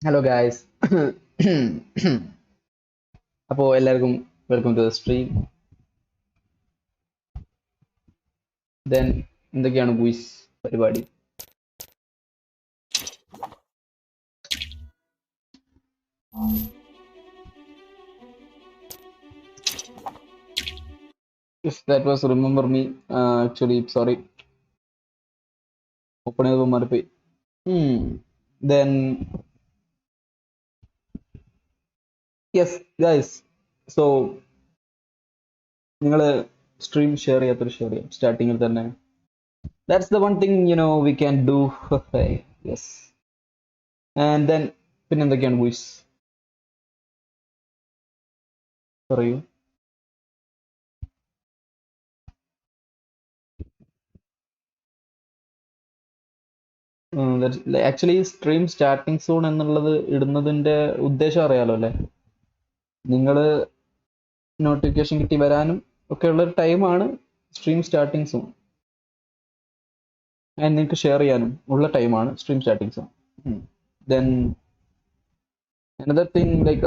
Hello guys. അപ്പോൾ എല്ലാവർക്കും welcome to the stream. Then എന്തൊക്കെയാണ് ബൂയ്സ് പരിപാടി? If that was remember me, actually sorry, open ചെയ്തപ്പോൾ മാറിപ്പോയി. Then yes guys, so നിങ്ങൾ സ്ട്രീം ഷെയർ ചെയ്യാത്തൊരു ഷെയർ ചെയ്യാം സ്റ്റാർട്ടിങ്ങിൽ തന്നെ. That's the one thing we can do. Yes. And then പിന്നെ എന്തൊക്കെയാണ് ബൂയ്സ് പറയൂ. ആക്ച്വലി സ്ട്രീം സ്റ്റാർട്ടിങ് സൂൺ എന്നുള്ളത് ഇടുന്നതിന്റെ ഉദ്ദേശം അറിയാലോ അല്ലേ? നിങ്ങൾ നോട്ടിഫിക്കേഷൻ കിട്ടി വരാനും ഒക്കെ ഉള്ളൊരു ടൈമാണ് സ്ട്രീം സ്റ്റാർട്ടിങ് സൂൺ. ആൻഡ് നിങ്ങൾക്ക് ഷെയർ ചെയ്യാനും ഉള്ള ടൈമാണ് stream starting soon. Then another thing, like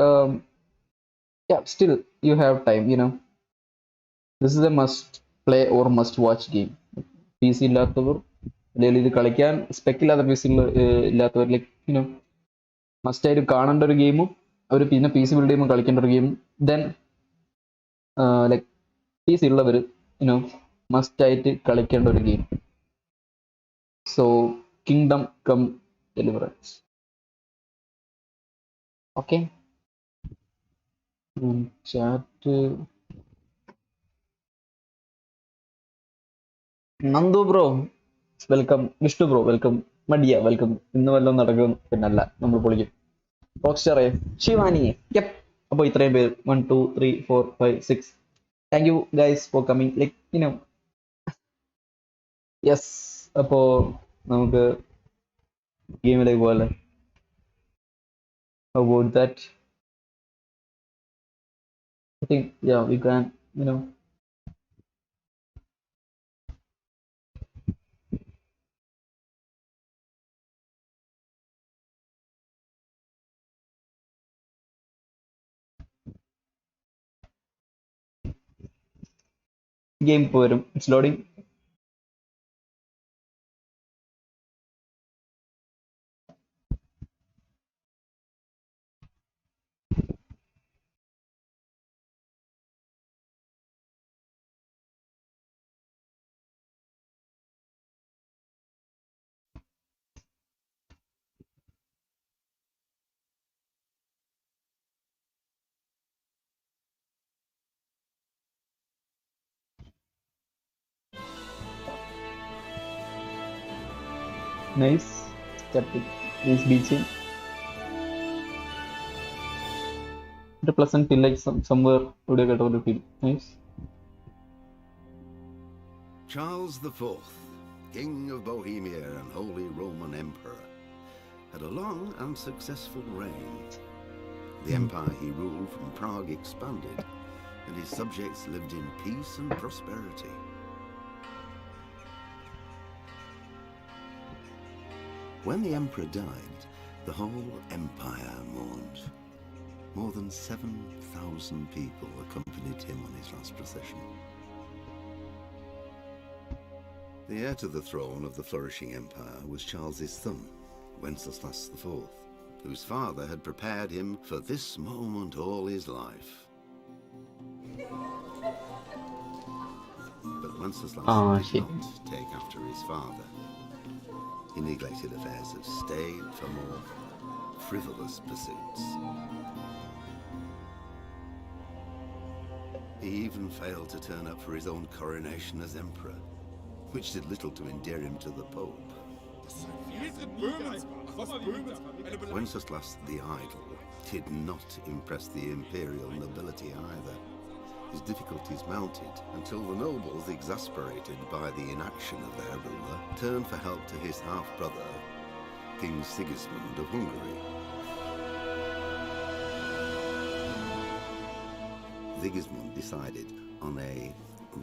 yeah, still you have time, this is a must play or must watch game. PC ഇല്ലാത്തവർ അല്ലെങ്കിൽ ഇത് കളിക്കാൻ സ്പെക്ക് ഇല്ലാത്ത PC ഇല്ലാത്തവർ ലൈക്ക് മസ്റ്റ് ആയിട്ട് കാണേണ്ട ഒരു ഗെയിമും അവർ പിന്നെ PC ബിൽഡ് ചെയ്യുമ്പോൾ കളിക്കേണ്ട ഒരു ഗെയിമും. ദെൻ ലൈക്ക് PC ഉള്ളവർ മസ്റ്റ് ആയിട്ട് കളിക്കേണ്ട ഒരു game. So Kingdom Come Deliverance. Okay, chat Nandu bro welcome, Vishnu bro welcome, മടിയ വെൽക്കം. ഇന്ന് വല്ലതും നടക്കും, പിന്നല്ല നമ്മൾ പൊളിക്കും. റോക്സ്റ്റാറേ, ശിവാനിയെ യെപ്പ്. അപ്പോൾ ഇത്രയും പേര് 1 2 3 4 5 6. Thank you guys for coming. Like yes, അപ്പോൾ നമുക്ക് ഗെയിമിലേക്ക് പോകല്ലേ? How about that? I think yeah, we can, game പോരും. It's loading. Nice. Starting. Nice beaching. A pleasant feel, like somewhere would get over the feel. Nice. Charles IV, King of Bohemia and Holy Roman Emperor, had a long and successful reign. The empire he ruled from Prague expanded, and his subjects lived in peace and prosperity. When the emperor died, the whole empire mourned. More than 7,000 people accompanied him on his last procession. The heir to the throne of the flourishing empire was Charles's son, Wenceslas IV, whose father had prepared him for this moment all his life. But Wenceslas did not take after his father. He neglected affairs of state for more frivolous pursuits. He even failed to turn up for his own coronation as emperor, which did little to endear him to the Pope. Wenceslas the Idle did not impress the imperial nobility either. His difficulties mounted until the nobles, exasperated by the inaction of their ruler, turned for help to his half-brother, King Sigismund of Hungary. Sigismund decided on a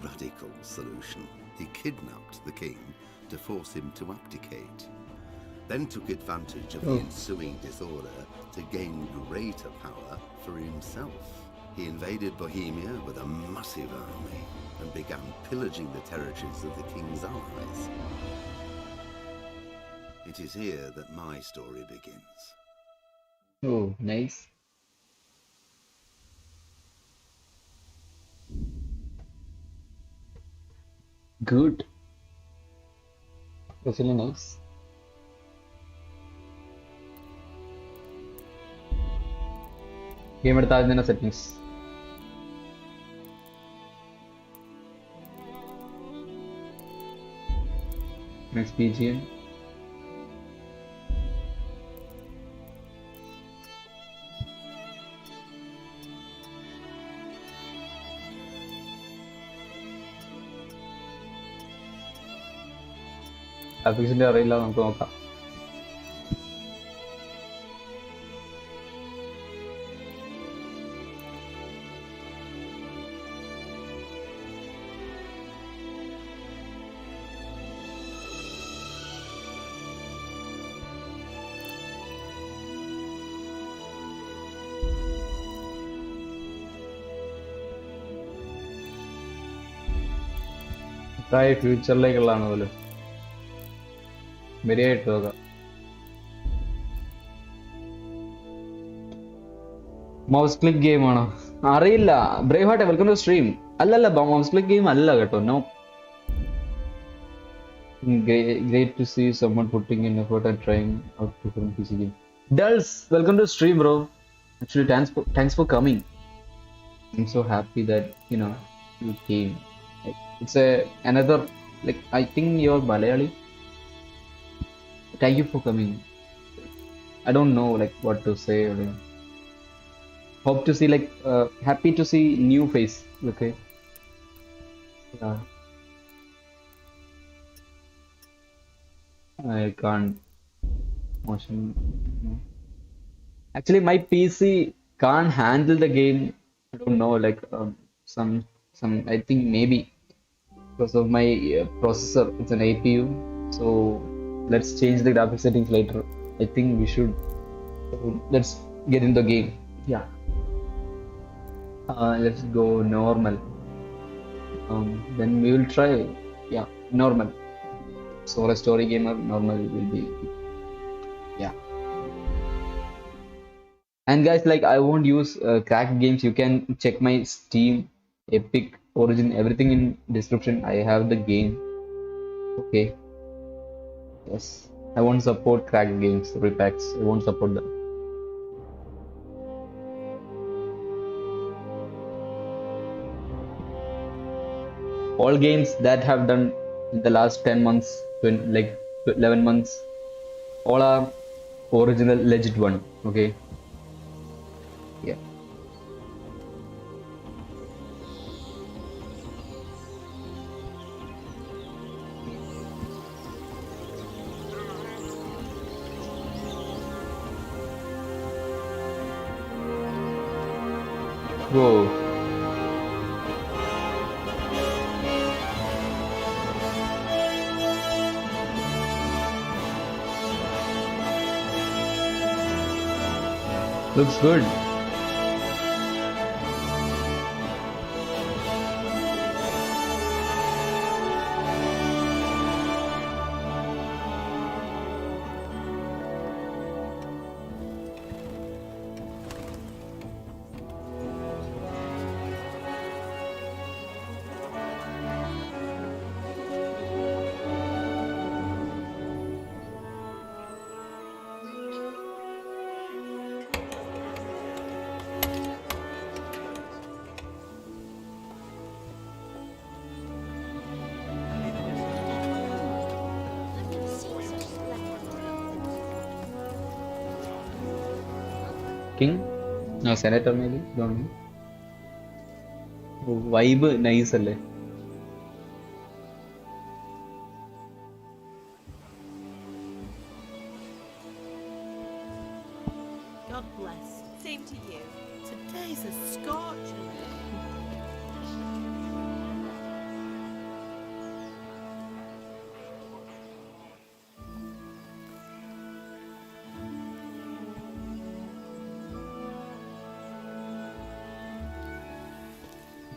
radical solution. He kidnapped the king to force him to abdicate. then took advantage of the ensuing disorder to gain greater power for himself. He invaded Bohemia with a massive army and began pillaging the territories of the king's allies. It is here that my story begins. Oh, nice. Good. That's really nice. Game at the settings. Next BGM. Graphics അറിയില്ല നമുക്ക് നോക്കാം. ഫ്യൂച്ചറിലേക്കുള്ളതാണ് പോലും വരിയായിട്ട് നോക്കാം. Mouse click game ആണോ അറിയില്ല. Brave heart welcome to stream. അല്ലല്ല mouse click game അല്ല കേട്ടോ. No. Great to see someone putting in effort and trying out different PC game. Dulls, welcome to stream, bro. Actually, thanks for coming. I'm so happy that you came. It's another, like, I think you're Malayali. Thank you for coming. I don't know like what to say. Hope to see like happy to see new face. Okay. Yeah. I can't motion. Actually, my PC can't handle the game. I don't know, like some I think maybe because of my processor. It's an APU, so let's change the graphic settings later. I think we should. Let's get in the game. Yeah. Let's go normal. Then we will try. Yeah, normal. So a story gamer, normal will be. Yeah. And guys, like I won't use cracked games. You can check my Steam, Epic, Origin, everything in description. I have the game. Okay. Yes. I won't support cracked games, repacks. I won't support them. All games that have done in the last 10 months, like 11 months, all are original legit one. Okay. Yeah. Whoa. Looks good. King? No, Senator maybe? Don't know. Oh, vibe nice alle. God bless. Same to you. Today's a scorcher.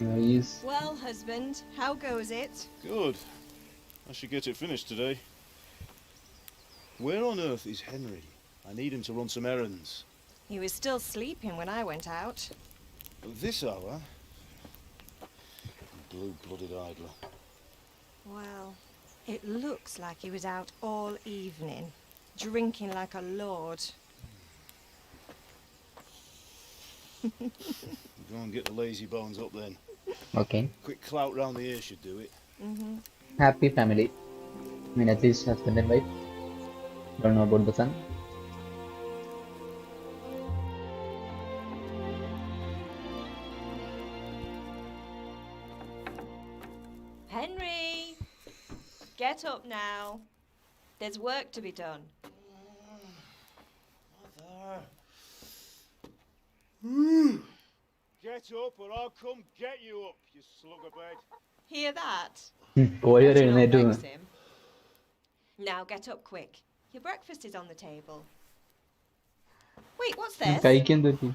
Guys. Well, husband, how goes it? Good. I should get it finished today. Where on earth is Henry? I need him to run some errands. He was still sleeping when I went out. At this hour? Blue-blooded idler. Well, it looks like he was out all evening, drinking like a lord. Go and get the lazy bones up then. Okay. Quick clout round the ear should do it. Happy family. I mean, at least husband and wife. Don't know about the son. Henry! Get up now. There's work to be done. Get up or I'll come get you up, you slugabed. Hear that? Boy, That you're should in not it. vex him. Now get up quick. Your breakfast is on the table. Wait, what's this? Have Kaiken Duty.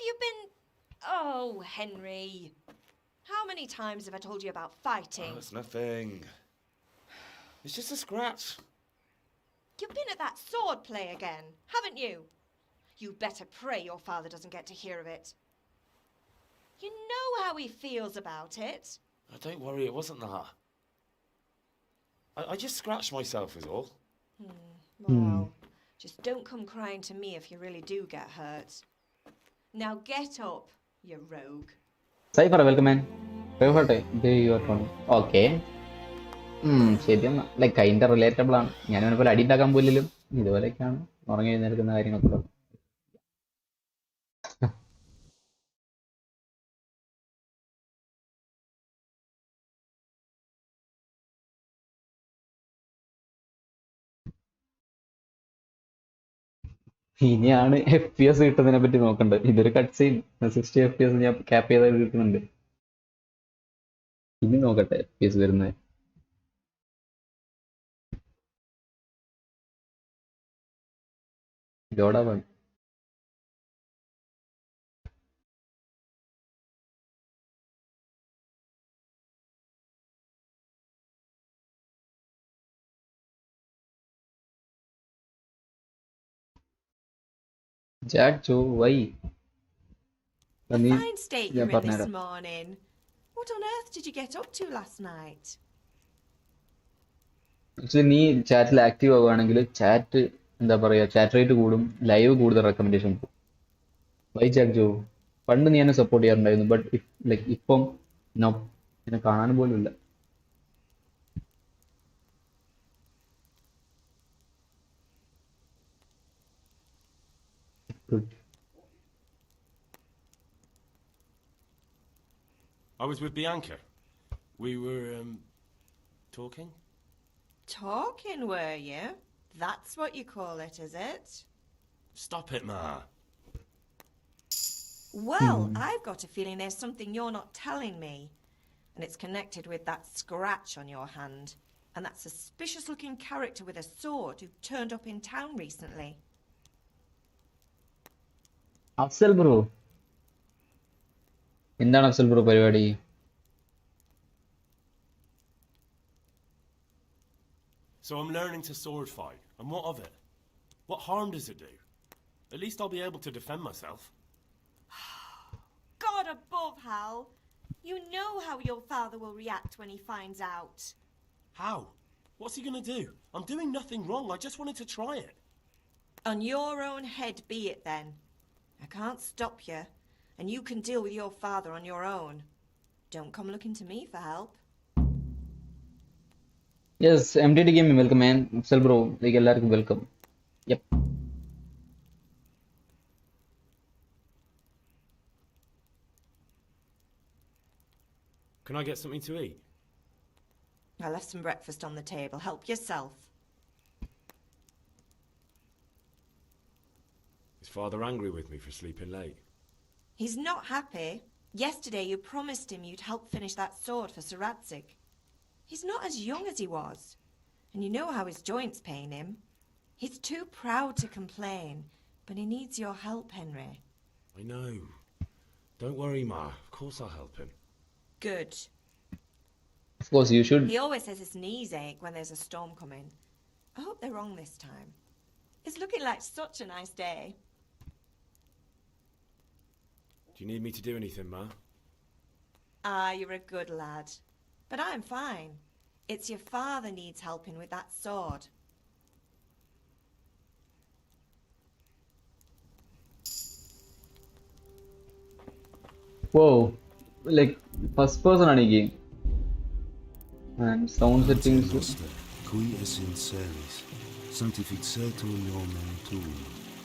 you been... Oh, Henry. How many times have I told you about fighting? Oh, it's nothing. It's just a scratch. You've been at that sword play again, haven't you? You better pray your father doesn't get to hear of it. You know how he feels about it. Oh, don't worry, it wasn't that. I just scratched myself is all. Well, just don't come crying to me if you really do get hurt. Now get up, you rogue. Cypher, welcome man. Favorite, there you are from. Okay. ശരിയെന്നാ like kind relatable ആണ്. ഞാൻ പോലെ അടി ഉണ്ടാക്കാൻ പോലില്ലും ഇതുപോലെയൊക്കെയാണ് ഉറങ്ങി എഴുന്നേൽക്കുന്ന കാര്യങ്ങളൊക്കെ. ഇനിയാണ് FPS കിട്ടുന്നതിനെ പറ്റി നോക്കേണ്ടത്. ഇതൊരു കട്ട് സീൻ 60 FPS ഞാൻ ക്യാപ്പ് ചെയ്ത് കിട്ടുന്നുണ്ട്. ഇനി നോക്കട്ടെ FPS വരുന്നത്. ലോഡാവാണ്. Jack Joe, why? A fine state you're in this morning. What on earth did you get up to last night? Actually നീ ചാറ്റിൽ ആക്റ്റീവ് ആവുകയാണെങ്കിൽ ചാറ്റ് എന്താ പറയുക ചാറ്റ് റേറ്റ് കൂടും, ലൈവ് കൂടുതൽ റെക്കമെൻഡേഷൻ പോകും. വൈ ജാക്ക് ജോ പണ്ട് നീ എന്നെ സപ്പോർട്ട് ചെയ്യാറുണ്ടായിരുന്നു, ബട്ട് ലൈക്ക് ഇപ്പം നോ, എന്നെ കാണാൻ പോലും ഇല്ല. Good. I was with Bianca. We were, talking? Talking, were you? That's what you call it, is it? Stop it, Ma. Well, I've got a feeling there's something you're not telling me. And it's connected with that scratch on your hand. And that suspicious-looking character with a sword who turned up in town recently. Afsal bro, എന്താണ് Afsal bro പരിപാടി? So I'm learning to sword fight, and what of it? What harm does it do? At least I'll be able to defend myself. God above, Hal. You know how your father will react when he finds out. How? What's he gonna do? I'm doing nothing wrong, I just wanted to try it. On your own head be it then. I can't stop you, and you can deal with your father on your own. Don't come looking to me for help. Yes, MTT Gaming, welcome man. Afsal bro, like എല്ലാവർക്കും welcome. Yep. Can I get something to eat? I left some breakfast on the table. Help yourself. Is father angry with me for sleeping late? He's not happy. Yesterday you promised him you'd help finish that sword for Sir Radzig. He's not as young as he was. And you know how his joints pain him. He's too proud to complain, but he needs your help, Henry. I know. Don't worry, Ma. Of course I'll help him. Good. Of course, you should. He always says his knees ache when there's a storm coming. I hope they're wrong this time. It's looking like such a nice day. Do you need me to do anything, Ma? Ah, you're a good lad. But I'm fine. It's your father needs helping with that sword. Whoa, like first person on a game. And sound settings. Qui essencelis, sanctificetur nomen tuum,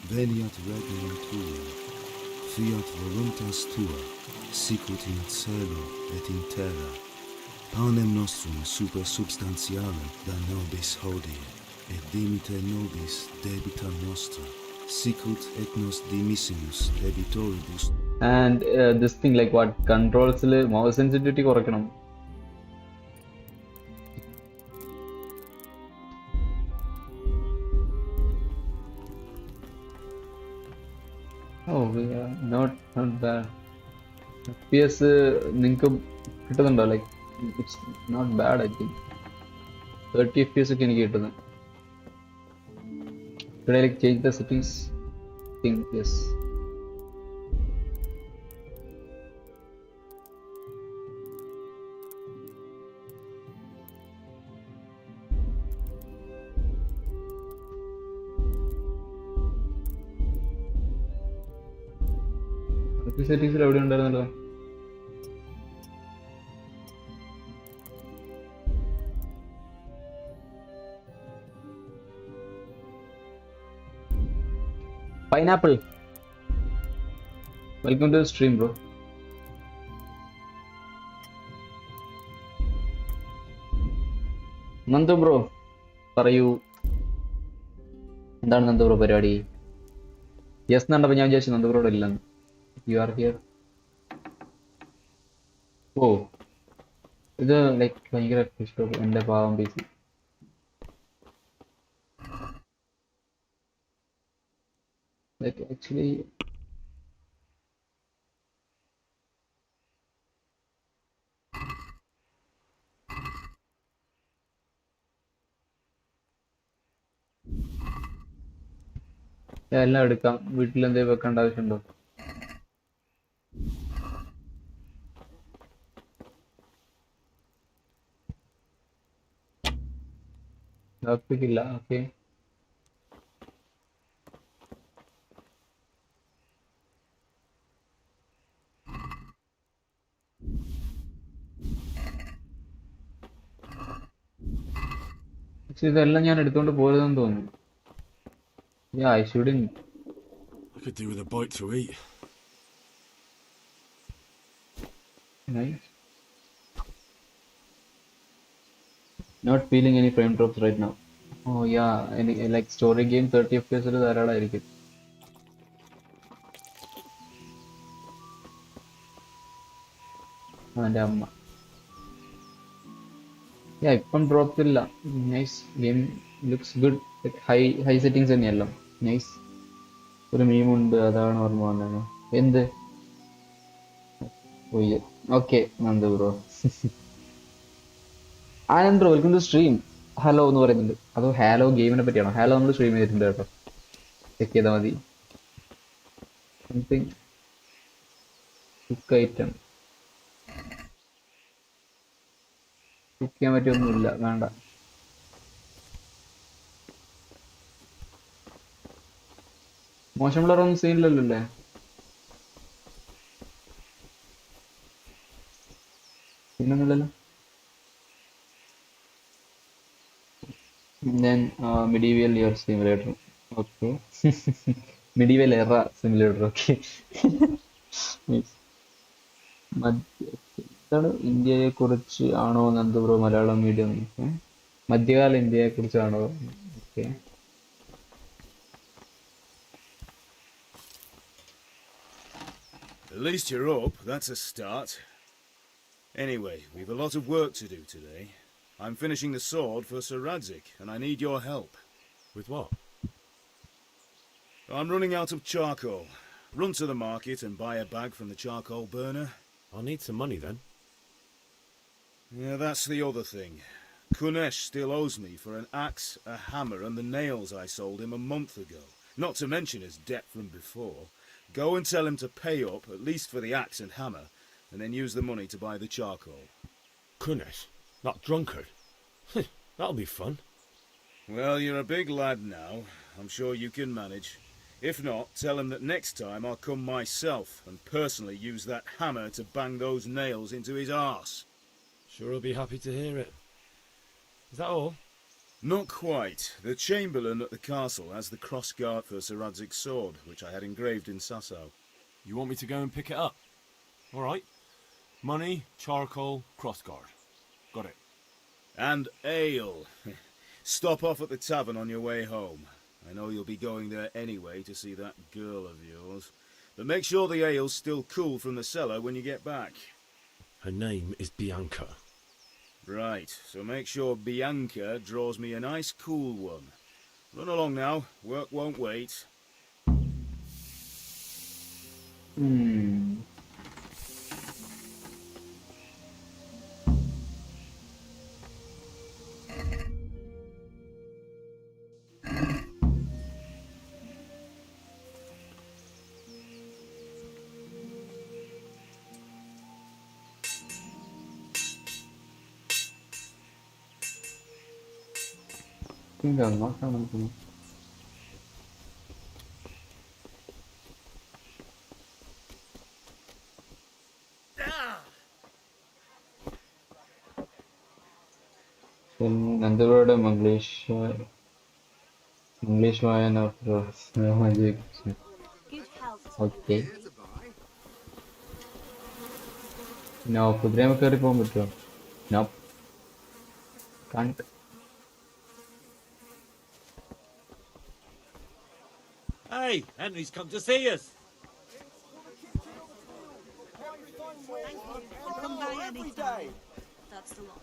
veniat regnum tuum, fiat voluntas tua, sicut in cielo et in terra. Panem nostrum super substantialem da nobis hodie, et dimite nobis debita nostra, sicut et nos dimissimus debitoribus. And this thing like what controls mouse sensitivity korrekkanam. Oh, yeah, not bad. FPS നിങ്ങൾക്ക് കിട്ടുന്നുണ്ടോ? Like it's not bad, I think. 30 FPS ഒക്കെ എനിക്ക് കിട്ടുന്നത്. Should I like change the settings? I think yes. സെറ്റിംഗ്സിൽ എവിടെ ഉണ്ടായിരുന്നല്ലോ? Pineapple, welcome to stream bro. Nandu bro പറയൂ, എന്താണ് നന്ദു ബ്രോ പരിപാടി? യെസ് എന്നുണ്ടപ്പോൾ ഞാൻ വിചാരിച്ചു നന്ദു ബ്രോയുടെ ഇല്ലെന്ന്. You are here. Oh, ഇത് ലൈക്ക് ഭയങ്കര ഇഷ്ടപ്പെട്ടു എൻ്റെ പാവം PC. Like actually എല്ലാം എടുക്കാം. വീട്ടിൽ എന്തെങ്കിലും വെക്കേണ്ട ആവശ്യമുണ്ടോ? ഇല്ല. ഓക്കെ, പക്ഷെ ഇതെല്ലാം ഞാൻ എടുത്തോണ്ട് പോരുതെന്ന് തോന്നുന്നു. Yeah, I shouldn't. I could do with a bite to eat. Nice. Not feeling any frame drops right now. Oh yeah, any like story game 30 FPS ൽ ധാരാളമായിരിക്കും. എൻ്റെ അമ്മ. Yeah, ഇപ്പം ഡ്രോപ്പ് ഇല്ല. Nice game, looks good. High settings തന്നെയല്ലോ. Nice. ഒരു മീമുണ്ട്, അതാണ് ഓർമ്മ വന്നത്. എന്ത്? Okay Nandu bro. Anand bro welcome to stream. Hello എന്ന് പറയുന്നുണ്ട്. അതോ ഹാലോ ഗെയിമിനെ പറ്റിയാണോ? ഹാലോ നമ്മൾ സ്ട്രീം ചെയ്തിട്ടുണ്ട് കേട്ടോ, ചെക്ക് ചെയ്താൽ മതി. സംതിങ് കുക്ക് ഐറ്റം കുക്ക് ചെയ്യാൻ പറ്റിയൊന്നുമില്ല, വേണ്ട. മോശം പിള്ളേരൊന്നും സീനില്ലല്ലോ അല്ലേ? പിന്നൊന്നുമില്ലല്ലോ. Then medieval year simulator. Okay. Medieval era simulator. Okay. Nice. എന്താണ് ഇന്ത്യയെ കുറിച്ച് ആണോ നന്ദു ബ്രോ മലയാളം മീഡിയം? മധ്യകാല ഇന്ത്യയെ കുറിച്ചാണോ? Okay. At least you're up, that's a start. Anyway, we've a lot of work to do today. I'm finishing the sword for Sir Radzik, and I need your help. With what? I'm running out of charcoal. Run to the market and buy a bag from the charcoal burner. I'll need some money then. Yeah, that's the other thing. Kunesh still owes me for an axe, a hammer, and the nails I sold him a month ago. Not to mention his debt from before. Go and tell him to pay up, at least for the axe and hammer, and then use the money to buy the charcoal. Kunesh? That drunkard? That'll be fun. Well, you're a big lad now. I'm sure you can manage. If not, tell him that next time I'll come myself and personally use that hammer to bang those nails into his arse. Sure he'll be happy to hear it. Is that all? Not quite. The Chamberlain at the castle has the crossguard for Sir Radzig's sword, which I had engraved in Sasau. You want me to go and pick it up? All right. Money, charcoal, crossguard. Got it. And ale. Stop off at the tavern on your way home. I know you'll be going there anyway to see that girl of yours. But make sure the ale's still cool from the cellar when you get back. Her name is Bianca. Right, so make sure Bianca draws me a nice cool one. Run along now, work won't wait. Tinggal makan aku. Nandavada English wine of magic. Okay. No, Kudrema curry bomb. Nope. Can't. Hey, Henry's come to see us. Come by any day. That's the lot.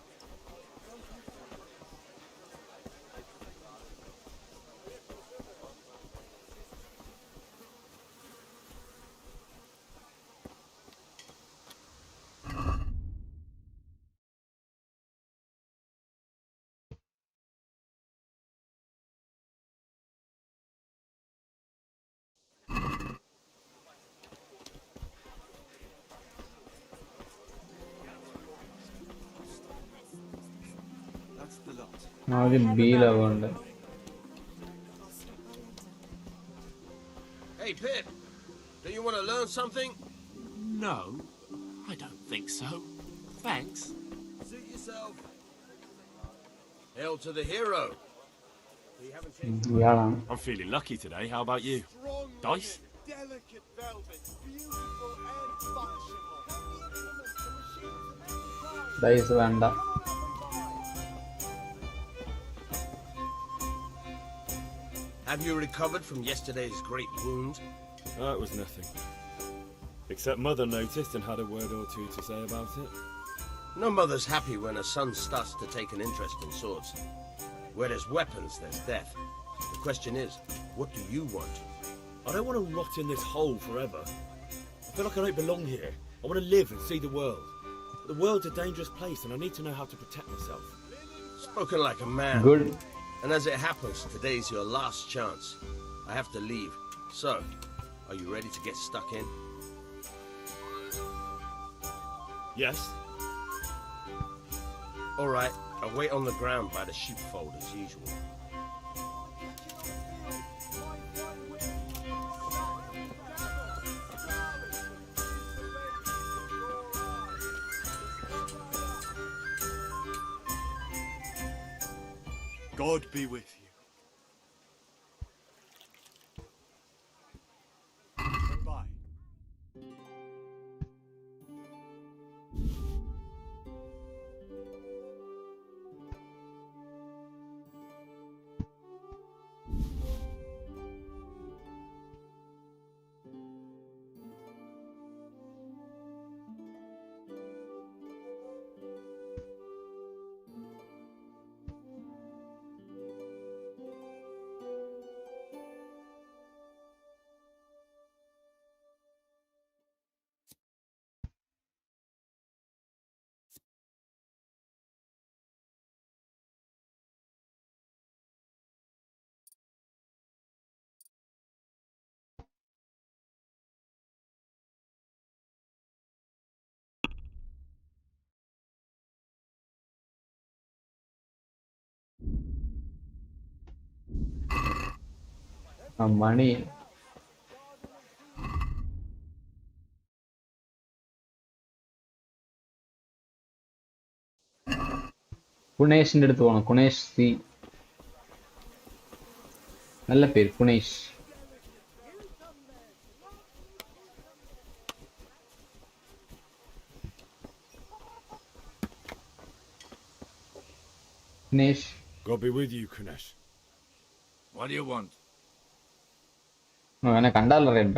Now the bill avanda. Hey, Pip, do you want to learn something? No, I don't think so. Thanks. Suit yourself. Hail to the hero. Yeah. I'm feeling lucky today. How about you? Dice? Delicate velvet, beautiful and fashionable. Dice vanda. Have you recovered from yesterday's great wound? Oh, it was nothing. Except Mother noticed and had a word or two to say about it. No mother's happy when her son starts to take an interest in swords. Where there's weapons, there's death. The question is, what do you want? I don't want to rot in this hole forever. I feel like I don't belong here. I want to live and see the world. The world's a dangerous place and I need to know how to protect myself. Spoken like a man. Good. And as it happens, today's your last chance. I have to leave. So, are you ready to get stuck in? Yes. All right, I'll wait on the ground by the sheepfold as usual. God be with you. Goodbye. money. കുണേഷിന്റെ അടുത്ത് പോകണം. കുണേഷ് C, നല്ല പേര് കുണേഷ്. കുണേഷ്. God be with you, Kunesh. What do you want? അവനെ കണ്ടാലറിയാം.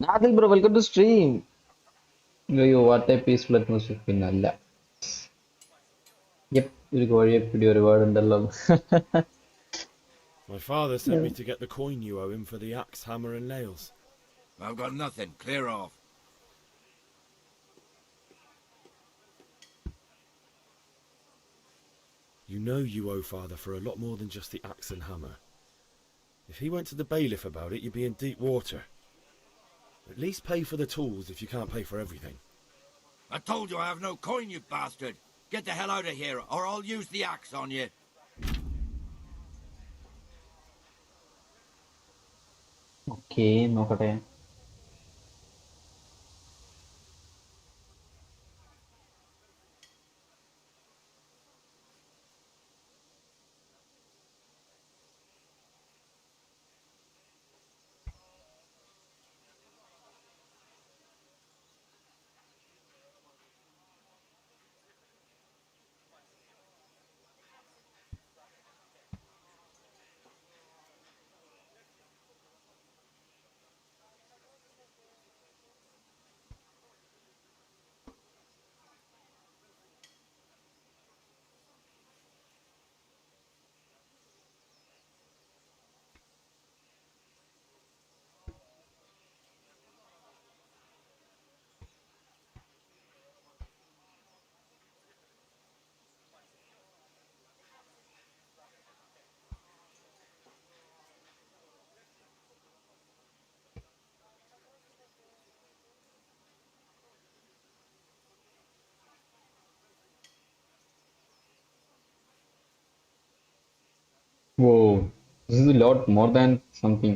നാദിൽ bro, welcome to stream. അയ്യോ, what A peaceful atmosphere. പിന്നെ അല്ല, ഒരു കോഴിയെ പിടി ഒരുപാടുണ്ടല്ലോ. My father sent me to get the coin you owe him for the axe, hammer and nails. I've got nothing. Clear off. You know you owe father for a lot more than just the axe and hammer. If he went to the bailiff about it, you'd be in deep water. At least pay for the tools if you can't pay for everything. I told you I have no coin, you bastard. Get the hell out of here, or I'll use the axe on you. Okay, നോക്കട്ടെ. Whoa, this is a lot more than something.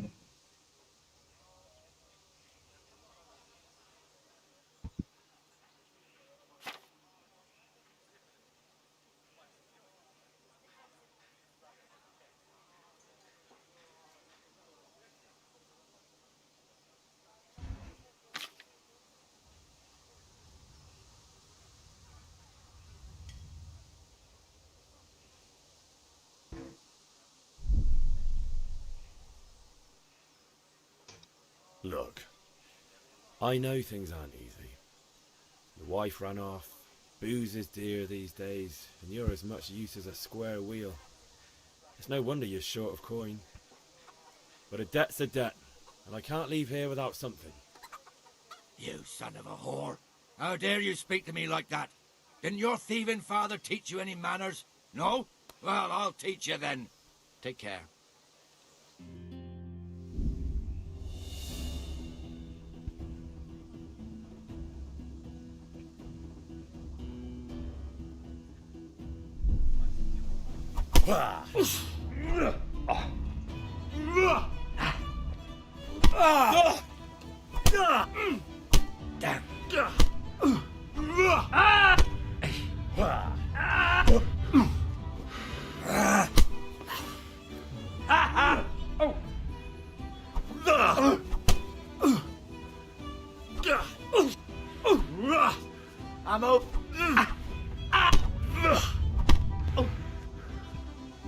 Look, I know things aren't easy. Your wife ran off, booze is dear these days, and you're as much use as a square wheel. It's no wonder you're short of coin. But a debt's a debt, and I can't leave here without something. You son of a whore. How dare you speak to me like that? Didn't your thieving father teach you any manners? No? Well, I'll teach you then. Take care. I'm up.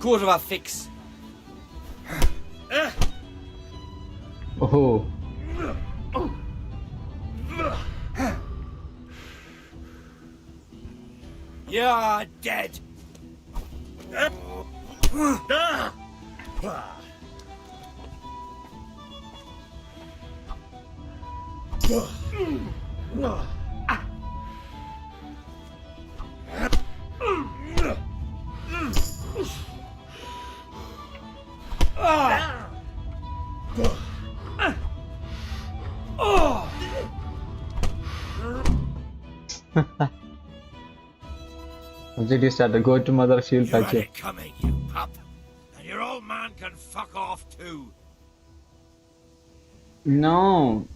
Quarter of our fix. Oh. You're dead. Objective started. Go to mother, she will patch You're it. coming, you pup. And your old man can fuck off too. No.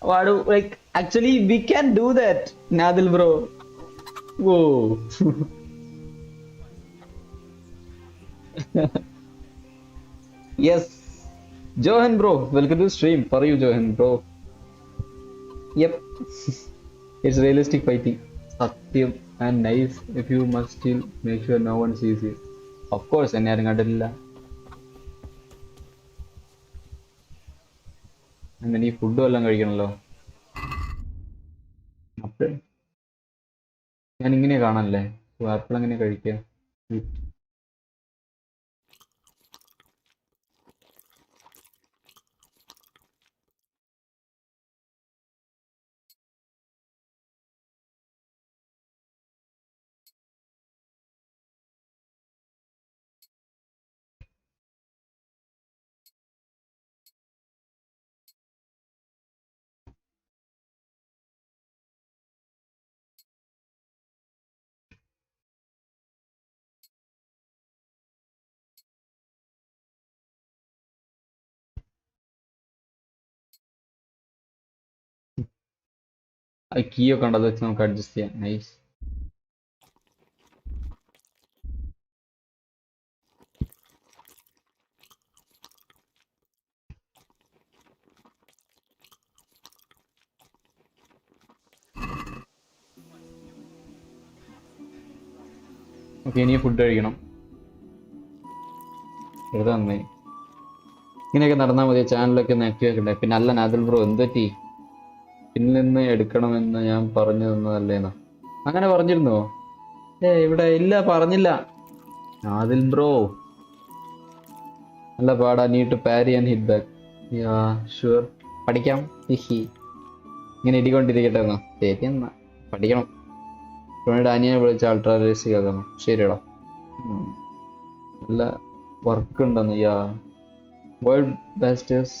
What do, like, actually we can do that, Nadil bro. Whoa. Yes. Johan bro, welcome to the stream. For you, Johan bro. Yep. It's realistic fighting. Satyam and nice. If you must still make sure no one sees you. Of course, and അങ്ങനെ ഈ food വല്ലതും കഴിക്കണല്ലോ. Apple ഞാൻ ഇങ്ങനെ കാണാനല്ലേ, apple എങ്ങനെ കഴിക്കുക? ആ key ഒക്കെ ഉണ്ട്, അത് വെച്ച് നമുക്ക് അഡ്ജസ്റ്റ് ചെയ്യാം. നൈസ്. ഓക്കെ, ഇനി ഫുഡ് കഴിക്കണം. വെറുതെ നന്നായി. ഇങ്ങനെയൊക്കെ നടന്നാൽ മതി. ചാനലൊക്കെ നോക്കി വെക്കണ്ടേ. പിന്നെ അല്ല നാദിൽ ബ്രോ, എന്തെറ്റി? പിന്നിൽ നിന്ന് എടുക്കണമെന്ന് ഞാൻ പറഞ്ഞു തന്നതല്ലേന്നാ? അങ്ങനെ പറഞ്ഞിരുന്നോ? ഇവിടെ ഇല്ല, പറഞ്ഞില്ല നാദിൽ ബ്രോ. നല്ല പാടാ. Need to parry and hit back. Ya sure, പഠിക്കാം. ഹിഹി. ഇങ്ങനെ ഇടികൊണ്ടിരിക്കട്ടെ എന്നാ. ശരി എന്നാ, പഠിക്കണം. ഡാനിയെ വിളിച്ച അൾട്രാ റേസ് കേൾക്കുന്നു. ശരിയടാ, നല്ല വർക്ക് ഉണ്ടെന്ന്. യാ വേൾഡ് ബാസ്റ്റേഴ്സ്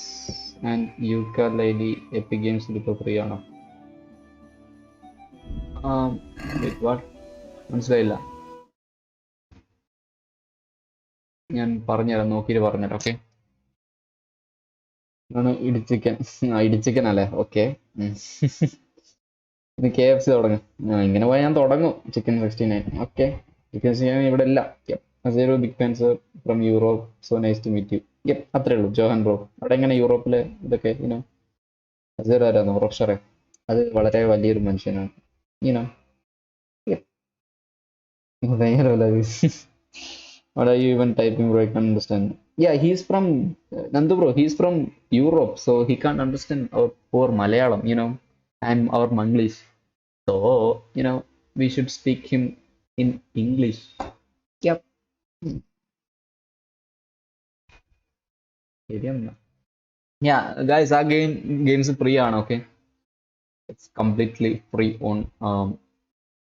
ആൻഡ് യുക ലൈലി എപ്പിക് ഗെയിംസിൽ ഇപ്പോൾ ഫ്രീ ആണോ? മനസ്സിലായില്ല. ഞാൻ പറഞ്ഞുതരാം, നോക്കിയിട്ട് പറഞ്ഞുതരാം. ഓക്കെ, ആണ് ഇടിച്ചിക്കൻ. ഇടിച്ചിക്കൻ അല്ലേ? ഓക്കെ. ഇനി KFC തുടങ്ങും. ഇങ്ങനെ പോയാൽ ഞാൻ തുടങ്ങും. ചിക്കൻ 69. ഓക്കെ, ചിക്കൻ 69 ഇവിടെ ഇല്ല. അസേരോ big fans from Europe, so nice to meet you. അത്രേ ഉള്ളൂ. ജോഹൻ ബ്രോ, അവിടെ എങ്ങനെ യൂറോപ്പിലെ ഇതൊക്കെ? ഇനോ അസേരോ ആരാന്നോ? റോഷറെ, അത് വളരെ വലിയൊരു മനുഷ്യനാണ്. ഇനോ what are you even typing bro? I can't understand. Yeah, he's from Nandu bro, he's from Europe, so he can't understand our poor Malayalam, and our Manglish. So, we should speak him in English. Yep. Yeah, guys, our games are free on, okay? It's completely free on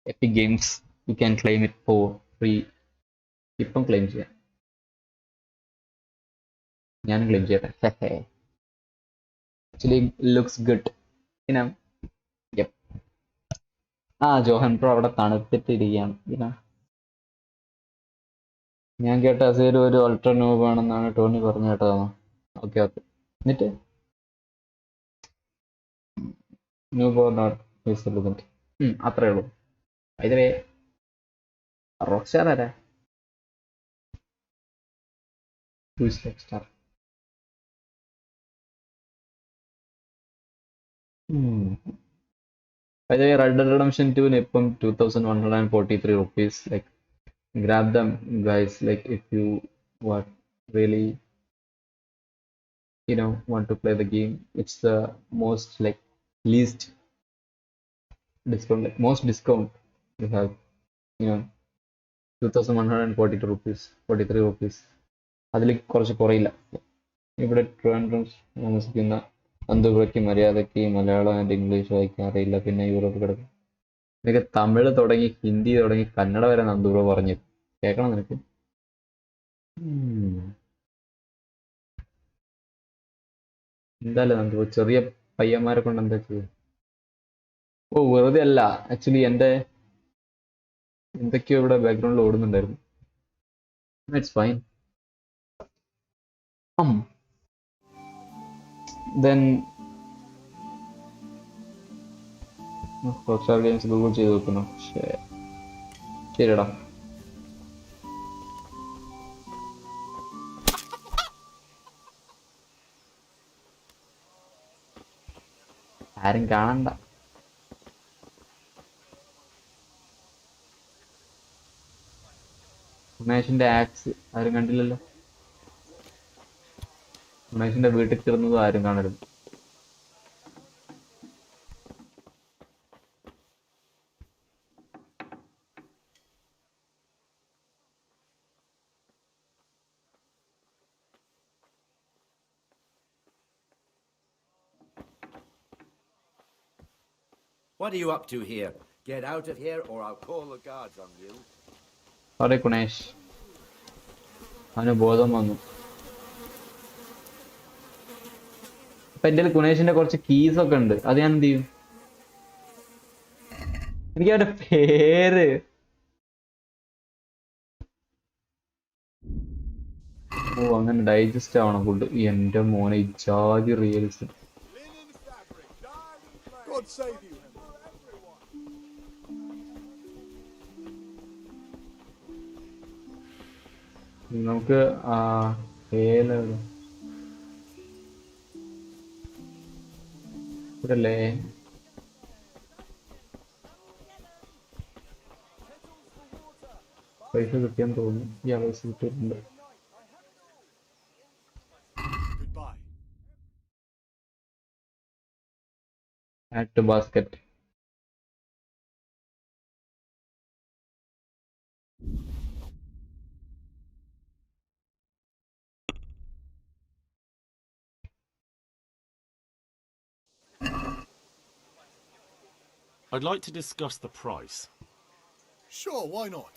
Epic Games. You can claim it for free. ഇപ്പം claim ചെയ്യാം. ഞാൻ claim ചെയ്യട്ടെ. Actually looks good. Johan bro അവിടെ തണുത്തിട്ടിരിക്കുകയാണ്. ഞാൻ കേട്ട അസേരു ഒരു ultra knob ആണെന്നാണ് ടോണി പറഞ്ഞു കേട്ടതാണോ? ഓക്കെ. എന്നിട്ട് നോബ് ഓർ നോട്ട് അത്രേ ഉള്ളൂ. ഇതിലെ റോക്സ്റ്റാർ ആരാ? Star. By the way, Red Dead Redemption 2 Nippon 2,143 rupees. Like, grab them, guys. Like, if you really, want to play the game. It's the most least discount, most discount you have. 2,142 rupees, 43 rupees. അതിൽ കുറച്ച് കുറയില്ല. ഇവിടെ ട്രിവാൻഡ്രം താമസിക്കുന്ന അന്തപുരയ്ക്ക് മര്യാദയ്ക്ക് Malayalam and English വായിക്കാൻ അറിയില്ല. പിന്നെ Europe കിടക്കും. നിനക്ക് തമിഴ് തുടങ്ങി ഹിന്ദി തുടങ്ങി കന്നഡ വരെ നന്ദൂബ്രോ പറഞ്ഞു. കേൾക്കണം നിനക്ക്. എന്തായാലും നന്ദു ചെറിയ പയ്യന്മാരെ കൊണ്ട് എന്താ ചെയ്യുക? ഓ വെറുതെ അല്ല, ആക്ച്വലി എൻ്റെ എന്തൊക്കെയോ ഇവിടെ ബാക്ക്ഗ്രൗണ്ടിൽ ഓടുന്നുണ്ടായിരുന്നു. It's fine. Then Corsair games Google ചെയ്ത് നോക്കുന്നു. ശരിടാ. ആരും കാണണ്ട. ഉമേഷിന്റെ ആക്സ് ആരും കണ്ടില്ലല്ലോ. ഉമേഷിന്റെ വീട്ടിൽ കയറുന്നതും ആരും കാണരുത്. What are you up to here? Get out of here or I'll call the guards on you. Sorry Kunesh, അവന് ബോധം വന്നു. അപ്പൊ എൻ്റെ കുണേഷിന്റെ കുറച്ച് കീസ് ഒക്കെ ഉണ്ട്, അത് ഞാൻ എന്ത് ചെയ്യും? എനിക്ക് അവന്റെ പേര് അങ്ങനെ ഡൈജസ്റ്റ് ആവണം ഫുഡ്. എന്റെ മോനെ ഇജാതി റിയൽസ്. God save you. നമുക്ക് ഇവിടല്ലേ പൈസ കിട്ടിയെന്ന് തോന്നുന്നു. ഈ പൈസ കിട്ടിയിട്ടുണ്ട്. Add to basket. I'd like to discuss the price. Sure, why not?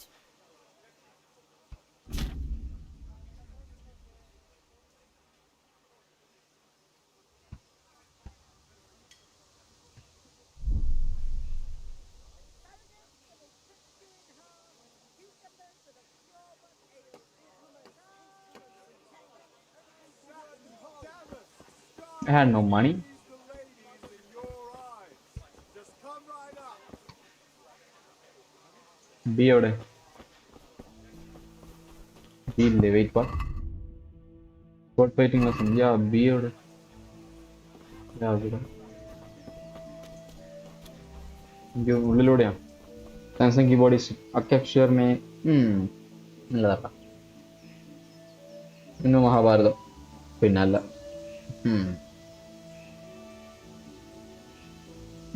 I had no money. B എവിടെ? B ഇല്ലേ? Wait what? Spot fighting lesson. Ya B എവിടെ? യാ ഇവിടെ. ഇത് ഉള്ളിലൂടെയാണ്. സാംസങ് കീബോർഡ് അക്ഷർ മേ നല്ലതാ. ഇന്ന് മഹാഭാരതം പിന്നല്ല.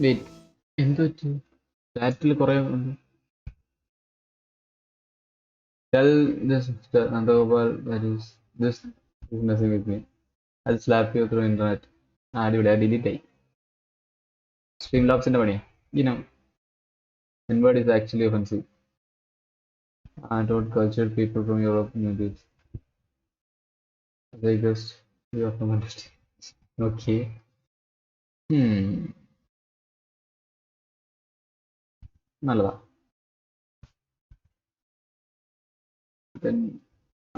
വെയിറ്റ്, എന്ത് പറ്റി? ചാറ്റിൽ കുറെ ഉണ്ട്. Tell this Nandagopal that is this is messing with me. I'll slap you through internet. അടിപൊളി. ഡിലീറ്റ് ആയി. സ്ട്രീം ലോബ്സിന്റെ പണിയാ. N-word is actually offensive. I don't cultured people from Europe know this. I guess you are from understanding. Okay. നല്ലതാ. Then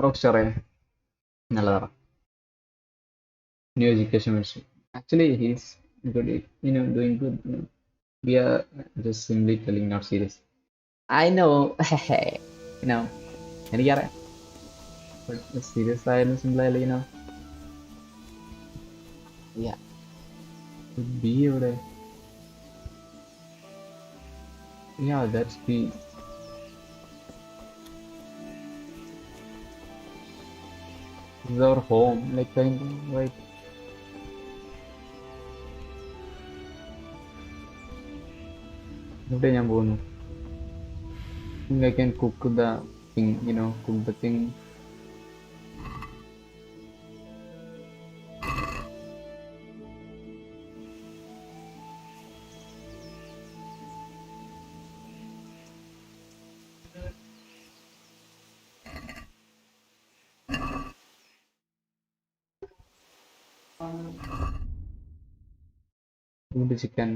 Rockstar നല്ലതാ. New education ministry. Actually he's good, doing good. We are just simply telling, not serious. I know. എനിക്കറിയാം. But serious ആയാലും simple ആയാലും yeah. B എവിടെ? Yeah, that's B. This is our home, like kind of, right? ഇവിടെ ഞാൻ പോകുന്നു. I can cook the thing, cook the thing. The chicken.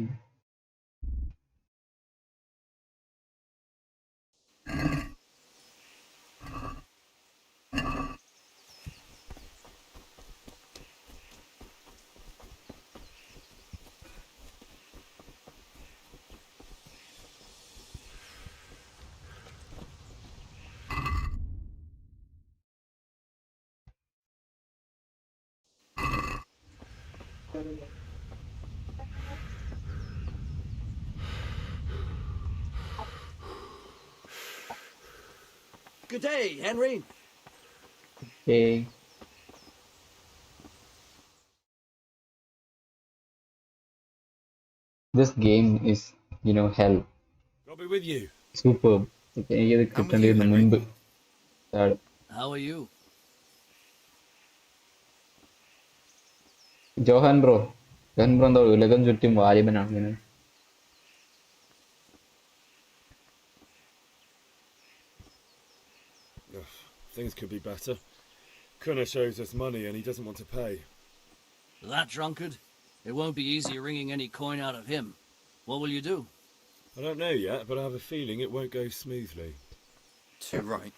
Good day, Henry. Okay. This game is, hell. I'll be with you. Superb. How are you? Johan bro. Johan bro, ulegam chuttum vaalibananu. Things could be better. Kunesh owes us money and he doesn't want to pay. That drunkard? It won't be easy wringing any coin out of him. What will you do? I don't know yet, but I have a feeling it won't go smoothly. Too right.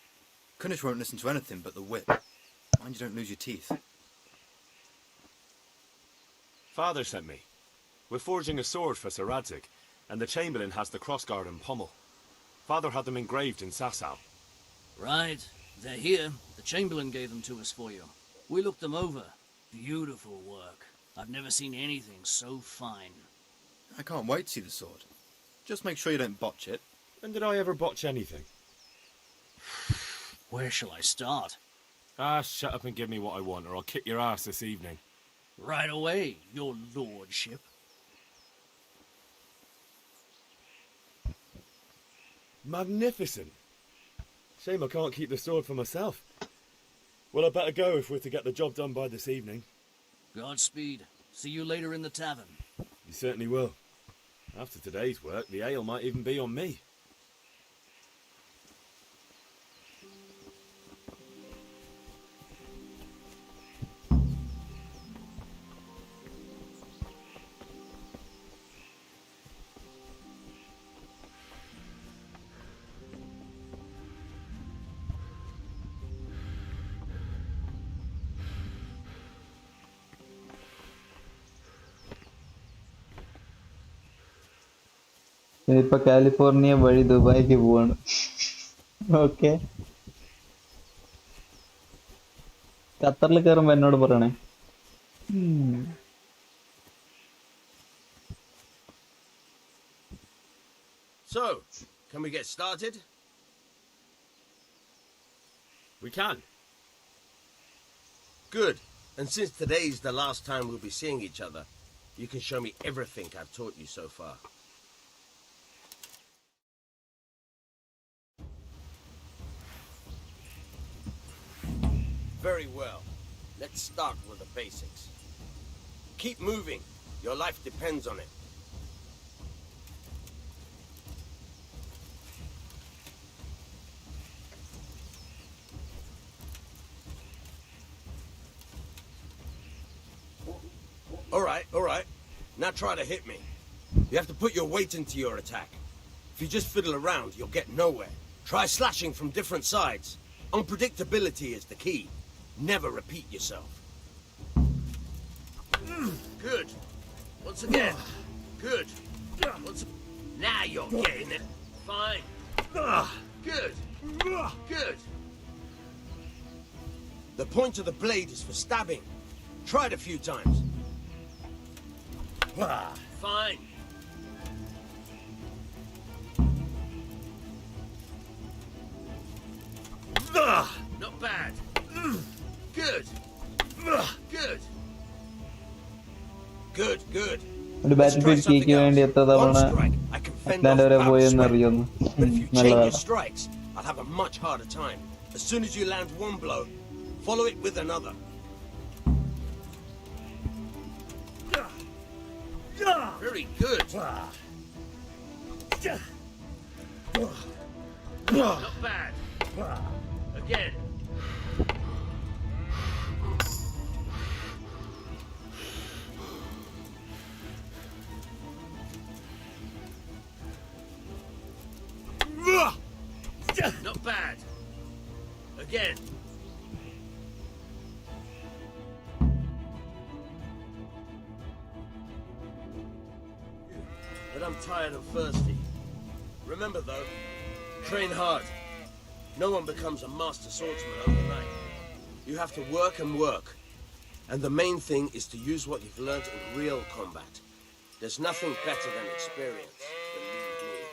Kunesh won't listen to anything but the whip. Mind you don't lose your teeth. Father sent me. We're forging a sword for Sir Radzik, and the Chamberlain has the crossguard and pommel. Father had them engraved in Sasau. Right. They're here. The Chamberlain gave them to us for you. We looked them over. Beautiful work. I've never seen anything so fine. I can't wait to see the sword. Just make sure you don't botch it. When did I ever botch anything? Where shall I start? Shut up and give me what I want, or I'll kick your ass this evening. Right away, your lordship. Magnificent. Shame I can't keep the sword for myself. Well, I better go if we're to get the job done by this evening. Godspeed. See you later in the tavern. You certainly will. After today's work, the ale might even be on me. ഇപ്പൊ California വഴി ദുബായിക്ക് പോവാണ്. Okay, ഖത്തറിൽ കയറുമ്പോ എന്നോട് പറയണേ. So, can we get started? We can. Good. And since today's the last time we'll be seeing each other, you can show me everything I've taught you so far. Very well. Let's start with the basics. Keep moving. Your life depends on it. All right. Now try to hit me. You have to put your weight into your attack. If you just fiddle around, you'll get nowhere. Try slashing from different sides. Unpredictability is the key. Never repeat yourself. Good. Once again. Good. Now you're getting it. Fine. Good. Good. The point of the blade is for stabbing. Try it a few times. Fine. Not bad. Good. Good. Good. ഒരു ബാറ്റിൽ field കീക്ക് വേണ്ടി എത്ര തവണ Atlanta വരെ പോയെന്ന് അറിയുന്നു. നല്ലതാണ്. I'll have a much harder time. As soon as you land one blow, follow it with another. Very good. Not bad. Again. Not bad. Again. But I'm tired and thirsty. Remember though, train hard. No one becomes a master swordsman overnight. You have to work and work. And the main thing is to use what you've learned in real combat. There's nothing better than experience, believe me.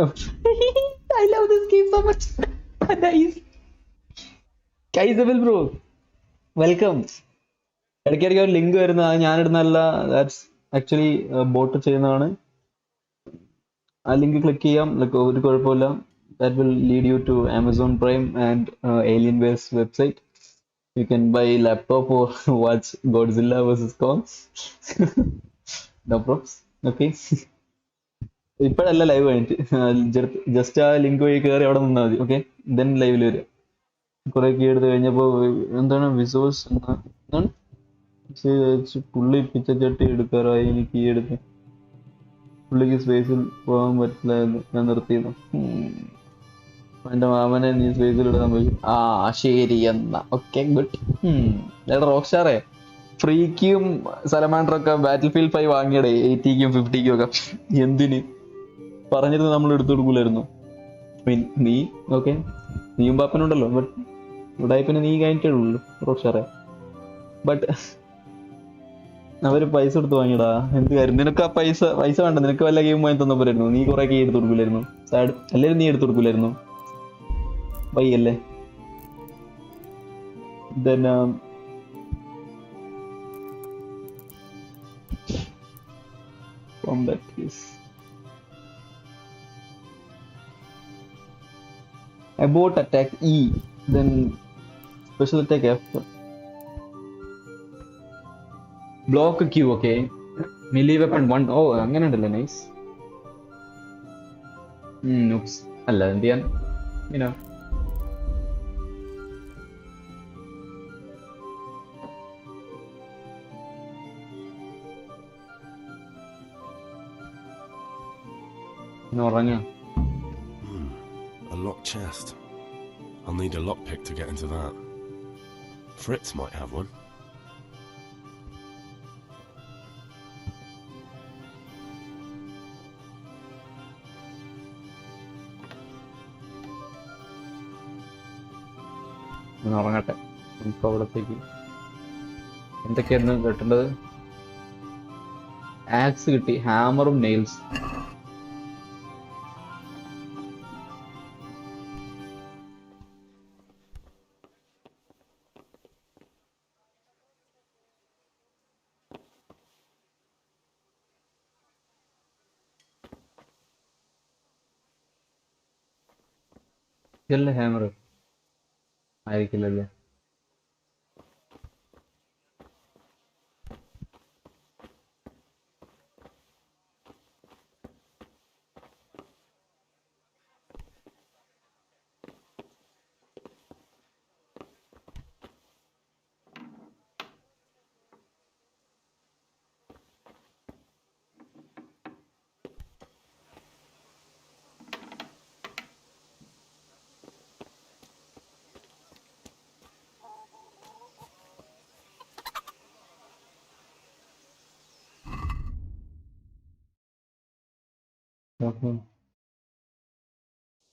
Oh. I love this game so much. Nice. Kaisabel bro, welcome. ഇടയ്ക്കിടയ്ക്ക് ഒരു link വരുന്ന ഞാനിടുന്നല്ല, that's actually boat ചെയ്യുന്നതാണ്. ആ link click ചെയ്യാം, ഒരു കുഴപ്പമില്ല. That will lead you to Amazon Prime and Alienware website. You can buy laptop or watch Godzilla vs Kong. No props. Okay. ഇപ്പോഴല്ല live കഴിഞ്ഞിട്ട് ജസ്റ്റ് ആ ലിങ്ക് വഴി കയറി അവിടെ നിന്നാൽ മതി. ഓക്കെ, ദെൻ ലൈവിൽ വരിക. കുറെ കീ എടുത്ത് കഴിഞ്ഞപ്പോൾ എന്താണ് വിസോഴ്സ് എന്താണ് പുള്ളി പിച്ചച്ചട്ടി എടുക്കാറായി. എനിക്ക് കീ എടുത്ത് പുള്ളിക്ക് സ്പേസിൽ പോകാൻ പറ്റില്ലായിരുന്നു, ഞാൻ നിർത്തിയിരുന്നു. എന്റെ മാമനെ നീ സ്പേസിൽ ഇടാൻ പോയി. ആ ശരി എന്നാ ഓക്കെ ഗുഡ്. റോക്ക് സ്റ്റാറേ, ഫ്രീക്കും സലമാൻഡറൊക്കെ ബാറ്റിൽ ഫീൽഡ് 5 വാങ്ങിയടേ 80ക്കും 50ക്കും ഒക്കെ. എന്തിന് പറഞ്ഞിരുന്നു നമ്മൾ എടുത്തു കൊടുക്കൂലായിരുന്നു. നീ ഓക്കെ, നീയും പാപ്പനുണ്ടല്ലോ, ബട്ട് ഉടായ്പിന് നീ കഴിഞ്ഞിട്ടേ ഉള്ളൂ റോക്ക് സ്റ്റാറേ. ബട്ട് അവര് പൈസ എടുത്ത് വാങ്ങിയടാ. എന്ത് കാര്യം, നിനക്ക് ആ പൈസ വേണ്ട, നിനക്ക് വല്ല ഗെയിം വാങ്ങി തന്ന പോരായിരുന്നു. നീ കുറെ കീ എടുത്ത് കൊടുക്കൂലായിരുന്നു. സാഡ് എല്ലാവരും നീ എടുത്ത് കൊടുക്കൂലായിരുന്നു. വയ്യല്ലേ. Then combat is Abort attack E, then special attack F. Block Q, okay. Melee weapon 1. Oh, nice. Oops. You know. A locked chest. I'll need a lockpick to get into that. Fritz might have one. ഉറങ്ങട്ടെ. നമുക്ക് അവിടത്തേക്ക് എന്തൊക്കെയായിരുന്നു കിട്ടേണ്ടത്? Ax കിട്ടി, ഹാമറും nails. ഇതല്ലേ hammer? ആയിരിക്കില്ലല്ലേ?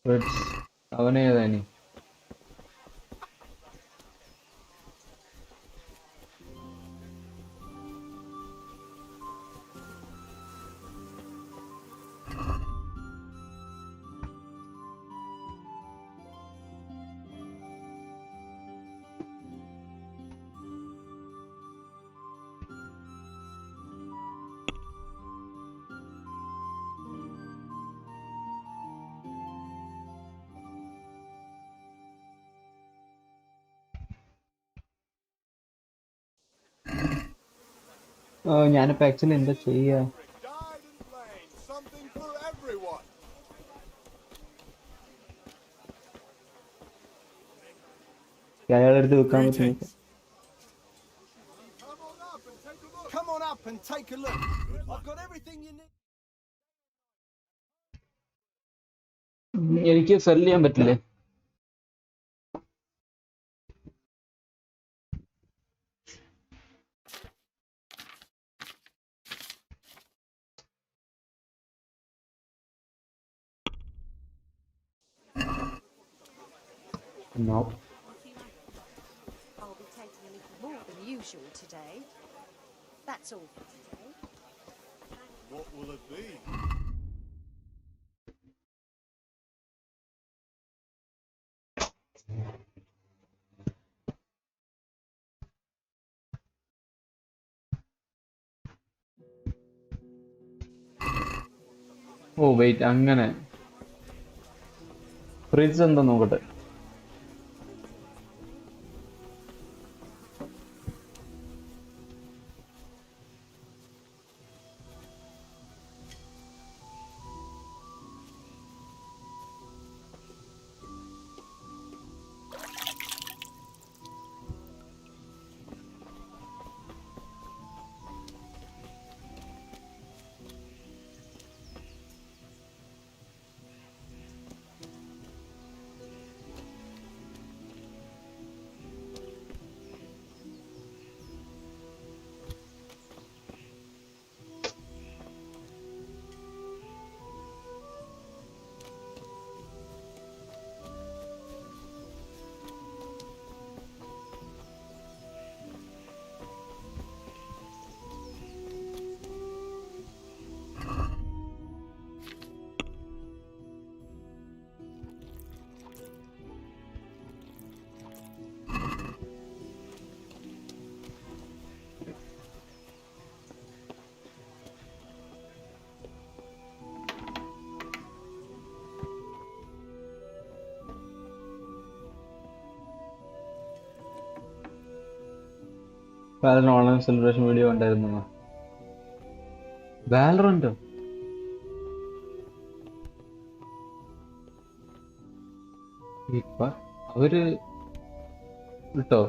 ഫ്രിഡ്സ് അവനേതാനി? ഞാനിപ്പോ actually എന്താ ചെയ്യാ? അയാളെടുത്ത് വെക്കാൻ പറ്റും. എനിക്ക് സെല് ചെയ്യാൻ പറ്റില്ലേ? No. I'll be taking a little more than usual today. That's all for today. What will it be? Oh wait, അങ്ങനെ ഫ്രിഡ്ജ് എന്താ നോക്കട്ടെ. Valorant online celebration video ഉണ്ടായിരുന്നു. Valorant ഇപ്പ അവര് വിട്ടോ?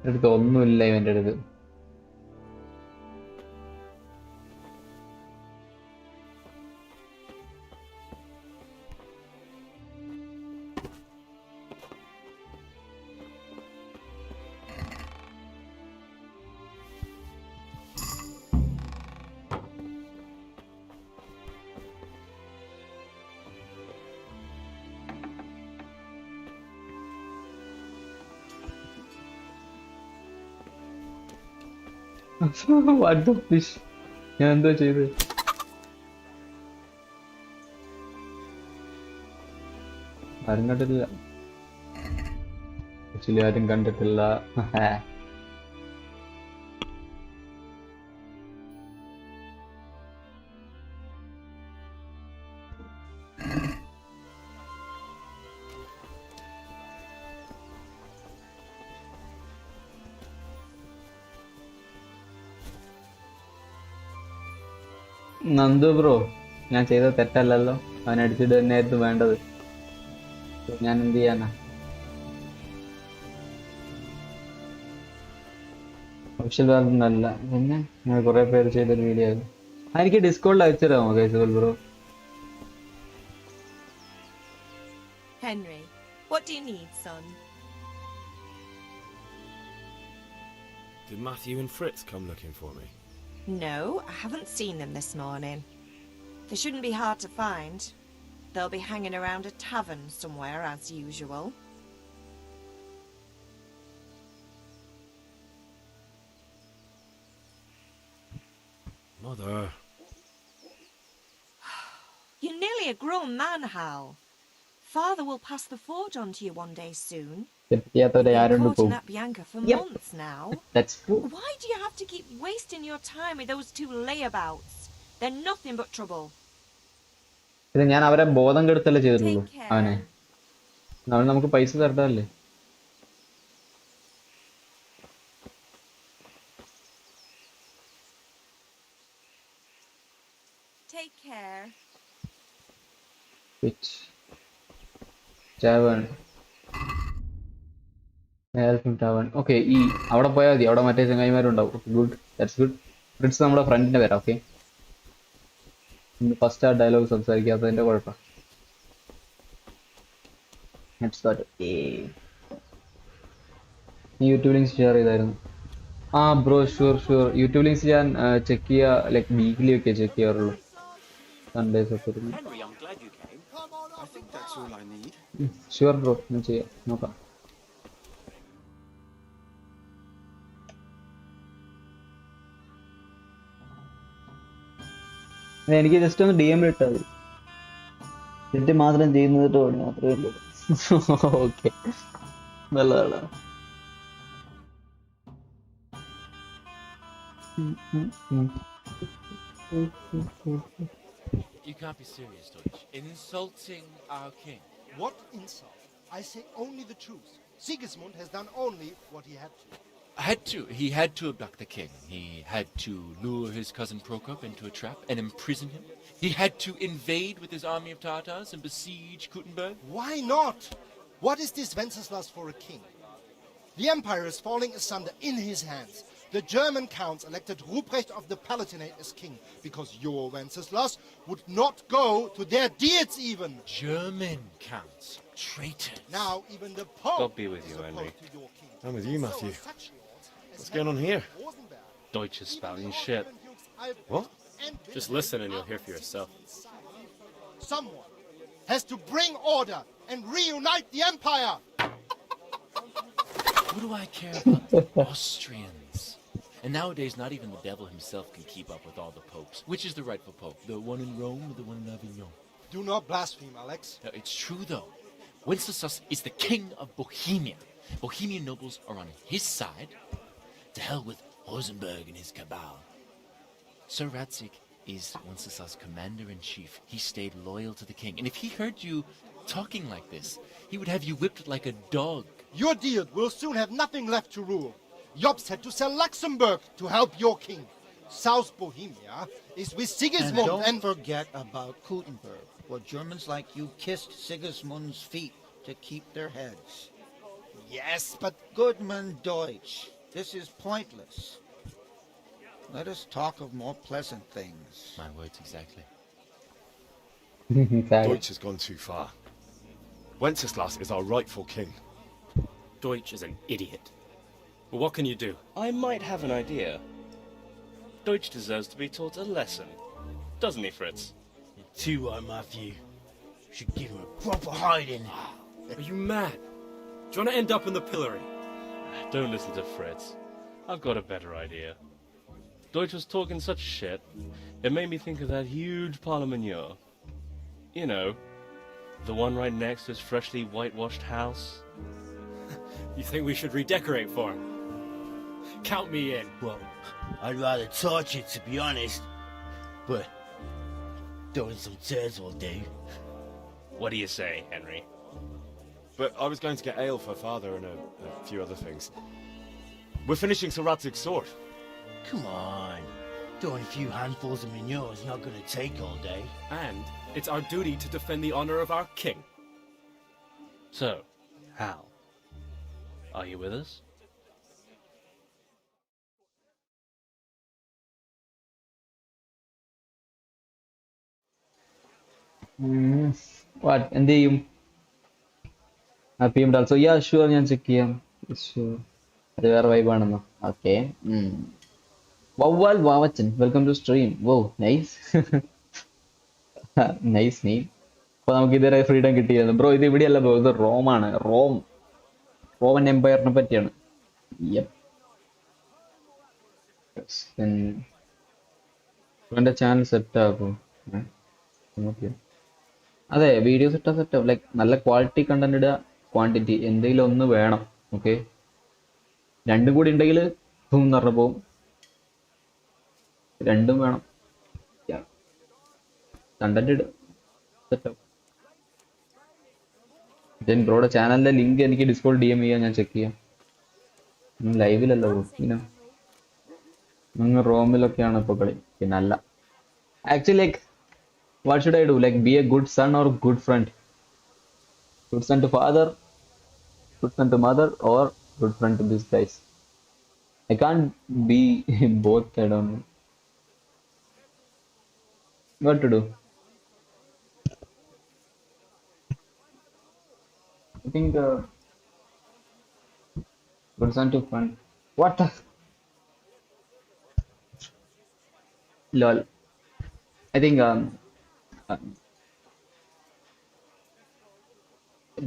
എടുത്ത് ഒന്നുമില്ല ഇവന്റെ അടുത്ത്. What the fish? ഞാൻ എന്തോ ചെയ്ത്? ആരും കണ്ടിട്ടില്ല. ആക്ച്വലി ആരും കണ്ടിട്ടില്ല. നന്ദു ബ്രോ, ഞാൻ ചെയ്ത തെറ്റല്ലല്ലോ. അവൻ അടിച്ചിട്ട് തന്നെയായിരുന്നു വേണ്ടത്. ഞാൻ എന്ത് ചെയ്യാനാ? ഒഫീഷ്യൽ വേറൊന്നല്ല. പിന്നെ ഞാൻ കുറെ പേര് ചെയ്തൊരു വീഡിയോ ആയിരുന്നു. എനിക്ക് ഡിസ്കൗണ്ടിൽ അയച്ചു തരാമോ കൈസുൽ bro? Henry, what do you need, son? Did Matthew and Fritz come looking for me? No, I haven't seen them this morning. They shouldn't be hard to find. They'll be hanging around a tavern somewhere as usual. Mother. You're nearly a grown man, Hal. Father will pass the forge on to you one day soon. You've been courting that Bianca for months now. That's true. Why do you have to keep wasting your time with those two layabouts? They're nothing but trouble. ഇത് ഞാൻ അവരെ ബോധം കെടുത്തല്ലേ ചെയ്തിട്ടുള്ളൂ. അവനെ അവൻ നമുക്ക് പൈസ തരട്ടല്ലേ. Take care. Which tavern? Tavern. Okay, ഈ അവിടെ പോയാൽ മതി. അവിടെ മറ്റേ ചങ്ങായിമാരുണ്ടാവും. Good, that's good. ഫ്രിറ്റ്സ് നമ്മുടെ ഫ്രണ്ടിന്റെ പേരാ. ഓക്കെ, ഫസ്റ്റ് ആ ഡയലോഗ് സംസാരിക്കാത്തതിന്റെ കുഴപ്പം. നീ യൂട്യൂബ് ലിങ്ക്സ് ഷെയർ ചെയ്തായിരുന്നു? ആ ബ്രോ, ഷുവർ. യൂട്യൂബ് ലിങ്ക്സ് ഞാൻ ചെക്ക് ചെയ്യുക, ലൈക്ക് വീക്ക്ലി ഒക്കെ ചെക്ക് ചെയ്യാറുള്ളൂ. സൺഡേസ് ഒക്കെ. ഷുവർ ബ്രോ, ഞാൻ ചെയ്യാം, നോക്കാം. എനിക്ക് ജസ്റ്റ് ഒന്ന് DM ഇട്ടാൽ മതി. എന്നിട്ട് മാത്രം ചെയ്യുന്നത് തോന്നി മാത്രമേ ഉള്ളൂ. ഓക്കെ, നല്ലതാണ്. You can't be serious, Deutsch. Insulting our king. What insult? I say only the truth. Sigismund has done only what he had to. He had to abduct the king. He had to lure his cousin Prokop into a trap and imprison him. He had to invade with his army of Tatars and besiege Kuttenberg. Why not? What is this Wenceslas for a king? The empire is falling asunder in his hands. The German counts elected Ruprecht of the Palatinate as king because your Wenceslas would not go to their deeds even. German counts. Traitors. Now even the Pope God be with you, Henry. I'm with you, Matthew. What's going on here? Deutsch is spouting shit. What? Just listen and you'll hear for yourself. Someone has to bring order and reunite the empire. What do I care about the Austrians? And nowadays, not even the devil himself can keep up with all the popes. Which is the rightful pope? The one in Rome or the one in Avignon? Do not blaspheme, Alex. No, it's true, though. Wenceslas is the king of Bohemia. Bohemian nobles are on his side. To hell with Rosenberg and his cabal. Sir Radzik is Wenceslas' commander-in-chief. He stayed loyal to the king. And if he heard you talking like this, he would have you whipped like a dog. Your deal will soon have nothing left to rule. Jobst had to sell Luxembourg to help your king. South Bohemia is with Sigismund and don't forget about Kuttenberg, where Germans like you kissed Sigismund's feet to keep their heads. Yes, but... Goodman Deutsch, this is pointless. Let us talk of more pleasant things. My words exactly. Deutsch has gone too far. Wenceslas is our rightful king. Deutsch is an idiot. But what can you do? I might have an idea. Deutsch deserves to be taught a lesson. Doesn't he, Fritz? You're too right, Matthew. Should give him a proper hiding. Are you mad? Do you want to end up in the pillory? Don't listen to Fritz. I've got a better idea. Deutsch was talking such shit, it made me think of that huge parliament. You know, the one right next to his freshly whitewashed house. You think we should redecorate for him? Count me in. Well, I'd rather torch it, to be honest. But throwing some tears will do. What do you say, Henry? But I was going to get ale for father and a few other things. We're finishing Sir Radzig's sword. Come on. Throwing a few handfuls of manure is not going to take all day. And it's our duty to defend the honor of our king. So, Hal, are you with us? What? എന്ത് ചെയ്യും? PM also, yeah, sure, ഞാൻ check ചെയ്യാം. Sure. അത് വേറെ vibe ആണെന്നോ? Okay. Vowal Vavachan, welcome to stream. Wow, nice. Nice name. അപ്പോൾ നമുക്ക് ഇതുവരെ ഫ്രീഡം കിട്ടിയത് ബ്രോ. ഇത് ഇവിടെയല്ല ബ്രോ, ഇത് റോമാണ്. റോമൻ എംപയറിനെ പറ്റിയാണ്. എൻ്റെ ചാനൽ സെറ്റ് ആക്കും. അതെ, വീഡിയോസ് ഇട്ടാൽ സെറ്റ് ലൈക്ക് നല്ല ക്വാളിറ്റി കണ്ടന്റ് ഇടുക, ക്വാണ്ടിറ്റി എന്തെങ്കിലും ഒന്ന് വേണം. ഓക്കെ, രണ്ടും കൂടി ഉണ്ടെങ്കിൽ എന്ന് പറഞ്ഞ പോവും. രണ്ടും വേണം. കണ്ടന്റ് ഇടുക, സെറ്റ് ആവും. ദെൻ ബ്രോയുടെ ചാനലിന്റെ ലിങ്ക് എനിക്ക് ഡിസ്കോഡ് DM ചെയ്യാം, ഞാൻ ചെക്ക് ചെയ്യാം. ലൈവിലല്ല ബ്രോ, പിന്നെ നിങ്ങൾ റോമിലൊക്കെയാണ് ഇപ്പോൾ കളി. പിന്നെ അല്ല actually like what should I do? Like be a good son or good friend? Good son to father, good son to mother, or good friend to these guys? I can't be both. I don't know what to do. I think good son to friend. What the? Lol. I think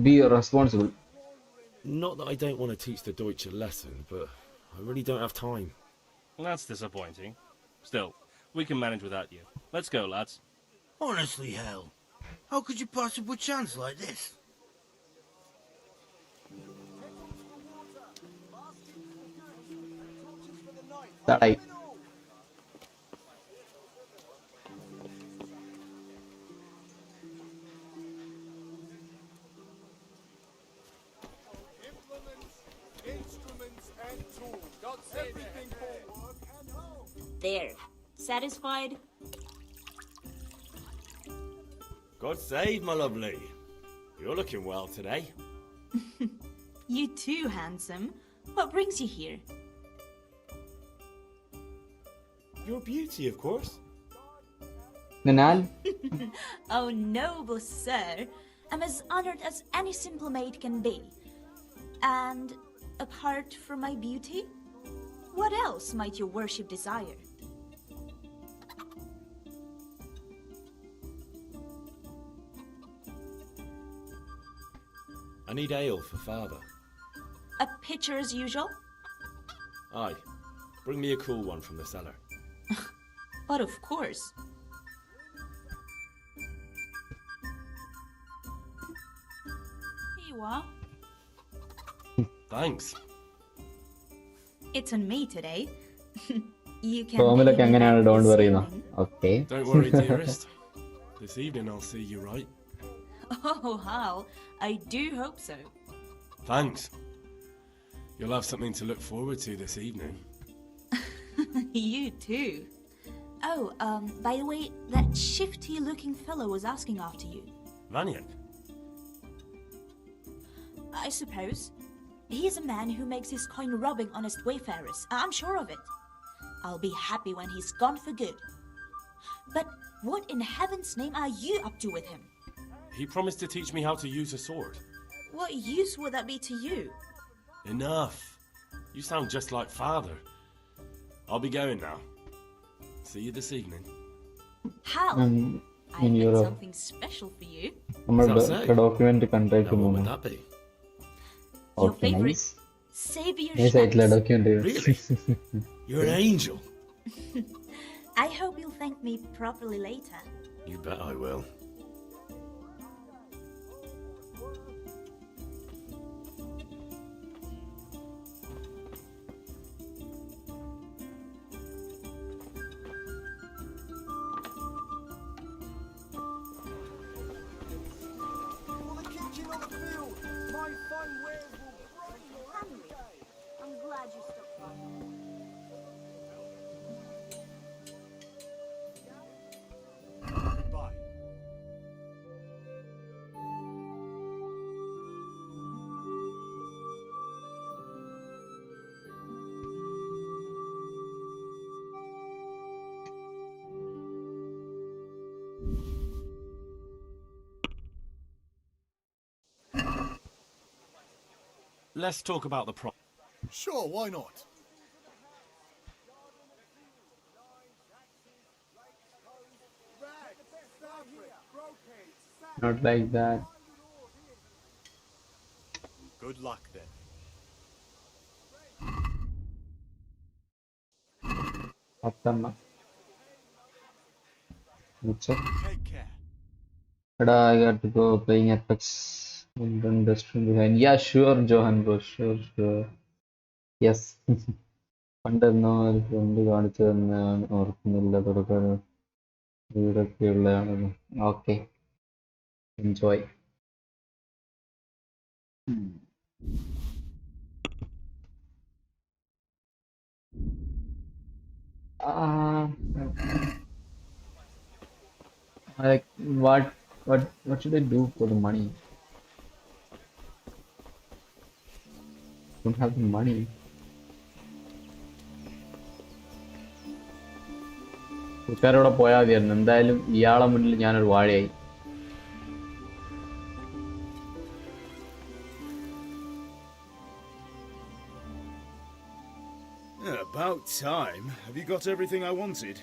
be responsible. Not that I don't want to teach the Deutsch a lesson, but I really don't have time. That's disappointing. Still, we can manage without you. Let's go, lads. Honestly, hell, how could you possibly chance like this? That I Instruments and tools. Everything for work and home. There. Satisfied? God save, my lovely. You're looking well today. You too, handsome. What brings you here? Your beauty, of course. Nanal? Oh, noble sir. I'm as honored as any simple maid can be. And apart from my beauty, what else might your worship desire? I need ale for father. A pitcher as usual? Aye. Bring me a cool one from the cellar. But of course. Here you are. Thanks. It's on me today. You can റൂമിലൊക്കെ എങ്ങനെയാണ് don't worry okay Don't worry, dearest. This evening I'll see you right. Oh, how? I do hope so. Thanks. You'll have something to look forward to this evening. You too. Oh, by the way, that shifty-looking fellow was asking after you. Vanian? I suppose. He is a man who makes his coin robbing honest wayfarers. I'm sure of it. I'll be happy when he's gone for good. But what in heaven's name are you up to with him? He promised to teach me how to use a sword. What use would that be to you? Enough. You sound just like father. I'll be going now. See you this evening. How? I in got Europe. something special for you. നമ്മുടെ document കണ്ടായിട്ട് What would that be? Your favorite Savior ആയിട്ടുള്ള Schnaps. Document You're an angel. I hope you'll thank me properly later. You bet I will. For the kitchen or the field, my fine wares will brighten your every day. I'm glad you stopped by. Bye. Let's talk about the pro. Sure, why not? not like that. Good luck then. Atama. What's up? Take care. I got to go playing Apex and then the stream behind. Yeah, sure, Johan, bro. Sure. Yes. പണ്ടെന്നോ ഒരു front കാണിച്ചു തന്നെയാണ് ഓർക്കുന്നില്ല തുടക്കം വീടൊക്കെ ഉള്ളതാണെന്ന്. Okay, enjoy. Like what should I do for the money? Don't have the money. കൂട്ടുകാരോടെ പോയാൽ മതിയായിരുന്നു. എന്തായാലും ഇയാളെ മുന്നിൽ ഞാനൊരു വാഴയായി. About time. Have you got everything I wanted?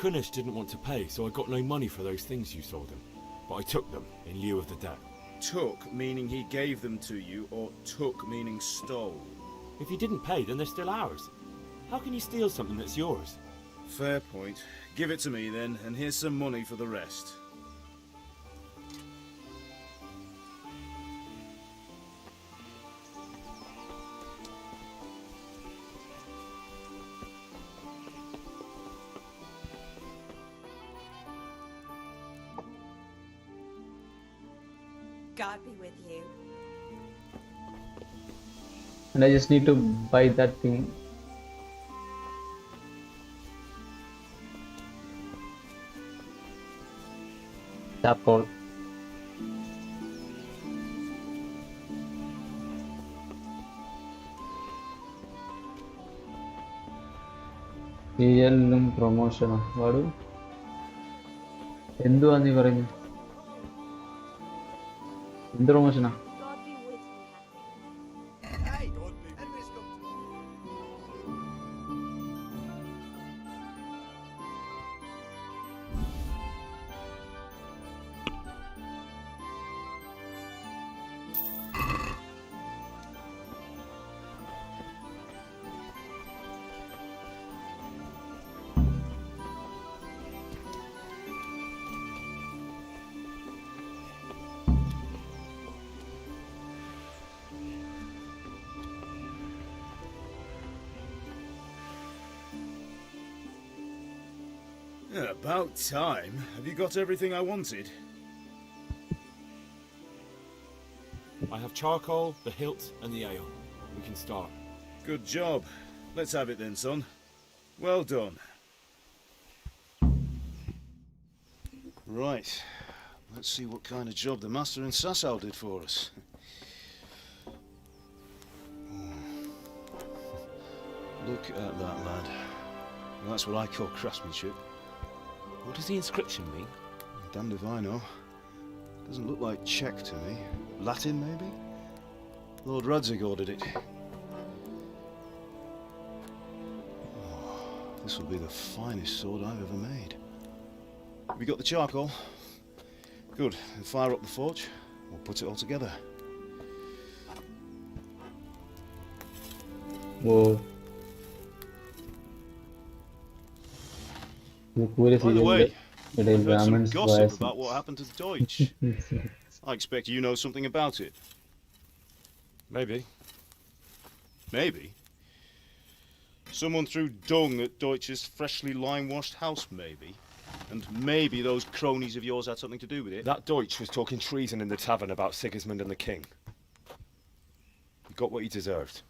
Kunish didn't want to pay, so I got no money for those things you sold him. But I took them in lieu of the debt. Took meaning he gave them to you, or took meaning stole? If he didn't pay, then they're still ours. How can you steal something that's yours? Fair point. Give it to me then, and here's some money for the rest. God be with you. And I just need to buy that thing. Charcoal. CLലും പ്രൊമോഷനോ വാടു എന്തുവാ നീ പറയുന്നത്? എന്ത് പ്രൊമോഷനാ? Yeah, about time. Have you got everything I wanted? I have charcoal, the hilt, and the ale. We can start. Good job. Let's have it then, son. Well done. Right. Let's see what kind of job the master in Sasau did for us. Look at that, lad. That's what I call craftsmanship. What does the inscription mean? Damned if I know. Doesn't look like Czech to me. Latin, maybe? Lord Radzig ordered it. Oh, this will be the finest sword I've ever made. Have you got the charcoal? Good. Then fire up the forge. We'll put it all together. Whoa. By the way, I've heard some Brahmins gossip voice. about what happened to the Deutsch. I expect you know something about it. Maybe. Maybe? Someone threw dung at Deutsch's freshly lime-washed house, maybe? And maybe those cronies of yours had something to do with it? That Deutsch was talking treason in the tavern about Sigismund and the king. He got what he deserved.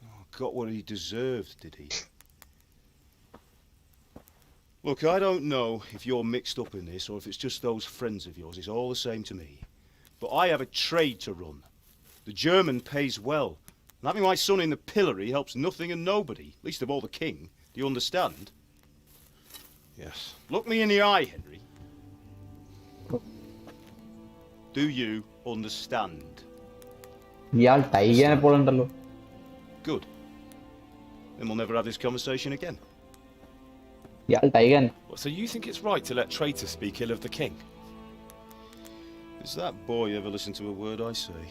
Oh, got what he deserved, did he? Look, I don't know if you're mixed up in this or if it's just those friends of yours. It's all the same to me. But I have a trade to run. The German pays well. And having my son in the pillory helps nothing and nobody, least of all the king. Do you understand? Yes. Look me in the eye, Henry. Do you understand? ഇയാൾ ടൈഗനെ പോലെ ഉണ്ടല്ലോ. Good. Then we'll never have this conversation again. ഇയാൾ ടൈഗൻ. So you think it's right to let traitors speak ill of the king? Does that boy ever listen to a word I say?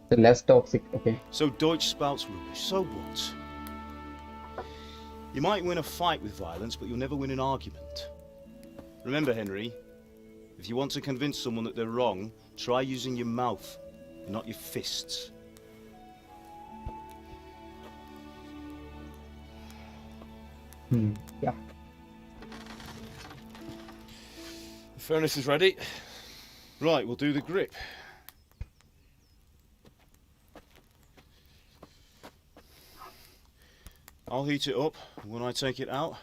The less toxic, okay. So Deutsch spouts rubbish, so what? You might win a fight with violence, but you'll never win an argument. Remember, Henry, if you want to convince someone that they're wrong, try using your mouth, and not your fists. Yeah. The furnace is ready. Right, we'll do the grip. I'll heat it up, and when I take it out,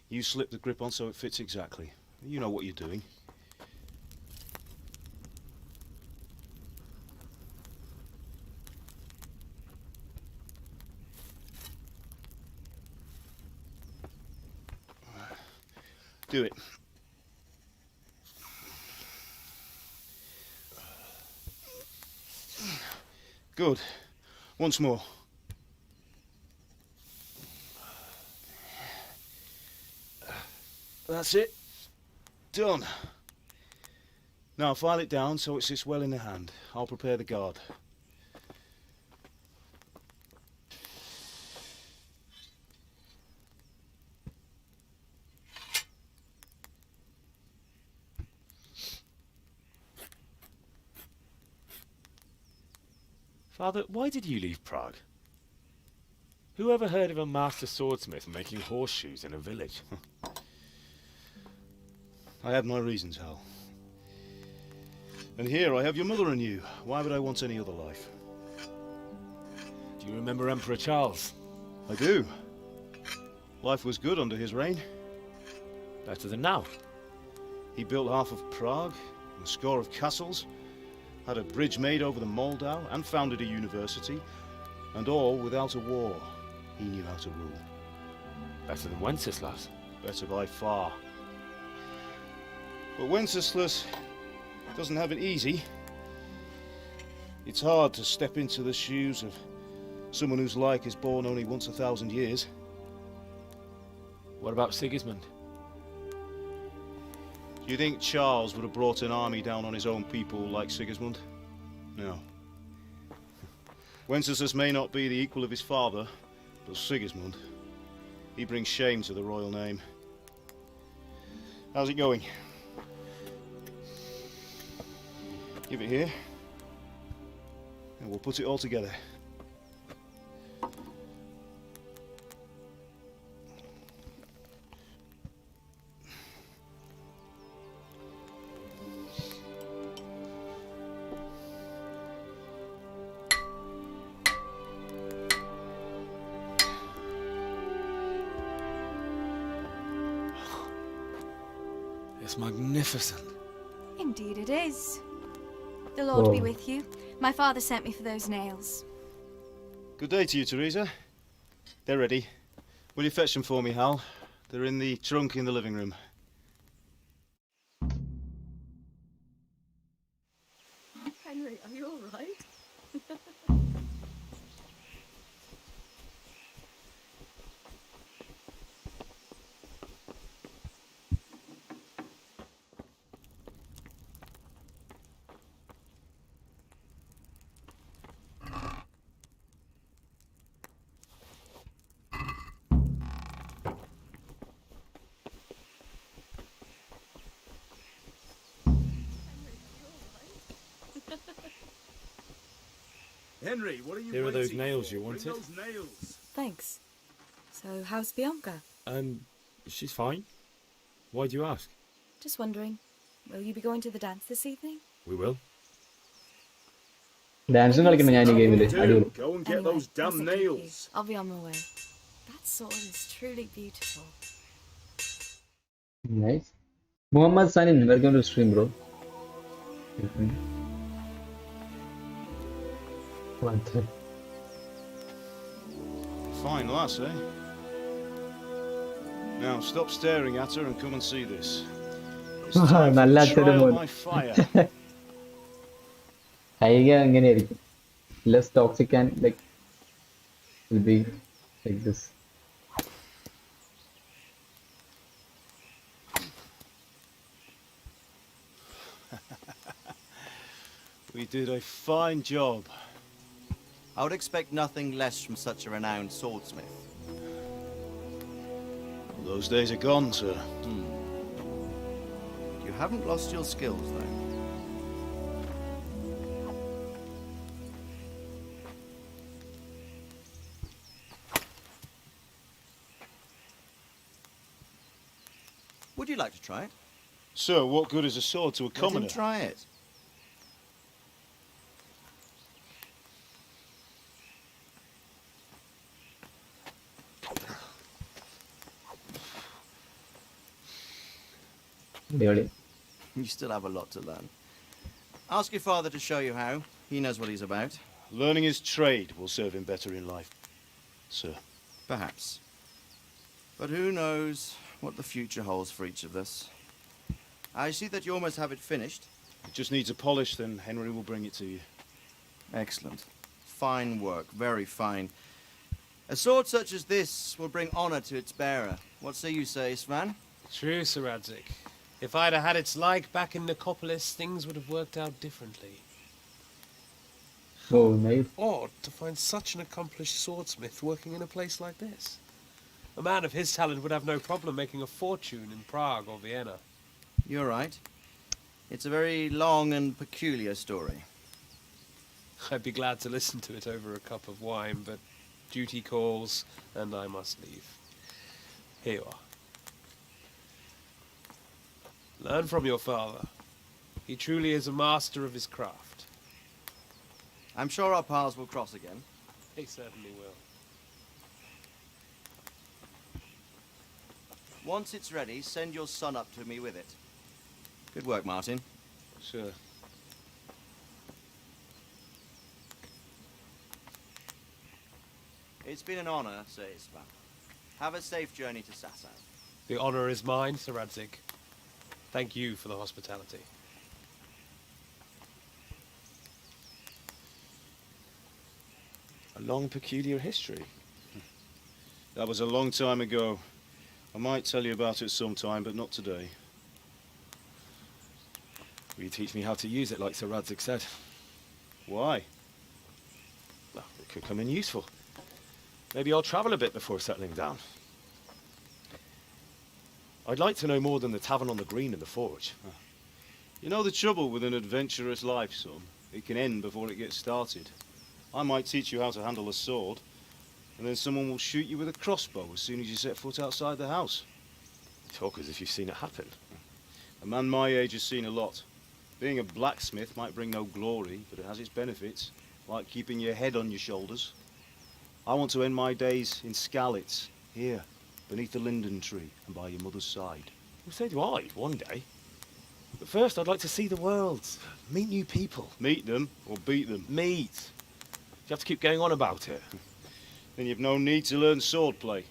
you slip the grip on so it fits exactly. You know what you're doing. Do it. Good. Once more. That's it. Done. Now file it down so it sits well in the hand. I'll prepare the guard. Father, why did you leave Prague? Who ever heard of a master swordsmith making horseshoes in a village? I had my reasons, Hal. And here I have your mother and you. Why would I want any other life? Do you remember Emperor Charles? I do. Life was good under his reign. Better than now. He built half of Prague, and a score of castles, had a bridge made over the Moldau, and founded a university, and all without a war. He knew how to rule. Better than Wenceslas. Better by far. But Wenceslas doesn't have it easy. It's hard to step into the shoes of someone whose like is born only once 1,000 years. What about Sigismund? Do you think Charles would have brought an army down on his own people like Sigismund? No. Wenceslas may not be the equal of his father, but Sigismund, he brings shame to the royal name. How's it going? Give it here, and we'll put it all together. It's magnificent. Indeed it is. The Lord be Whoa. with you. My father sent me for those nails. Good day to you, Teresa. They're ready. Will you fetch them for me, Hal? They're in the trunk in the living room. Henry, are you all right? Henry, what are you Here are those waiting nails for? you Bring wanted. those nails. Thanks. So, how's Bianca? She's fine. Why do you ask? Just wondering, will you be going to the dance this evening? We will. ഡാൻസും കളിക്കണം ഞാൻ ഈ ഗെയിമില് അടിപൊളി. Go and get Anyway, those damn I'll sit with you. nails. I'll be on my way. That sword is truly beautiful. Nice. Muhammad Sanin, welcome to stream, bro. Fine lass, eh? Now stop staring at her and come and see this. It's time for നല്ല the അച്ഛനും trial മോൻ. by fire. ഹൈക അങ്ങനെയായിരിക്കും. Less toxic and like will be like this. We did a fine job. I would expect nothing less from such a renowned swordsmith. Those days are gone, sir. You haven't lost your skills, though. Would you like to try it? Sir, what good is a sword to a Let him commoner? try it. അടിപൊളി. You still have a lot to learn. Ask your father to show you how. He knows what he's about. Learning his trade will serve him better in life, sir. Perhaps. But who knows what the future holds for each of us. I see that you almost have it finished. It just needs a polish, then Henry will bring it to you. Excellent. Fine work, very fine. A sword such as this will bring honor to its bearer. What say you, Svan? True, Sir Radzik. If I'd have had its like back in Nicopolis, things would have worked out differently. Oh, nice. Odd to find such an accomplished swordsmith working in a place like this. A man of his talent would have no problem making a fortune in Prague or Vienna. You're right. It's a very long and peculiar story. I'd be glad to listen to it over a cup of wine, but duty calls, and I must leave. Here you are. Learn from your father. He truly is a master of his craft. I'm sure our paths will cross again. He certainly will. Once it's ready, send your son up to me with it. Good work, Martin. Sure. It's been an honor, Sir Isma. Have a safe journey to Sasau. The honor is mine, Sir Radzik. Thank you for the hospitality. A long, peculiar history. That was a long time ago. I might tell you about it sometime, but not today. Will you teach me how to use it like Sir Radzik said? Why? Well, it could come in useful. Maybe I'll travel a bit before settling down. I'd like to know more than the tavern on the green and the forge. You know the trouble with an adventurous life, son? It can end before it gets started. I might teach you how to handle a sword, and then someone will shoot you with a crossbow as soon as you set foot outside the house. You talk as if you've seen it happen. A man my age has seen a lot. Being a blacksmith might bring no glory, but it has its benefits, like keeping your head on your shoulders. I want to end my days in Skalitz, here, beneath the linden tree and by your mother's side. Well, so do I, one day. But first, I'd like to see the world, meet new people. Meet them or beat them? Meet. You have to keep going on about it. Then you've no need to learn swordplay.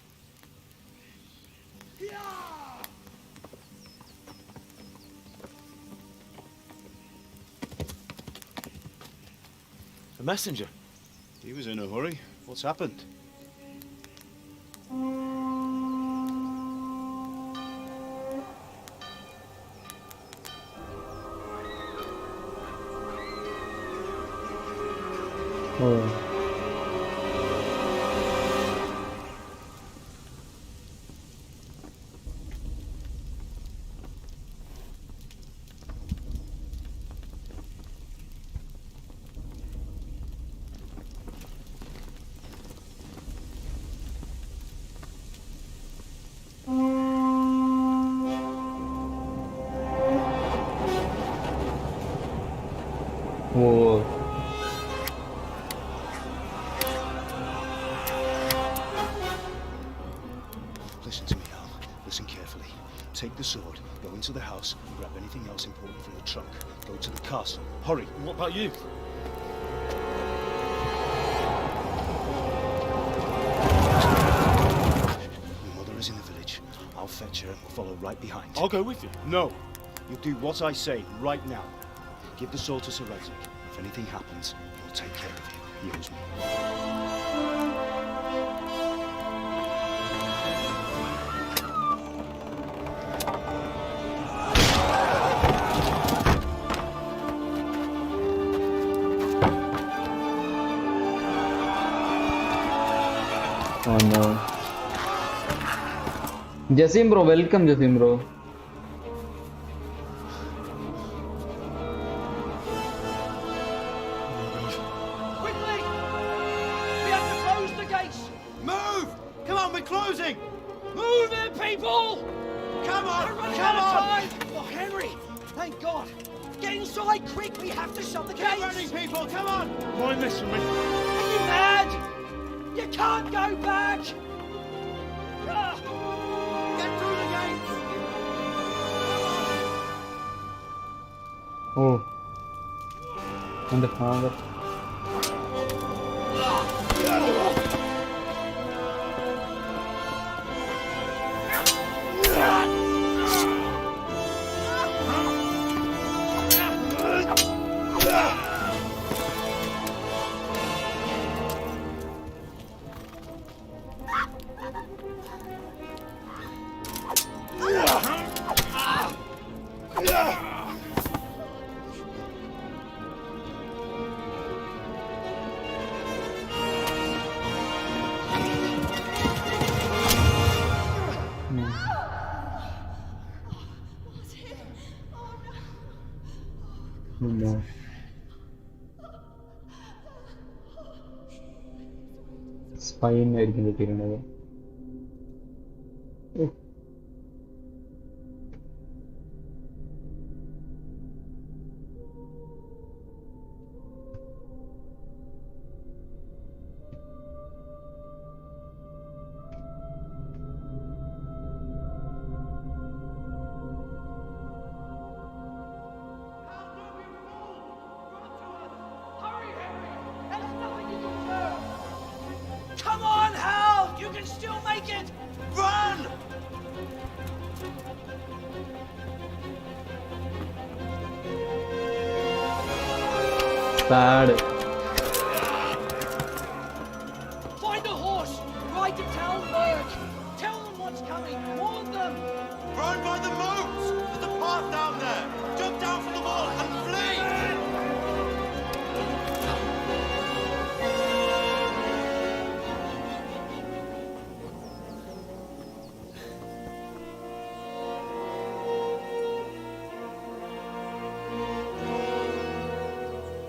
A messenger. He was in a hurry. What's happened? Oh. Whoa. Listen to me now. Listen carefully. Take the sword, go into the house, and grab anything else important from the trunk. Go to the castle. Hurry. And what about you? Your mother is in the village. I'll fetch her and we'll follow right behind. I'll go with you. No. You'll do what I say right now. Give the sword to Sir Radzik. If anything happens, he'll take care of you. He owes me. Oh no. Jasim bro, welcome Jasim bro. Quickly! We have to close the gates! Move! Come on, we're closing! Move it, people! Come on! We're running Come out on! of time! Oh, Henry! Thank God! Get inside, quick! We have to shut the gates! Keep running, people! Come on! Mind this for me. Are you mad? You can't go back! Ah! Get through the gates! Oh. And the father. No. Spine ആയിരിക്കും കിട്ടിയിരുന്നത്. Mousepad. Find a horse! Ride to town, Berg! Tell them what's coming! Warn them! Run by the moat! There's a path down there! Jump down from the wall and flee!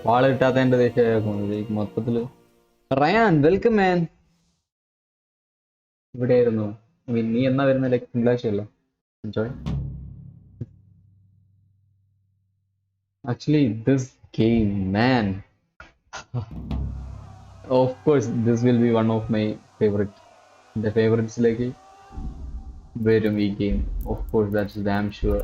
വാള കിട്ടാത്തതിന്റെ ദേഷ്യം മൊത്തത്തില്. Ryan welcome man. ഇവിടെയായിരുന്നു. നീ എന്നാ വരുന്ന like തിങ്കളാഴ്ചയല്ലോ. Enjoy. Actually, this game, man. Of course, this will be one of my favorite. The favorites like very big game. Of course, that's damn sure.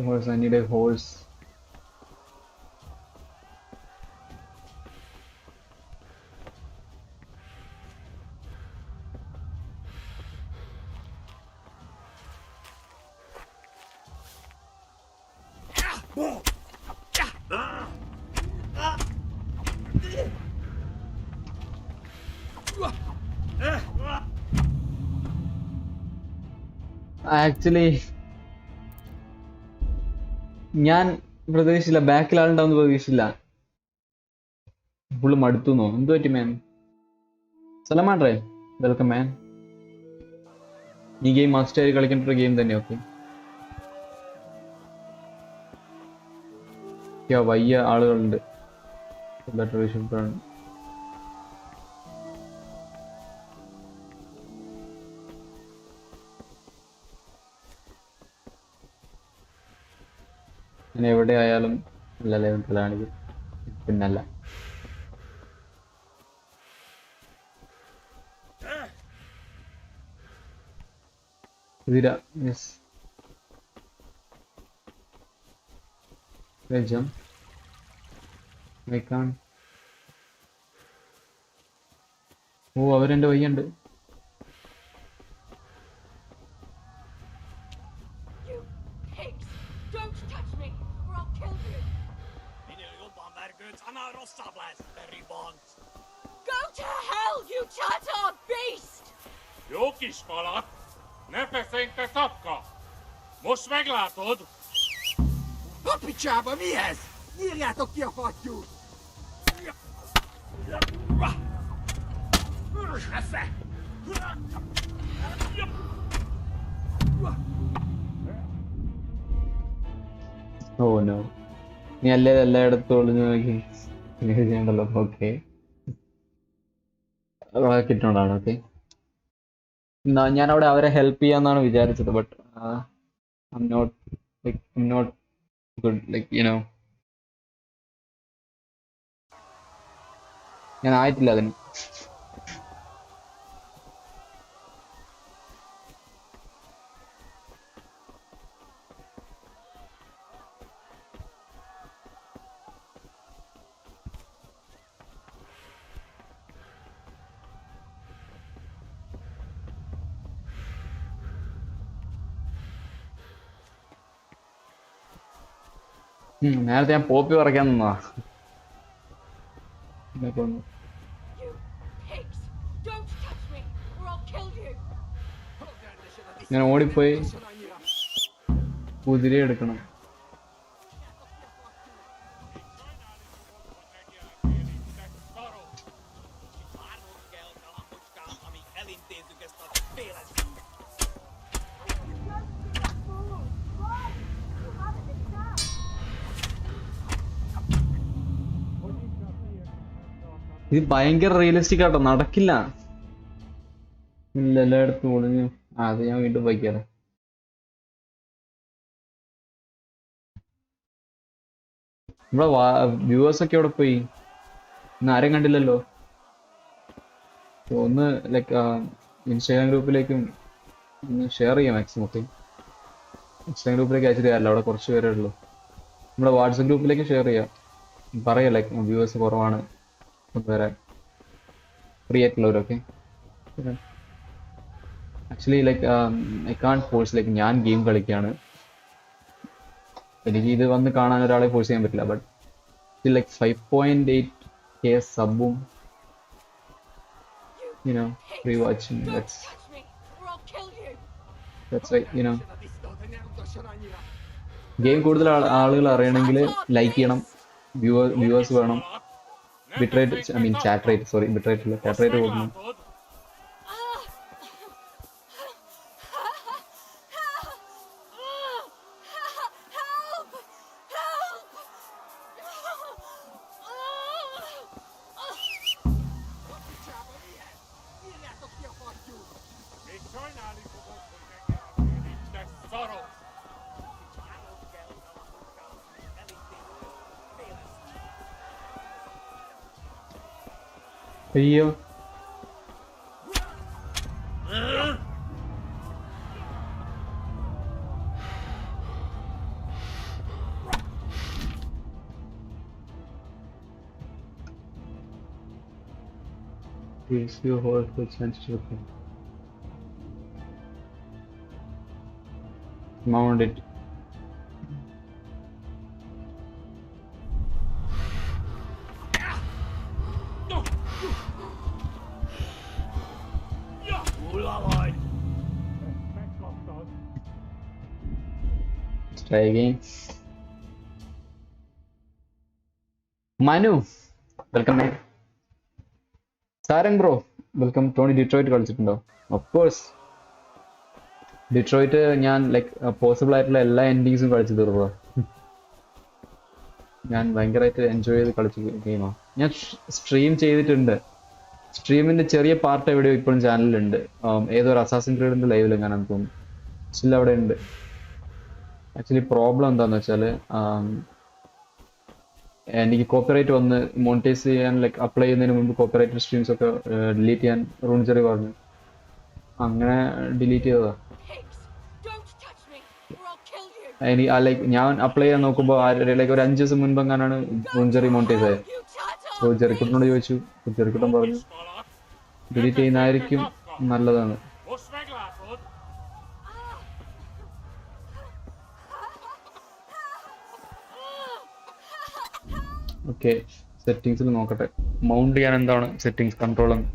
Horse, I need a horse. Actually, ഞാൻ പ്രതീക്ഷിച്ചില്ല ബാക്കിലാളുണ്ടാവുന്ന പ്രതീക്ഷിച്ചില്ല. Full മടുത്തുന്നോ എന്തു പറ്റി മാൻ? സലമാൻ ray welcome മാൻ. ഈ game must ആയി കളിക്കേണ്ട ഒരു game തന്നെ. Okay, വലിയ ആളുകളുണ്ട്. ഞാൻ എവിടെ ആയാലും നല്ല ലെവലാണിത്, പിന്നല്ല. Yes. Let's jump. I can't. Oh, അവരെന്റെ വയ്യുണ്ട്. Go to hell, you Tatar beast! Jokies, pala. Nepefente tapka. Most meglátod? A picsába mi ez? Nyírjátok ki a fattyút! Esze! Oh no. നീ അല്ലേ എല്ലായിടത്തും ഒളിഞ്ഞു നോക്കി ചെയ്യണ്ടല്ലോ. ഓക്കെ, കിട്ടോണ്ടാണ്. ഓക്കെ, ഞാൻ അവിടെ അവരെ help ചെയ്യാന്നാണ് വിചാരിച്ചത്. But I'm not good, like, you know. ഞാൻ ആയിട്ടില്ല അതിന്. നേരത്തെ ഞാൻ പോപ്പി പറിക്കാൻ നിന്നതാ. ഞാൻ ഓടിപ്പോയി കുതിര എടുക്കണം. ഇത് ഭയങ്കര റിയലിസ്റ്റിക് ആട്ടോ, നടക്കില്ല. ഇല്ല, എല്ലായിടത്തും ഒളിഞ്ഞു. അത് ഞാൻ വീണ്ടും വയ്ക്കാതെ. ഇവിടെ വ്യൂവേഴ്സ് ഒക്കെ എവിടെ പോയി? ഇന്ന് ആരും കണ്ടില്ലല്ലോ. ഒന്ന് ലൈക്ക് ഇൻസ്റ്റാഗ്രാം ഗ്രൂപ്പിലേക്കും ഒന്ന് ഷെയർ ചെയ്യാം മാക്സിമം. ഒക്കെ ഇൻസ്റ്റാഗ്രാം ഗ്രൂപ്പിലേക്ക് അയച്ചിട്ട് അല്ല, അവിടെ കുറച്ച് പേരേ ഉള്ളൂ. നമ്മുടെ വാട്സപ്പ് ഗ്രൂപ്പിലേക്ക് ഷെയർ ചെയ്യാം. പറയാം ലൈക്ക് വ്യൂവേഴ്സ് കുറവാണ് വരാൻ. ഫ്രീ ആയിട്ടുള്ളവരൊക്കെ. Actually like I can't force, like ഞാൻ ഗെയിം കളിക്കുകയാണ്, എനിക്ക് ഇത് വന്ന് കാണാൻ ഒരാളെ ഫോഴ്സ് ചെയ്യാൻ പറ്റില്ല. ബട്ട് സ്റ്റിൽ ലൈക്ക് 5.8K സബും free watching, that's why game കൂടുതൽ ആളുകൾ അറിയണമെങ്കിൽ ലൈക്ക് ചെയ്യണം, വ്യൂവേഴ്സ് വേണം, bitrate chat rate, sorry bitrate ഇല്ല, ചാറ്റ് റേറ്റ് കൂട്ടണം. അയ്യോ gives you a whole full chance to reply. Mount it. Let's try again. Manu, welcome back. Sarang bro, welcome. Tony Detroit കളിച്ചിട്ടുണ്ടോ? Of course. Detroit ഞാൻ like possible ആയിട്ടുള്ള എല്ലാ എൻഡിങ്സും കളിച്ചു തീർക്കുക. ഞാൻ ഭയങ്കരമായിട്ട് എൻജോയ് ചെയ്ത് കളിച്ച ഗെയിമാണ്. ഞാൻ സ്ട്രീം ചെയ്തിട്ടുണ്ട്. സ്ട്രീമിന്റെ ചെറിയ പാർട്ട് എവിടെയോ ഇപ്പോഴും ചാനലിലുണ്ട്. ഏതൊരു അസാസിൻ ക്രീഡിന്റെ ലൈവിൽ എങ്ങനെയാണെന്ന് തോന്നുന്നു. സ്റ്റിൽ അവിടെ ഉണ്ട്. ആക്ച്വലി പ്രോബ്ലം എന്താന്ന് വെച്ചാൽ എനിക്ക് കോപ്പിറൈറ്റ് വന്ന് മോണിറ്റൈസ് ചെയ്യാൻ ലൈക്ക് അപ്ലൈ ചെയ്യുന്നതിന് മുമ്പ് കോപ്പിറൈറ്റഡ് സ്ട്രീംസ് ഒക്കെ ഡിലീറ്റ് ചെയ്യാൻ റൂൺചെറി പറഞ്ഞു. അങ്ങനെ ഡിലീറ്റ് ചെയ്തതാ. എനിക്ക് ലൈക്ക് ഞാൻ അപ്ലൈ ചെയ്യാൻ നോക്കുമ്പോൾ ലൈക്ക് ഒരു 5 ദിവസം മുൻപ് എങ്ങനെയാണ് റൂൺചെറി മോണിറ്റൈസ് ആയത്. സോ ജെറിക്കുട്ടനോട് ചോദിച്ചു, ജെറിക്കുട്ടൻ പറഞ്ഞു ഡിലീറ്റ് ചെയ്യുന്നതായിരിക്കും നല്ലതാണ്. ഓക്കെ, സെറ്റിങ്സിൽ നോക്കട്ടെ മൗണ്ട് ചെയ്യാൻ എന്താണ് സെറ്റിങ്സ് കൺട്രോൾ എന്ന്.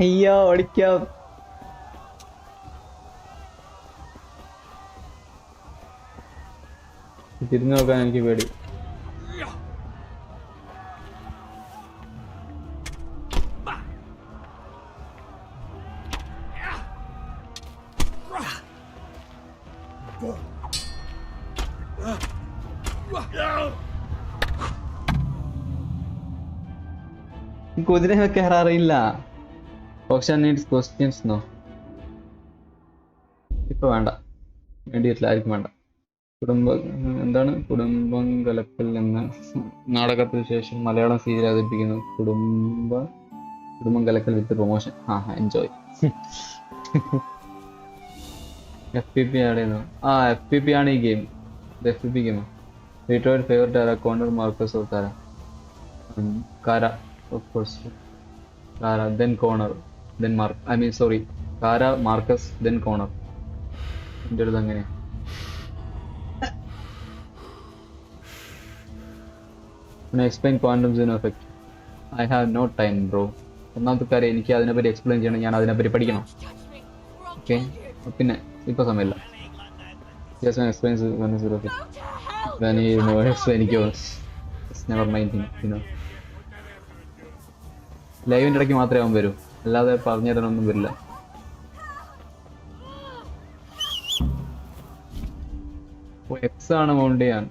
അയ്യോ ഓടിക്കാം. തിരിഞ്ഞു നോക്കാൻ എനിക്ക് പേടി. കുതിര കയറാറില്ല. Option needs questions no. ഇപ്പൊ വേണ്ട, വേണ്ടിയിട്ടില്ല, ആർക്കും വേണ്ട. കുടുംബം കലക്കൽ എന്ന നാടകത്തിന് ശേഷം മലയാളം സീരിയൽ അവതരിപ്പിക്കുന്നു. കുടുംബം കലക്കൽ with promotion. Enjoy. FPP add ചെയ്യുന്നു. FPP ആണ് ഈ ഗെയിം. FPP game. ഫേവറേറ്റ് ആരാ? Corner Marcus of Kara. Of course. Kara, then corner, then Mark. I mean, sorry, Kara, Marcus, then corner. എൻ്റെ അടുത്ത് അങ്ങനെ. Explain quantum zone effect. I have no time, bro. ഒന്നാമത്തെ കാര്യം എനിക്ക് അതിനെപ്പറ്റി explain ചെയ്യണം, ഞാൻ അതിനെപ്പറ്റി പഠിക്കണം. ഓക്കെ, പിന്നെ ഇപ്പോൾ സമയമില്ല. Just explain quantum zone effect. When you know explain it's never mind thing, you know. ലൈവിൻ്റെ ഇടയ്ക്ക് മാത്രമേ അവൻ വരൂ, അല്ലാതെ പറഞ്ഞു തരാനൊന്നും വരില്ല. X ആണ് മൗണ്ട് ചെയ്യാൻ.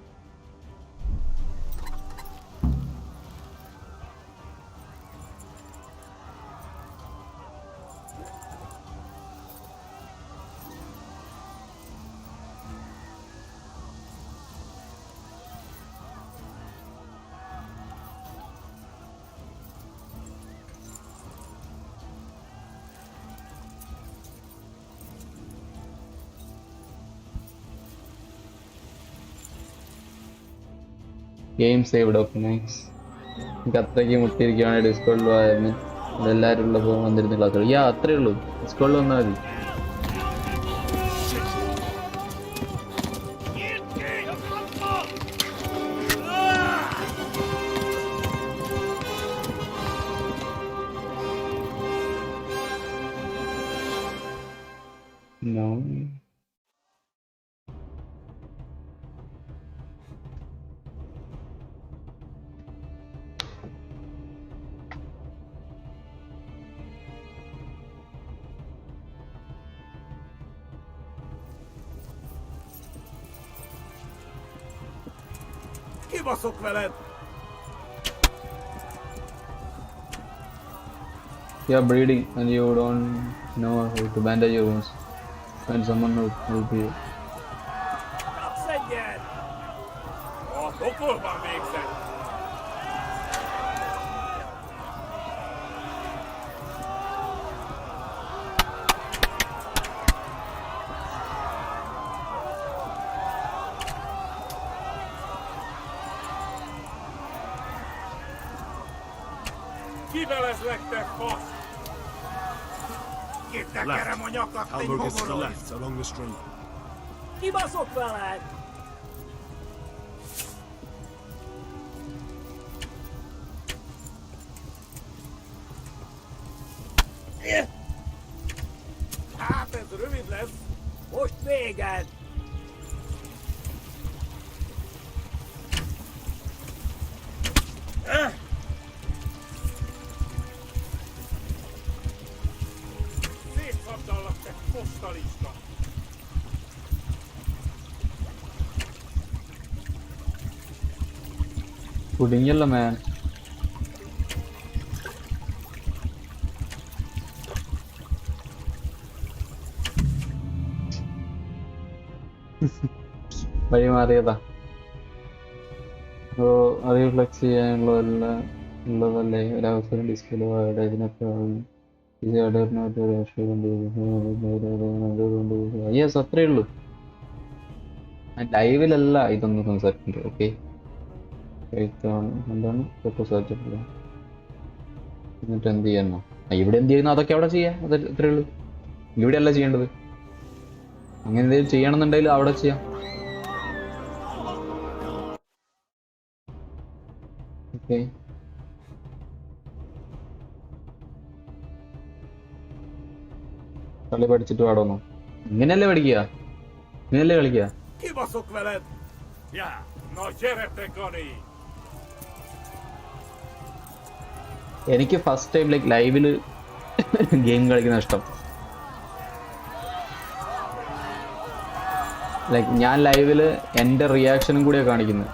Game saved of nice. എനിക്ക് അത്രയ്ക്ക് മുട്ടിയിരിക്കുകയാണ്. ഡിസ്കോഡിൽ പോയായിരുന്നു, അതെല്ലാവരും ഉള്ളപ്പോൾ വന്നിരുന്ന ക്ലാസ്സുകൾ. അത്രയേ ഉള്ളൂ, ഡിസ്കോഡിൽ വന്നാൽ മതി. No. Kibaszok veled! You are bleeding and you don't know how to bandage your wounds. Find someone who will help you. Szedjen! Hol van végzett? Kivelezlek, te fasz! Kitekerem a nyakat, te Hamburgers to the homoron! left, along the street. Kibaszok veled! Hát ez rövid lesz! Most véged! Szétszabdallak, te fosztalista! കുടുങ്ങിയല്ലോ man. വഴി മാറിയതാ. Reflux ചെയ്യാനുള്ളതല്ലേ ഒരവസരം display ഇതിനൊക്കെ yes, അത്രേ ഉള്ളൂ. ലൈവിലല്ല ഇതൊന്നും സംസാരിക്കുന്നത്. Okay, എന്താണ് എന്നിട്ട് എന്ത് ചെയ്യാനോ? ഇവിടെ എന്ത് ചെയ്യുന്നു അതൊക്കെ അവിടെ ചെയ്യാം. അത് അത്രേ ഉള്ളൂ. ഇവിടെ അല്ല ചെയ്യേണ്ടത്. അങ്ങനെ എന്തെങ്കിലും ചെയ്യണമെന്നുണ്ടെങ്കിൽ അവിടെ ചെയ്യാം. ഓക്കെ, കളി പഠിച്ചിട്ട് പാടോന്നോ? ഇങ്ങനെയല്ലേ പഠിക്കുക, ഇങ്ങനെയല്ലേ കളിക്കുക. Kibaszok veled! Ja, no gyere te, Gani! എനിക്ക് ഫസ്റ്റ് ടൈം ലൈക്ക് ലൈവില് ഗെയിം കളിക്കുന്ന ഇഷ്ടം. ലൈക്ക് ഞാൻ ലൈവില് എൻ്റെ റിയാക്ഷനും കൂടിയാണ് കാണിക്കുന്നത്.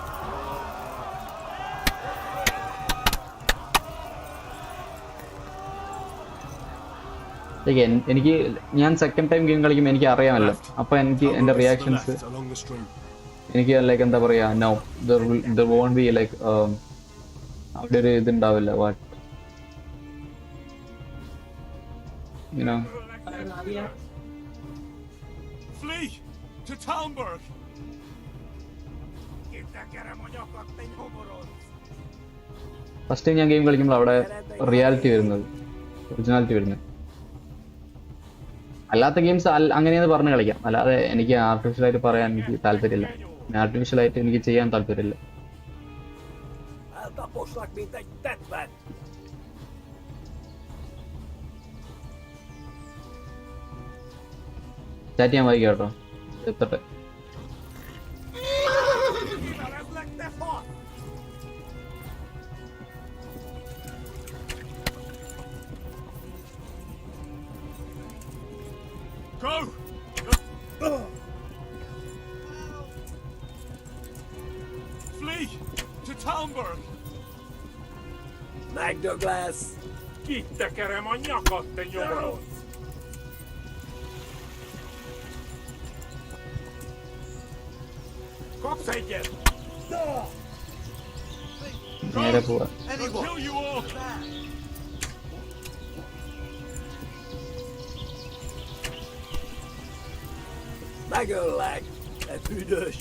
എനിക്ക് ഞാൻ സെക്കൻഡ് ടൈം ഗെയിം കളിക്കുമ്പോൾ എനിക്ക് അറിയാമല്ലോ, അപ്പൊ എനിക്ക് എൻ്റെ റിയാക്ഷൻസ് എനിക്ക് ലൈക്ക് എന്താ പറയാ, no there won't be like അവിടെ ഒരു ഇതുണ്ടാവില്ല. What you know. Flee to Talmberg! Kitekerem a nyakat, te homoron! First time ഞാൻ ഗെയിം കളിക്കുമ്പോൾ അവിടെ റിയാലിറ്റി വരുന്നത്. ഒറിജിനാലിറ്റി വരുന്നത്. അല്ലാത്ത ഗെയിംസ് അങ്ങനെയെന്ന് പറഞ്ഞ് കളിക്കാം, അല്ലാതെ എനിക്ക് ആർട്ടിഫിഷ്യലായിട്ട് പറയാൻ എനിക്ക് താല്പര്യമില്ല. ആർട്ടിഫിഷ്യലായിട്ട് എനിക്ക് ചെയ്യാൻ താല്പര്യമില്ല. ചാറ്റ് ചെയ്യാൻ വായിക്കാം കേട്ടോ, എത്തട്ടെ. Go! Flee to Talmberg! Magdoglass! Kittekerem a nyakat, te nyomorod! Kapsz egyet! നേരെ പോവാ. I'll kill you all! Magolag! That's who does.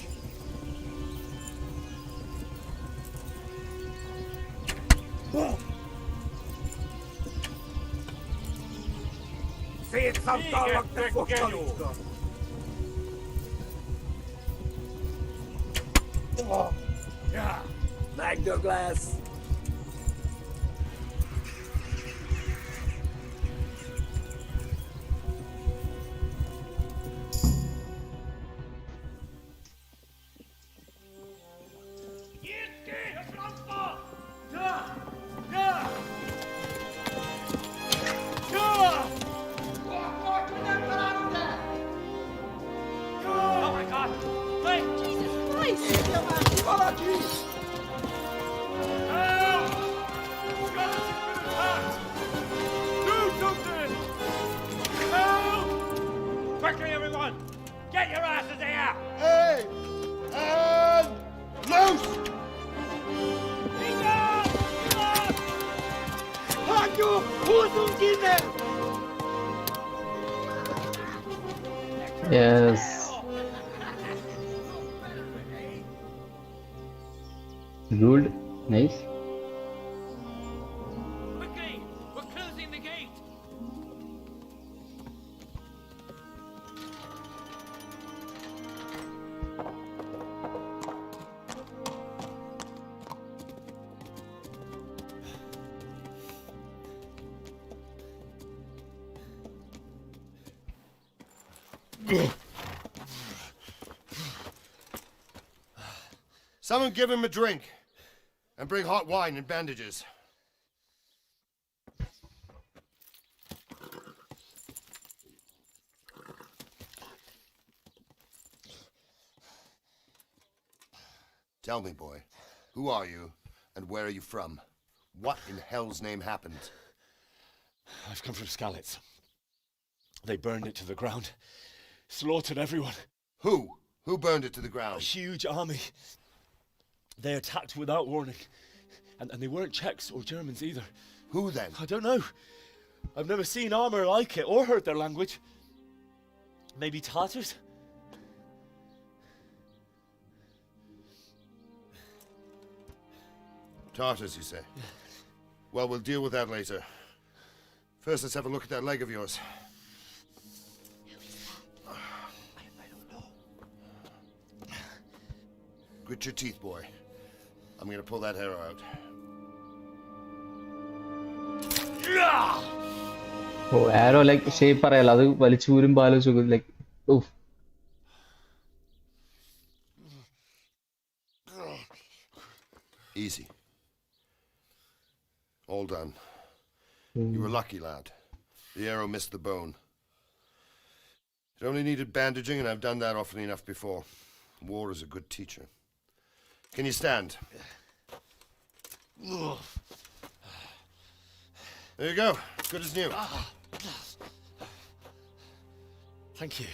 Säg ett samtal vart det första listan! Ja! Magdoglass! Oh my god! Wait! Jesus Christ! Help! Galaxy's been attacked! Do something! Help! Quickly, everyone! Get your asses here! Hey! And loose! Yes. Good. Nice. Quickly! We're closing the gate! Someone give him a drink. And bring hot wine and bandages. Tell me, boy, who are you and where are you from? What in hell's name happened? I've come from Skalitz. They burned it to the ground. Slaughtered everyone. Who? Who burned it to the ground? A huge army. They attacked without warning. And they weren't Czechs or Germans either. Who then? I don't know. I've never seen armor like it or heard their language. Maybe Tatars? Tartars, you say? Well, we'll deal with that later. First, let's have a look at that leg of yours. Grit your teeth, boy. I'm gonna pull that hair out. Oh, arrow like shape പറയല്ല, അത് വലിച്ചൂരും ആലോചിച്ചു like oof. Easy. All done. You were lucky, lad. The arrow missed the bone. It only needed bandaging, and I've done that often enough before. War is a good teacher. Can you stand? There you go. Good as new. Thank you.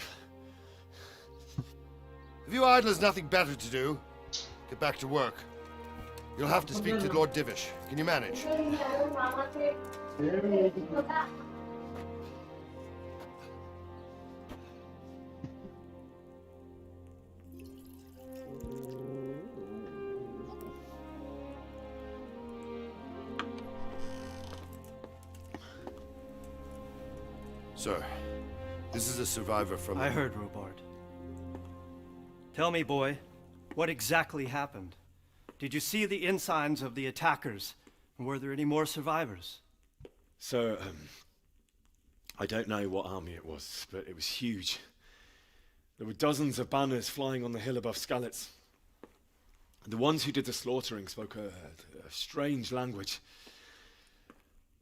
If you idlers nothing better to do, get back to work. You'll have to speak to Lord Divish. Can you manage? Sir, this is a survivor from... I heard, Robard. Tell me, boy, what exactly happened? Did you see the ensigns of the attackers? And were there any more survivors? Sir, I don't know what army it was, but it was huge. There were dozens of banners flying on the hill above Skalitz. The ones who did the slaughtering spoke a strange language.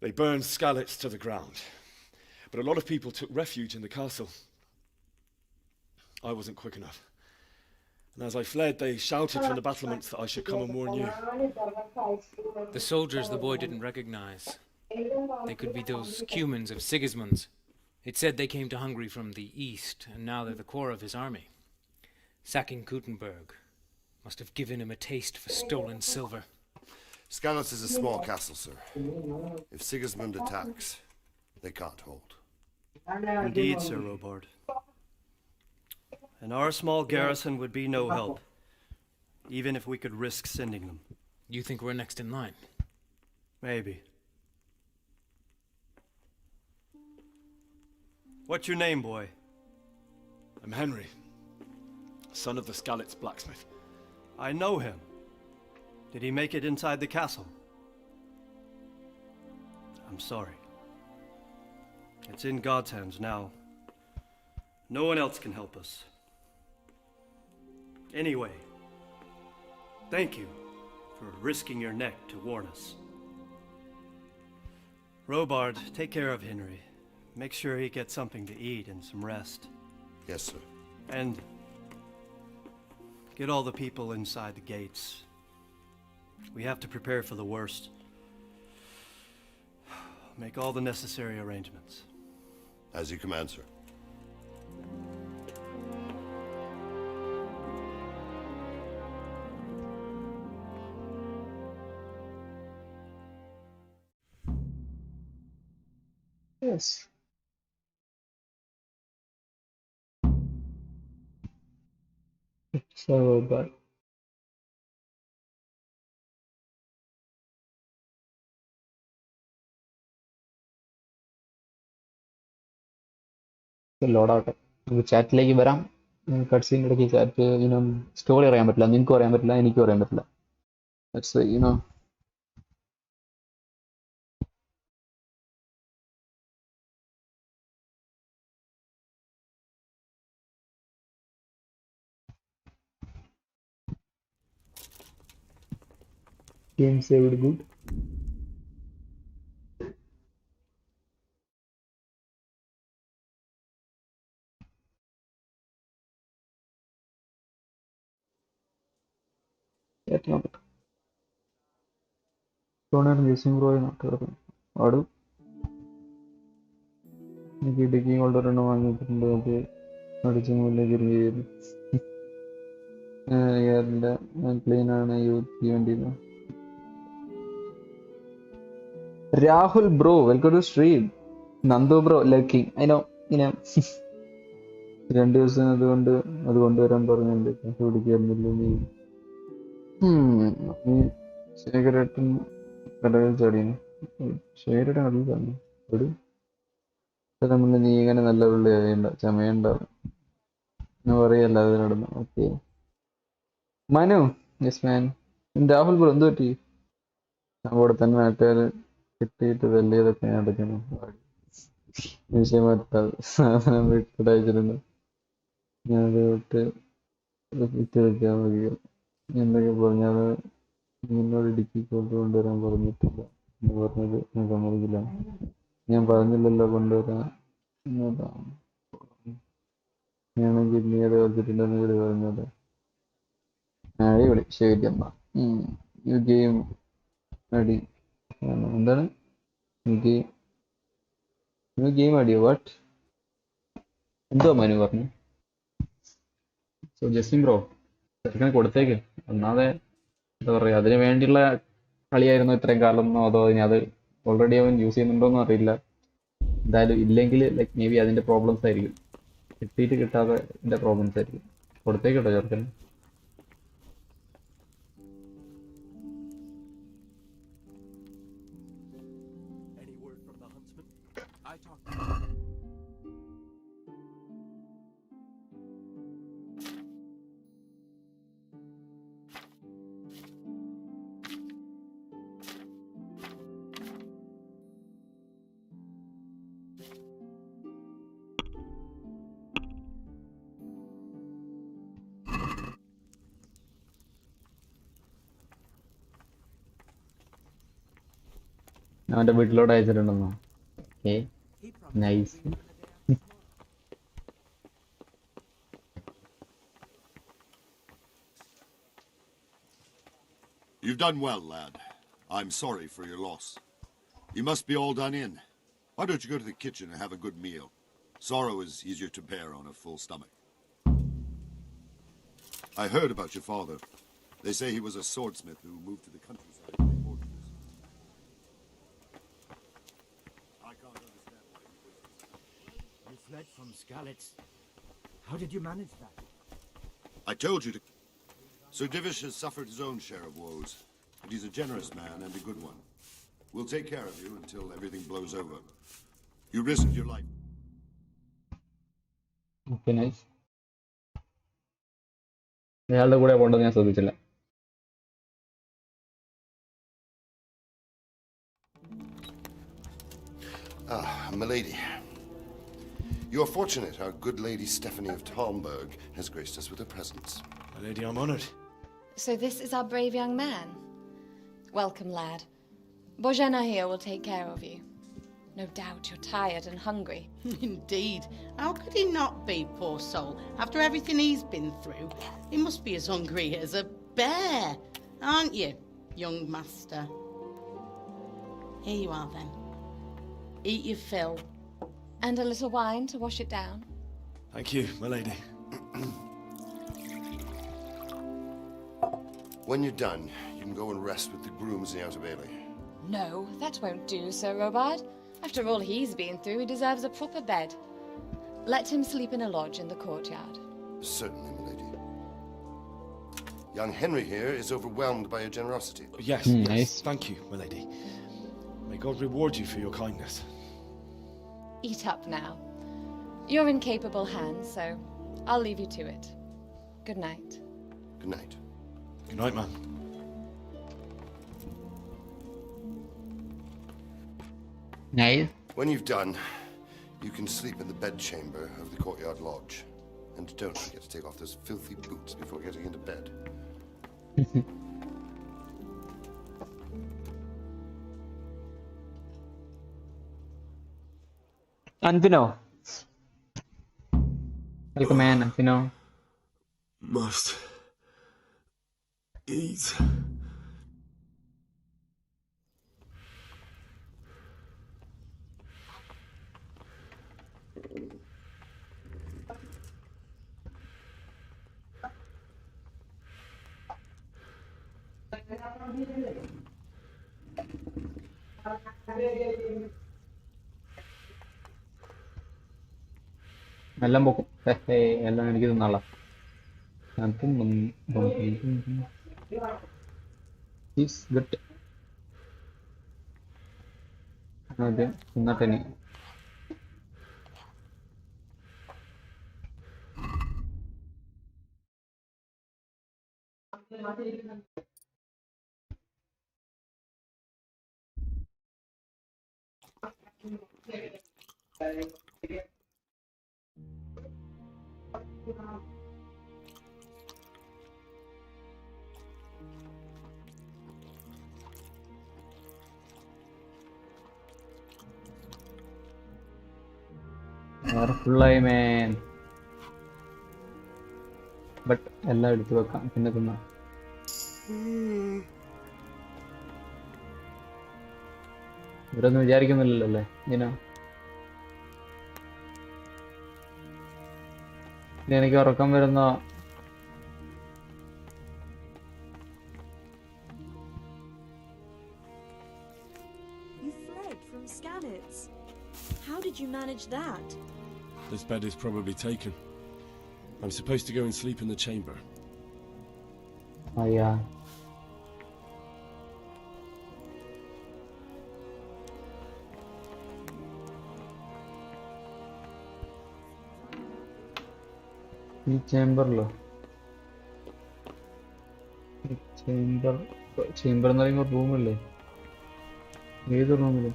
They burned Skalitz to the ground, but a lot of people took refuge in the castle. I wasn't quick enough. And as I fled, they shouted from the battlements that I should come and warn you. The soldiers the boy didn't recognize. They could be those Cumans of Sigismund's. It said they came to Hungary from the east, and now they're the core of his army. Sacking Gutenberg must have given him a taste for stolen silver. Skalitz is a small castle, sir. If Sigismund attacks, they can't hold. Indeed, Sir Robard. And our small garrison would be no help, even if we could risk sending them. You think we're next in line? Maybe. What's your name, boy? I'm Henry, son of the Skalitz blacksmith. I know him. Did he make it inside the castle? I'm sorry. It's in God's hands now. No one else can help us. Anyway, thank you for risking your neck to warn us. Robard, take care of Henry. Make sure he gets something to eat and some rest. Yes, sir. And get all the people inside the gates. We have to prepare for the worst. Make all the necessary arrangements. As you command, sir. Yes. So bad. Load ആവട്ടെ. നമുക്ക് ചാറ്റിലേക്ക് വരാം. കട്ട്സീൻ്റെ ഇടയ്ക്ക് chat story അറിയാൻ പറ്റില്ല, നിനക്കും അറിയാൻ പറ്റില്ല, എനിക്കും അറിയാൻ പറ്റില്ല. That's game saved good. എനിക്ക് ഡിക്കി കൊണ്ടൊരെണ്ണം വാങ്ങിയിട്ടുണ്ട്. അത് അടിച്ചു മുല്ലേക്കിരിക്കുന്നു. ക്ലീൻ ആണ് യൂസ് ചെയ്യേണ്ടത്. Rahul bro, welcome to stream. Nandu bro, lucky. അതിനോ 2 ദിവസം അത് കൊണ്ടുവരാൻ പറഞ്ഞിട്ടുണ്ട്. പിടിക്കാറുന്നില്ല നീ. ശേഖരേട്ടൻ കടയിൽ ചാടിയാണ്. ശേഖരേട്ടൻ കടയിൽ ചാടി ഒരു നമ്മൾ നീ ഇങ്ങനെ നല്ല പുള്ളി ചമയുണ്ടാവും എന്ന് പറയല്ല അത് നടന്നു. ഓക്കെ മനു. യെസ് മാൻ. രാഹുൽ ബ്രോ എന്ത് പറ്റി? അവിടെ തന്നെ നാട്ടുകാർ കിട്ടിയിട്ട് വലിയതൊക്കെ നടക്കുന്നു. വിഷയം മാറ്റാതെ സാധനം വീട്ടിൽ അയച്ചിട്ടുണ്ട്. ഞാനത് വിട്ട് വിറ്റ് വെക്കാൻ മതി. എന്തൊക്കെ പറഞ്ഞത് നിന്നോട് ഇടുക്കി കൊണ്ടുവരാൻ പറഞ്ഞിട്ടില്ല എന്ന് പറഞ്ഞത് ഞാൻ സമ്മതിക്കില്ല. ഞാൻ പറഞ്ഞില്ലല്ലോ കൊണ്ടുവരാൻ. ഞാനെങ്കിൽ നീ അത് വെച്ചിട്ടില്ലെന്ന് കൂടി പറഞ്ഞത്. അടിപൊളി. ശരി അമ്മ. യു ഗെയിം അടി എന്താണ് ഗെയിം അടിയോ? വാട്ട്? എന്തോ മനു പറഞ്ഞു. സോ ജസ്റ്റിൻ ബ്രോ ചെറുക്കനെ കൊടുത്തേക്ക്. ഒന്നാതെ എന്താ പറയുക, അതിന് വേണ്ടിയുള്ള കളിയായിരുന്നു ഇത്രയും കാലം എന്നോ അതോ ഇനി അത് ഓൾറെഡി അവൻ യൂസ് ചെയ്യുന്നുണ്ടോന്നും അറിയില്ല. എന്തായാലും ഇല്ലെങ്കിൽ ലൈക്ക് മേ ബി അതിൻ്റെ പ്രോബ്ലംസ് ആയിരിക്കും. കിട്ടിയിട്ട് കിട്ടാതെ ഇതിൻ്റെ പ്രോബ്ലംസ് ആയിരിക്കും. കൊടുത്തേക്കട്ടോ ചെറുക്കൻ. അവന്റെ വീട്ടിലോട്ട് അയച്ചിട്ടുണ്ടെന്നോ? Okay, nice. You've done well, lad. I'm sorry for your loss. You must be all done in. Why don't you go to the kitchen and have a good meal? Sorrow is easier to bear on a full stomach. I heard about your father. They say he was a swordsmith who moved to the countryside to make orders. I can't understand why he was... You fled from Skalitz. How did you manage that? I told you to... Sir Divish has suffered his own share of woes, but he's a generous man and a good one. We'll take care of you until everything blows over. You risked your life. Okay, nice. അയാളുടെ കൂടെ പോകേണ്ടത് ഞാൻ ശ്രദ്ധിച്ചില്ല. Ah, milady. You're fortunate our good lady Stephanie of Talmberg has graced us with her presence. My lady, I'm honoured. So this is our brave young man. Welcome, lad. Bojana here will take care of you. No doubt you're tired and hungry. Indeed. How could he not be, poor soul? After everything he's been through, he must be as hungry as a bear, aren't you, young master? Here you are, then. Eat your fill. And a little wine to wash it down. Thank you, my lady. When you're done, you can go and rest with the grooms in the outer bailey. No, that won't do, Sir Robard. After all he's been through, he deserves a proper bed. Let him sleep in a lodge in the courtyard. Certainly, milady. Young Henry here is overwhelmed by your generosity. Yes, yes. Nice. Thank you, my lady. May God reward you for your kindness. Eat up now. You're in capable hands, so I'll leave you to it. Good night. Good night. Good night, man. Nice. When you've done, you can sleep in the bedchamber of the courtyard lodge. And don't forget to take off those filthy boots before getting into bed. Anthino. Welcome, man, Anthino. Must eat. എല്ലാം പൊക്കും. എല്ലാം എനിക്ക് തിന്നാളാ. Good. അതെ, തിന്നട്ടെ നീ. ഫുള്ളായി മേൻ. But എല്ലാം എടുത്തു വെക്കാം, പിന്നെ തിന്നാം. ഇവരൊന്നും വിചാരിക്കുന്നില്ലല്ലോ അല്ലേ ഇങ്ങനെ. ഇനി എനിക്ക് ഉറക്കം വരുന്ന You fled from Skalitz. How did you manage that? This bed is probably taken. I'm supposed to go and sleep in the chamber. Oh yeah. ഈ ചേംബറിലോ? ചേംബർ എന്ന് പറയുമ്പോൾ റൂമല്ലേ? ഏത് റൂമില്?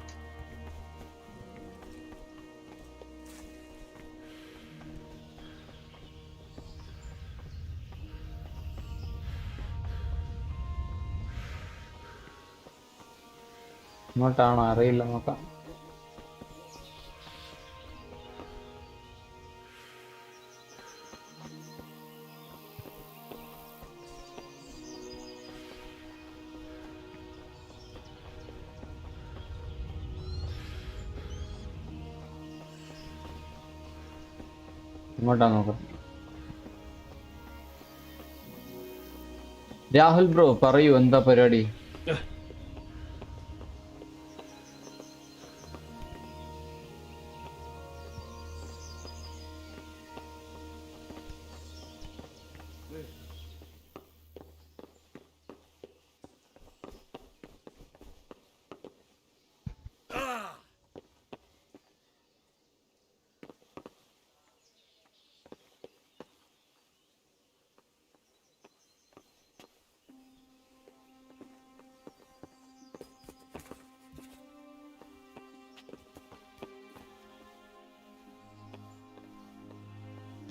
ഇങ്ങോട്ടാണോ അറിയില്ല, നോക്കാം. ഇങ്ങോട്ടാ നോക്കാം. രാഹുൽ ബ്രോ പറയൂ, എന്താ പരിപാടി?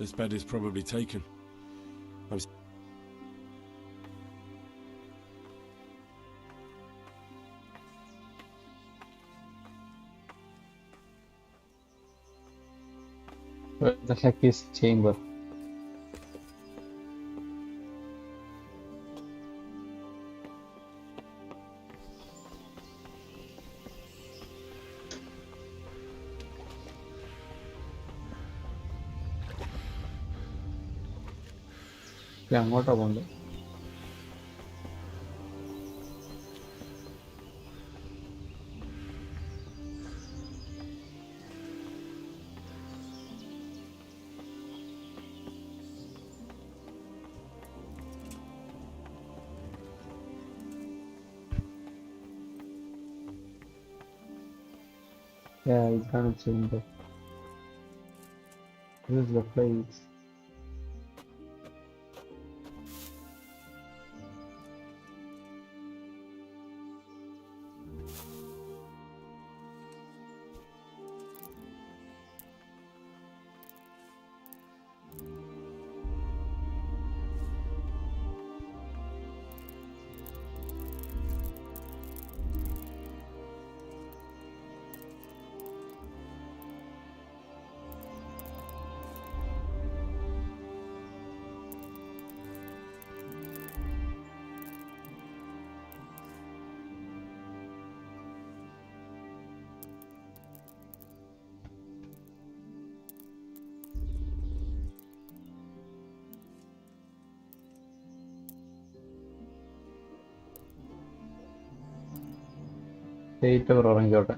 This bed is probably taken. Where the heck is chamber? അങ്ങോട്ടാ പോണ്ടേ? ഇതാണ് chamber. This is the place. State അവർ ഉറങ്ങിക്കോട്ടെ.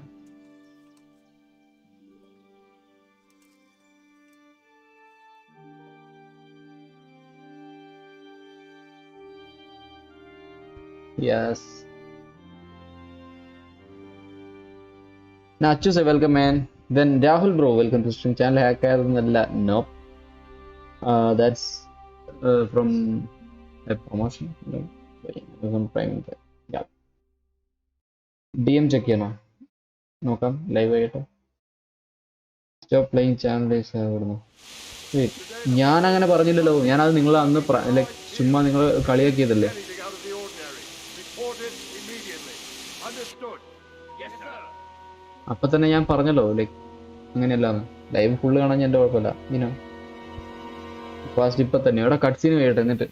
Yes. Nacho say welcome man. Then Rahul bro, welcome to stream channel. Hacker nope. That's from a promotion. No, from Prime. Yeah. DM check ചെയ്യണോ? നോക്കാം live ആയിട്ട്. Stop playing channel ഞാൻ അങ്ങനെ പറഞ്ഞില്ലല്ലോ. ഞാനത് നിങ്ങൾ അന്ന് ലൈക്ക് ചുമ്മാ നിങ്ങൾ കളിയാക്കിയതല്ലേ. അപ്പൊ തന്നെ ഞാൻ പറഞ്ഞല്ലോ ലൈക്ക് അങ്ങനെയല്ലാന്ന്. ലൈവ് ഫുള്ള് കാണാൻ എന്റെ കുഴപ്പമില്ല. ഇനോ ഫാസ്റ്റ് ഇപ്പൊ തന്നെ ഇവിടെ കട്ട്സീന് വേട്ടെ. എന്നിട്ട്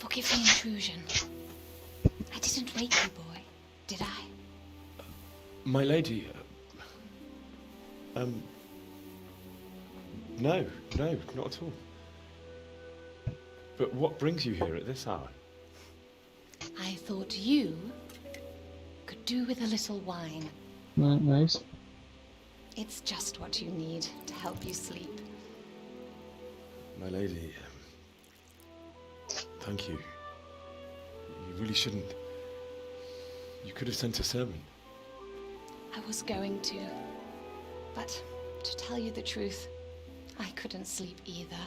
Forgive the intrusion. I didn't wake you, boy, did I? My lady, no, not at all. But what brings you here at this hour? I thought you could do with a little wine. Nice. It's just what you need to help you sleep. My lady, thank you. You really shouldn't. You could have sent a servant. I was going to. But to tell you the truth, I couldn't sleep either.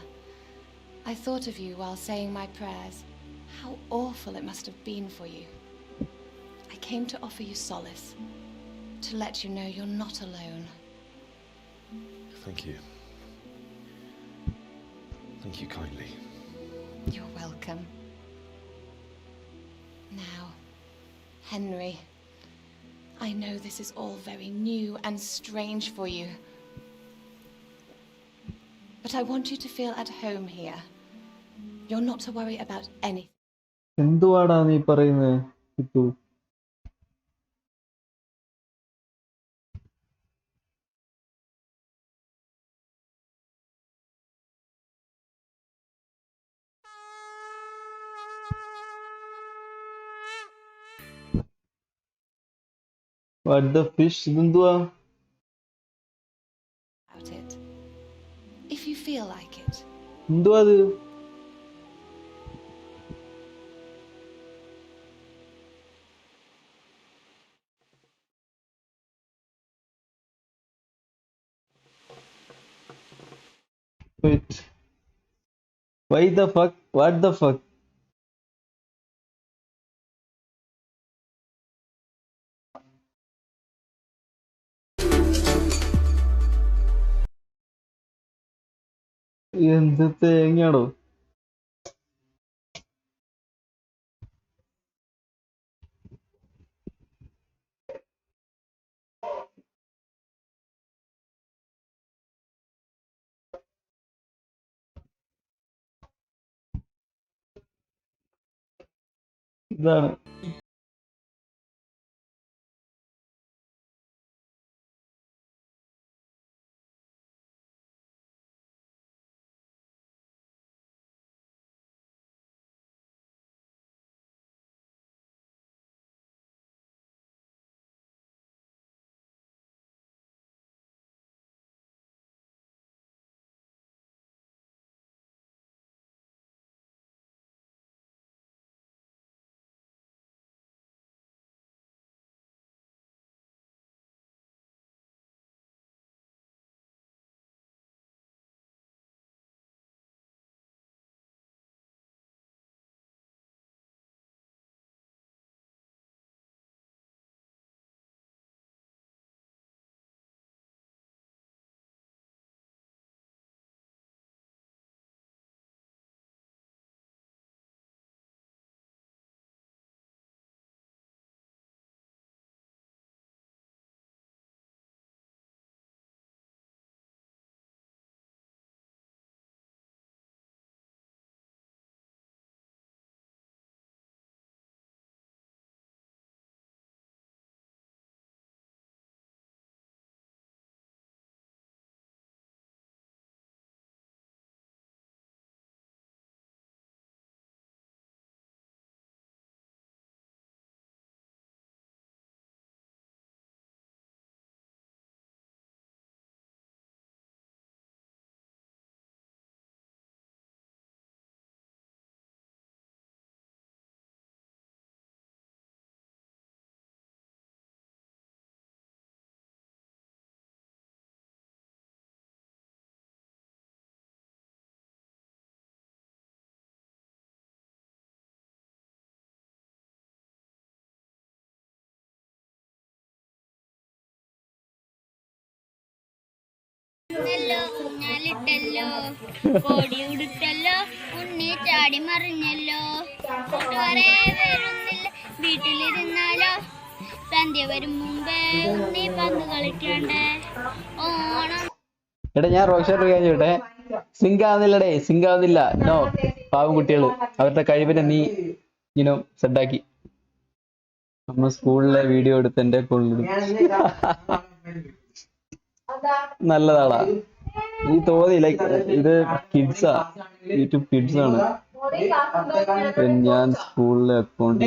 I thought of you while saying my prayers. How awful it must have been for you. I came to offer you solace. To let you know you're not alone. Thank you. Thank you kindly. You're welcome. Now, Henry, I know this is all very new and strange for you. But I want you to feel at home here. You're not to worry about anything. എന്തുവാടാ നീ പറയുന്നത് കിട്ടു? What the fish? ഇതെന്തുവാ? About it. If you feel like it. എന്തുവാ അത്? Wait. Why the fuck? What the fuck? എന്ത് തേങ്ങയാണോ? ഇതാണ്. ഊഞ്ഞാലിട്ടല്ലോ, കോടി ഉടുത്തല്ലോ, ഉണ്ണി ചാടി മറിഞ്ഞല്ലോ, കൂട്ടുകാരെ വരുന്നില്ല വീട്ടിലിരുന്നാലോ, സന്ധ്യ വരും മുമ്പേ ഉണ്ണി പന്ത് കളിക്കണ്ടേ, ഓണം. എടാ ഞാൻ റോഷർ കഴിഞ്ഞോട്ടെ. സിങ്ക് ആവുന്നില്ലടേ, സിങ്ക് ആവുന്നില്ല. നോ, പാവം കുട്ടികള് അവരുടെ കഴിവിനെ നീ സെറ്റാക്കി. നമ്മ സ്കൂളിലെ വീഡിയോ എടുത്ത് എന്റെ കൊള്ളിടും. നല്ലതാടാ. നീ തോന്നി ലൈക്ക് ഇത് കിഡ്സാ, യൂട്യൂബ് കിഡ്സ് ആണ്. ഞാൻ സ്കൂളിലെ അക്കൗണ്ട്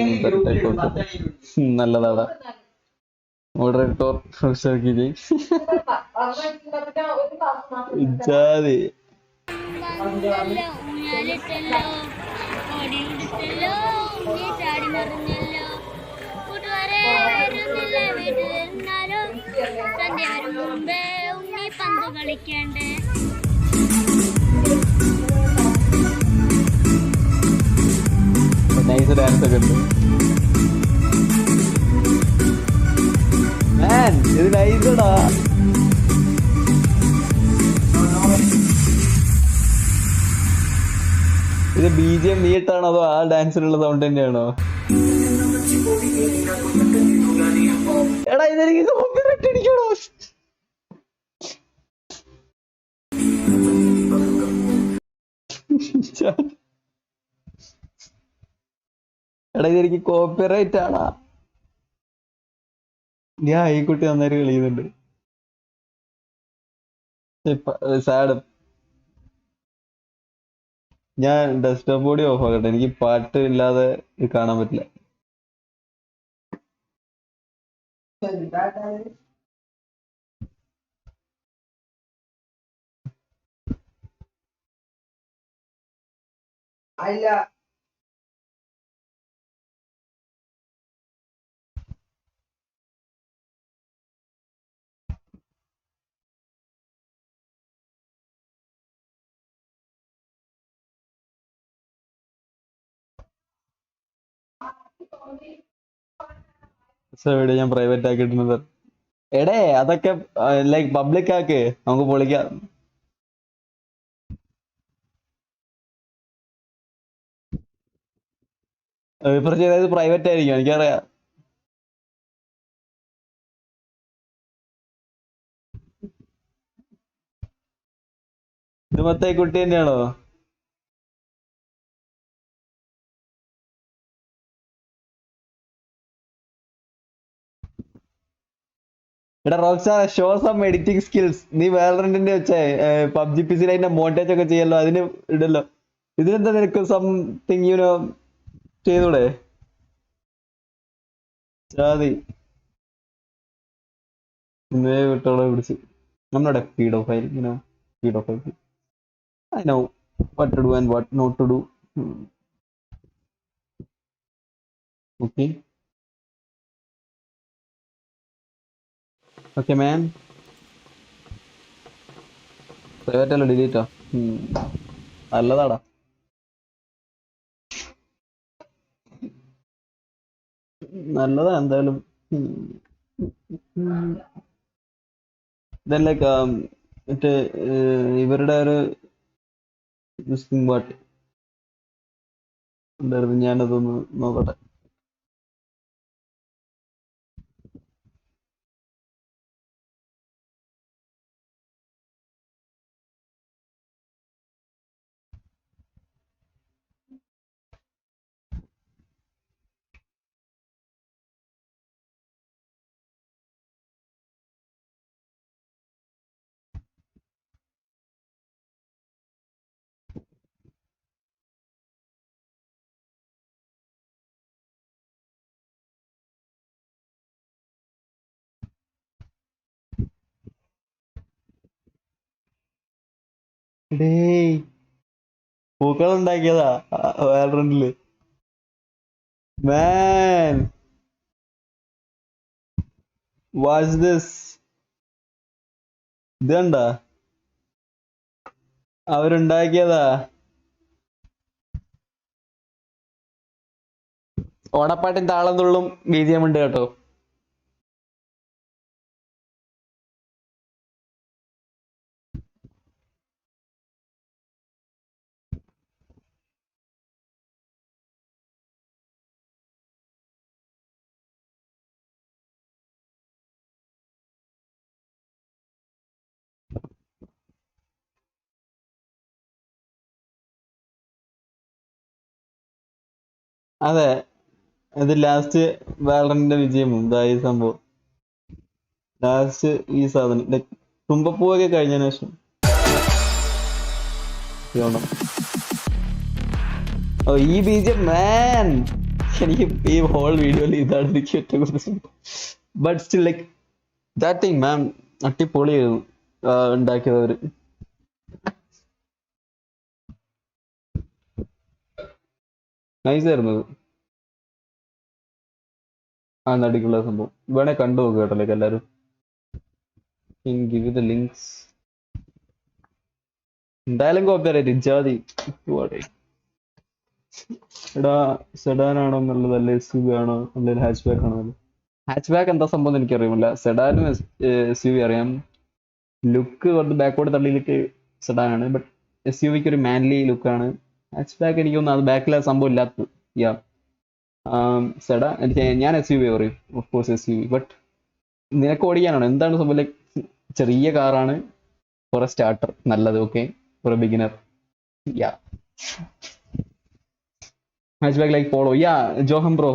നല്ലതാടാ. മോഡറേറ്റർ ഇജാതി ഊഞ്ഞാലിട്ടല്ലോ, കോടി ഉടുത്തല്ലോ, ഉണ്ണി ചാടി മറിഞ്ഞല്ലോ, കൂട്ടുകാരെ വരുന്നില്ല വീട്ടിലിരുന്നാലോ, സന്ധ്യ വരും മുമ്പേ ഉണ്ണി പന്ത് കളിക്കണ്ടേ. നൈസ് ഡാൻസ് ഒക്കെ ഉണ്ട്. ഇത് നൈസടാ. ഇത് BGM നീട്ടാണോ അതോ ആ ഡാൻസിനുള്ള സൗണ്ട് തന്നെയാണോ? എടാ ഇതെനിക്ക് കോപ്പിറൈറ്റ് ആണാ? ഞാൻ ഈ കുട്ടി നന്നായിട്ട് കളിയുന്നുണ്ട്. സാഡ്. ഞാൻ ഡെസ്ക്ടോപ്പ് ബോഡി ഓഫ് ആക്കട്ടെ, എനിക്ക് പാട്ട് ഇല്ലാതെ ഇത് കാണാൻ പറ്റില്ല. അല്ല വീഡിയോ ഞാൻ പ്രൈവറ്റ് ആക്കിയിട്ടുണ്ട്. എടേ അതൊക്കെ ലൈക്ക് പബ്ലിക് ആക്ക്, നമുക്ക് പൊളിക്കാം. പ്രിഫർ ചെയ്തത് പ്രൈവറ്റ് ആയിരിക്കും, എനിക്കറിയാം. ഇത് മൊത്തം ഈ കുട്ടി തന്നെയാണോ? എടാ റോക്സാർ, ഷോ സം എഡിറ്റിംഗ് സ്കിൽസ്. നീ വേറെന്റെ വെച്ചേ പബ്ജി പിസിയിൽ അതിന്റെ മോണ്ടേജ് ഒക്കെ ചെയ്യല്ലോ, അതിന് ഇടല്ലോ. ഇതിനെന്താ നിനക്ക് സംതിങ് യുനോ ചെയ്തൂടെ? ചാതി ഇന്നേ വിട്ടോളെ പിടിച്ച്. നമ്മുടെ paedophile, you know paedophile. I know what to do and what not to do. Okay. Okay, man. Private അല്ല, ഡിലീറ്റാ. നല്ലതാടാ. നല്ലതാ എന്തായാലും. Then like മറ്റേ ഇവരുടെ ഒരു വാട്ട് ഉണ്ടായിരുന്നു, ഞാനതൊന്ന് നോക്കട്ടെ. പൂക്കൾ ഉണ്ടാക്കിയതാ വേൾഡ്രണ്ടില്. Man, watch this. ഇതണ്ട അവരുണ്ടാക്കിയതാ. ഓണപ്പാട്ടിൻ താളം തുള്ളും BGM ഉണ്ട് കേട്ടോ. അതെ, ഇത് ലാസ്റ്റ് വേൾഡറിന്റെ വിജയം ഈ സംഭവം. ലാസ്റ്റ് ഈ സാധനം ലൈക് തുമ്പപ്പൂവൊക്കെ കഴിഞ്ഞതിന് ശേഷം. ഓ ഈ BGM man, എനിക്ക് ഈ ഹോൾ വീഡിയോയിൽ ഇതാണ് എനിക്ക് ഏറ്റവും കൂടുതൽ. But still like that thing മാം അടിപൊളിയായിരുന്നു ഉണ്ടാക്കിയവര്. നൈസായിരുന്നു അത്. ആ നടിക്കുള്ള സംഭവം വേണേ കണ്ടു നോക്കുക കേട്ടോ, ലൈക്ക് എല്ലാവരും. Give the links. എന്തായാലും കോപ്പിറൈറ്റ് ജാതി. എടാ സെഡാൻ ആണോ നല്ലത്, അല്ലെ SUV ആണോ, അല്ലെങ്കിൽ ഹാച്ച് ബാക്ക് ആണോ? ഹാച്ച് ബാക്ക് എന്താ സംഭവം എനിക്കറിയില്ല. സെഡാനും SUV അറിയാം. ലുക്ക് കുറച്ച് ബാക്കോട് തള്ളിയിലേക്ക് സെഡാനാണ്, ബട്ട് SUVക്ക് ഒരു മാൻലി ലുക്കാണ്. ഹാച്ച് ബാക്ക് എനിക്ക് തോന്നുന്നു അത് ബാക്കിലെ സംഭവം ഇല്ലാത്തത്. യാ സെഡാ ഞാൻ SUV പറയും, ഓഫ് കോഴ്സ് SUV. ബട്ട് നിനക്ക് ഓടിക്കാനാണോ എന്താണ് സംഭവം? ലൈക്ക് ചെറിയ കാറാണ് ഫോർ എ സ്റ്റാർട്ടർ, നല്ലത്. Okay, for a beginner. Ya Hatchback like Polo. Yeah, Johan bro.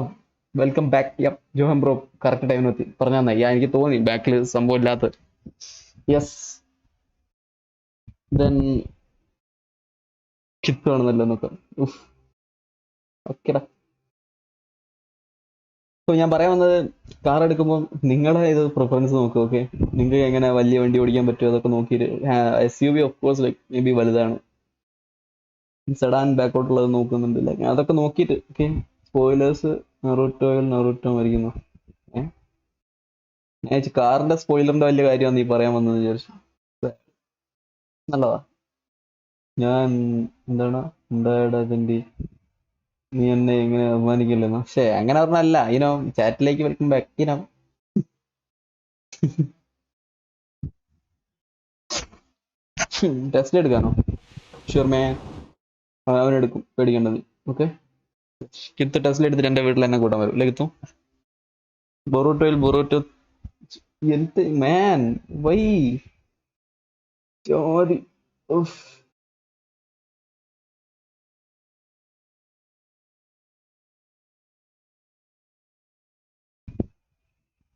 Welcome back. Yep, Johan bro. Correct time nothi. Parnana. Yeah, എനിക്ക് തോന്നി ബാക്കിൽ സംഭവം ഇല്ലാത്ത. Yes. Then കിട്ടുവാണെന്നല്ലോ നോക്കാം. ഓക്കെടാ. സോ ഞാൻ പറയാൻ വന്നത് കാർ എടുക്കുമ്പോൾ നിങ്ങളുടെ ഇത് പ്രിഫറൻസ് നോക്കുക. ഓക്കെ, നിങ്ങൾക്ക് എങ്ങനെ വലിയ വണ്ടി ഓടിക്കാൻ പറ്റുമോ അതൊക്കെ നോക്കിയിട്ട്. SUV of course like may be വലുതാണ്. സെഡാൻ ബാക്കോട്ടുള്ളത് നോക്കുന്നുണ്ട്. ലൈക്ക് അതൊക്കെ നോക്കിയിട്ട്. ഓക്കെ, സ്പോയിലേഴ്സ് നറൂട്ടോ മരിക്കുന്നു. ഞാൻ കാറിന്റെ സ്പോയിലറിന്റെ വലിയ കാര്യമാണ് നീ പറയാൻ വന്നത് വിചാരിച്ചു. നല്ലതാ. ഞാൻ എന്താണ് ഉണ്ടായിടതിൻ്റെ നീ എന്നെ എങ്ങനെ അഭിമാനിക്കില്ലെന്നോ? പക്ഷേ അങ്ങനെ പറഞ്ഞല്ല. ഇനോ ചാറ്റിലേക്ക് വെൽക്കം ബാക്ക്. ഇനോ ടെസ്റ്റ് എടുക്കാനോ? ഷുവർ മാൻ, അവനെടുക്കും, പേടിക്കേണ്ടത്. ഓക്കെ, കിത്ത് ടെസ്റ്റിൽ എടുത്തിട്ട് എൻ്റെ വീട്ടിൽ എന്നെ കൂട്ടാൻ വരും. ലഗത്തു ബൊറോട്ടോ എന്ത് മാൻ വൈ ചോദി.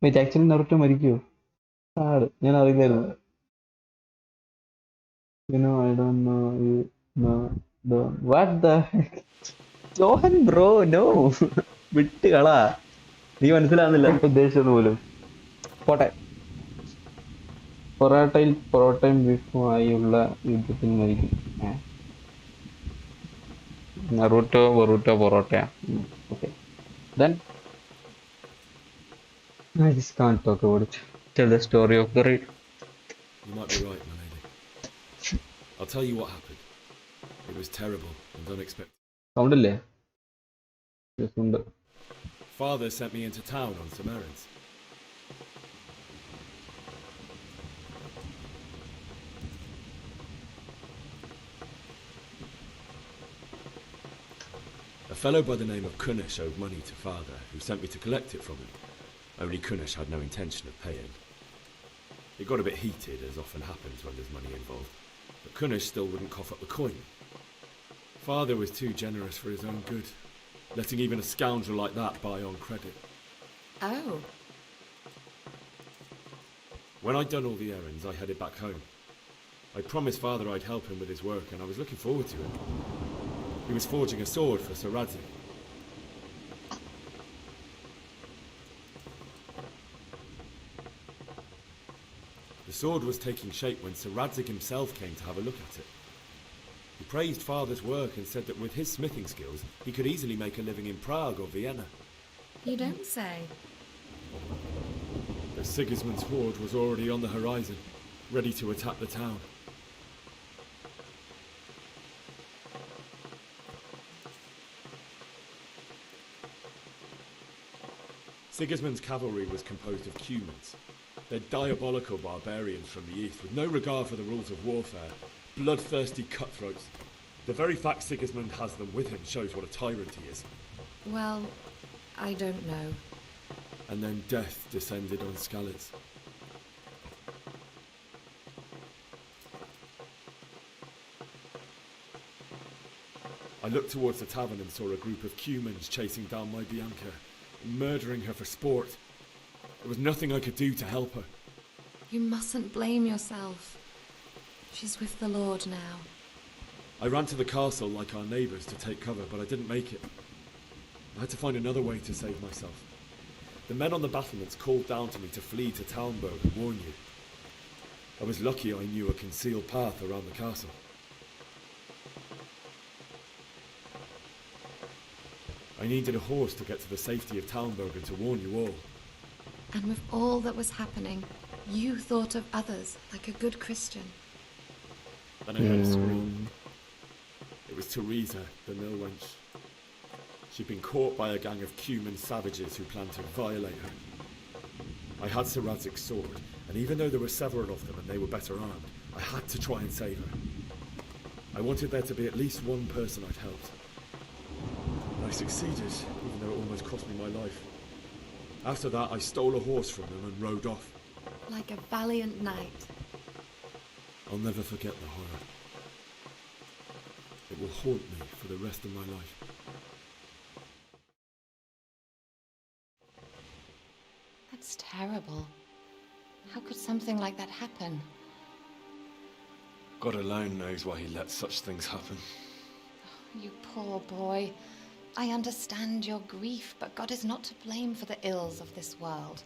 ആക്ച്വലി നറുട്ടോ മരിക്കുവോ? ഞാൻ അറിയില്ലായിരുന്നു. I don't know you. No. What the heck? Johan bro, no. വിട്ട് കളാ. നീ മനസ്സിലാവുന്നില്ല ഉദ്ദേശിച്ചത് പോലും. പോട്ടെ. പൊറോട്ടയും ബീഫും ആയുള്ള യുദ്ധത്തിൽ മരിക്കും. നറൂട്ടോ പൊറോട്ടയാ. Okay, then I just can't talk about it. Tell the story of the raid. You might be right, my lady. I'll tell you what happened. It was terrible and unexpected. Sound ille? Yes, ഉണ്ട്. Father sent me into town on some errands. A fellow by the name of Kunish owed money to Father, who sent me to collect it from him. Only Kunish had no intention of paying. It got a bit heated, as often happens when there's money involved, but Kunish still wouldn't cough up the coin. Father was too generous for his own good, letting even a scoundrel like that buy on credit. Oh. When I'd done all the errands, I headed back home. I promised Father I'd help him with his work, and I was looking forward to it. He was forging a sword for Sir Radzik. The sword was taking shape when Sir Radzik himself came to have a look at it. He praised Father's work and said that with his smithing skills, he could easily make a living in Prague or Vienna. You don't say. But Sigismund's horde was already on the horizon, ready to attack the town. Sigismund's cavalry was composed of Cumans. They're diabolical barbarians from the east, with no regard for the rules of warfare, bloodthirsty cutthroats. The very fact Sigismund has them with him shows what a tyrant he is. Well, I don't know. And then death descended on Skalitz. I looked towards the tavern and saw a group of Cumans chasing down my Bianca, murdering her for sport. There was nothing I could do to help her. You mustn't blame yourself. She's with the Lord now. I ran to the castle like our neighbours to take cover, but I didn't make it. I had to find another way to save myself. The men on the battlements called down to me to flee to Talmberg and warn you. I was lucky I knew a concealed path around the castle. I needed a horse to get to the safety of Talmberg and to warn you all. And with all that was happening, you thought of others like a good Christian. Then I heard a scream. It was Teresa, the mill wench. She'd been caught by a gang of Cuman savages who planned to violate her. I had Sir Radzik's sword, and even though there were several of them and they were better armed, I had to try and save her. I wanted there to be at least one person I'd helped. And I succeeded, even though it almost cost me my life. After that, I stole a horse from them and rode off. Like a valiant knight. I'll never forget the horror. It will haunt me for the rest of my life. That's terrible. How could something like that happen? God alone knows why he lets such things happen. You poor boy. I understand your grief, but God is not to blame for the ills of this world.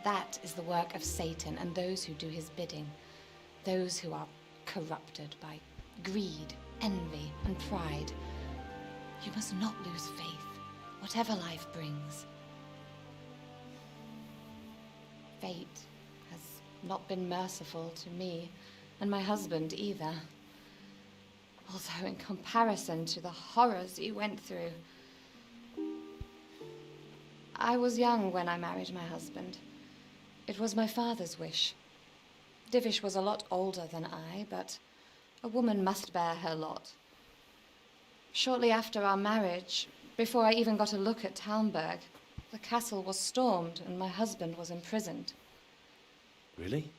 That is the work of Satan and those who do his bidding. Those who are corrupted by greed, envy, and pride. You must not lose faith, whatever life brings. Fate has not been merciful to me, and my husband either. Although in comparison to the horrors you went through. I was young when I married my husband. It was my father's wish. Divish was a lot older than I, but a woman must bear her lot. Shortly after our marriage, before I even got a look at Talmberg, the castle was stormed and my husband was imprisoned. Really?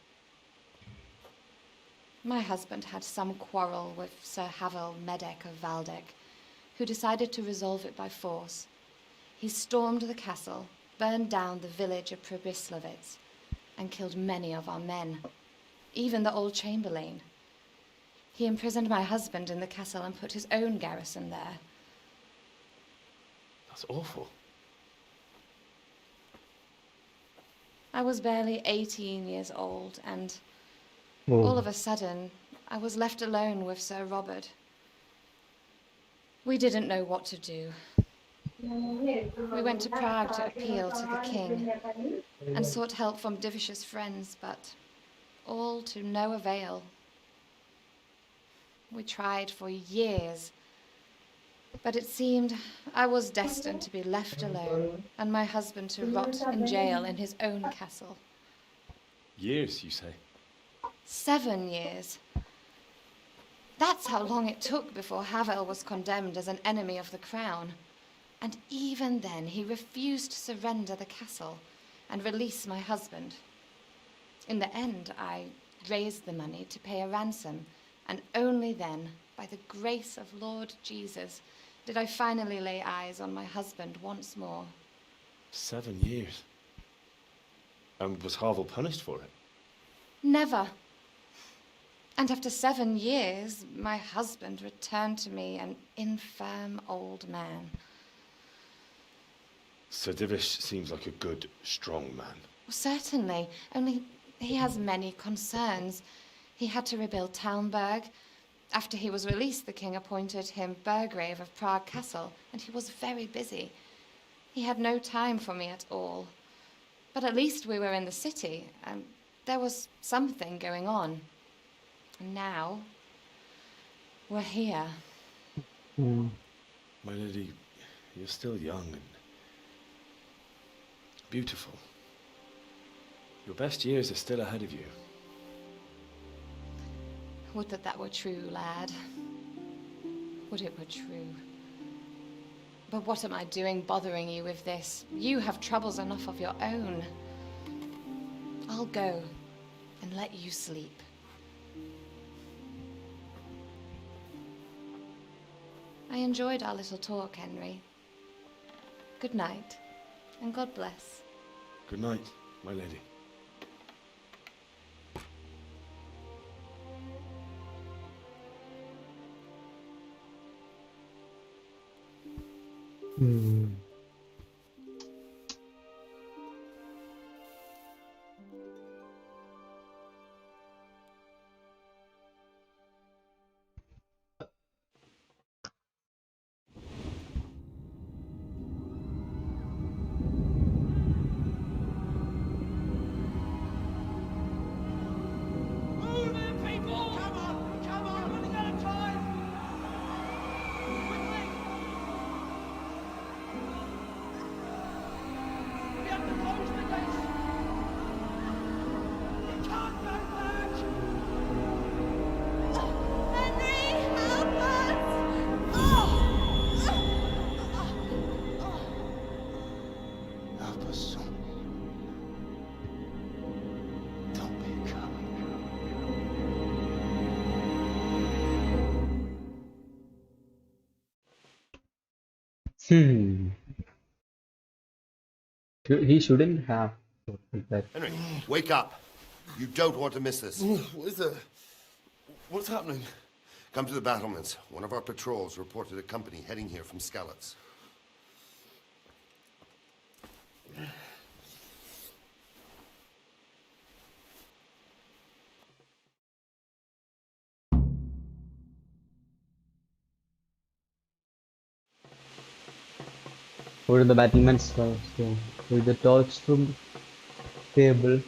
My husband had some quarrel with Sir Havel Medek of Valdek, who decided to resolve it by force. He stormed the castle, burned down the village of Pribyslavitz, and killed many of our men, even the old chamberlain. He imprisoned my husband in the castle and put his own garrison there. That's awful. I was barely 18 years old, and Oh. all of a sudden, I was left alone with Sir Robert. We didn't know what to do. We went to Prague to appeal to the king and sought help from Divish's friends, but all to no avail. We tried for years, but it seemed I was destined to be left alone and my husband to rot in jail in his own castle. Years, you say? 7 years. That's how long it took before Havel was condemned as an enemy of the crown. And even then, he refused to surrender the castle and release my husband. In the end, I raised the money to pay a ransom, and only then, by the grace of Lord Jesus, did I finally lay eyes on my husband once more. 7 years. And was Havel punished for it? Never. And after 7 years, my husband returned to me an infirm old man. Sir Divish seems like a good, strong man. Certainly, only he has many concerns. He had to rebuild Talmberg. After he was released, the king appointed him Burgrave of Prague Castle, and he was very busy. He had no time for me at all. But at least we were in the city, and there was something going on. And now, we're here. My lady, you're still young and beautiful. Your best years are still ahead of you. Would that that were true, lad. Would it were true. But what am I doing bothering you with this? You have troubles enough of your own. I'll go and let you sleep. I enjoyed our little talk, Henry. Good night, and God bless. Good night, my lady. Hmm. He shouldn't have like that. Henry, wake up. You don't want to miss this. What is that? What's happening? Come to the battlements. One of our patrols reported a company heading here from Skalitz. Go to the battlements first. So, with the torch room table.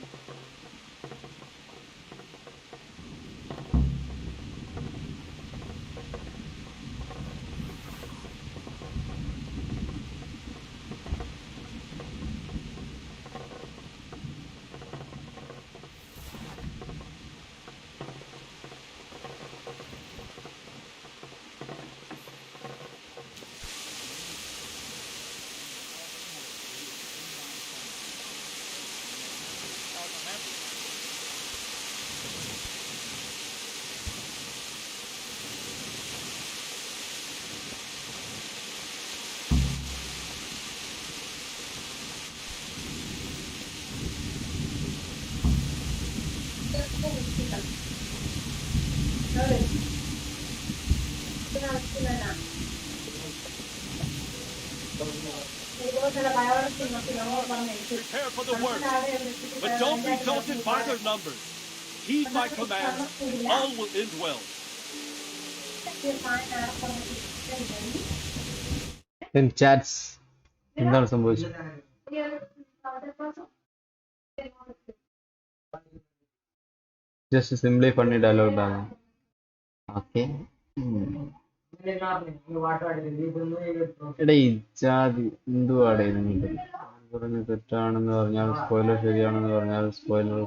Prepare for the worst, but don't be daunted by their numbers. Heed my commands, and all will end well. Then chats. എന്താണ് സംഭവിച്ചത്? Just simply funny dialogue ആണ്. Okay. എടാ ഈ ജാതി എന്തുവാടെ പറഞ്ഞ് തെറ്റാണെന്ന് പറഞ്ഞാൽ spoiler ശരിയാണെന്ന് പറഞ്ഞാൽ സ്പോയിലർ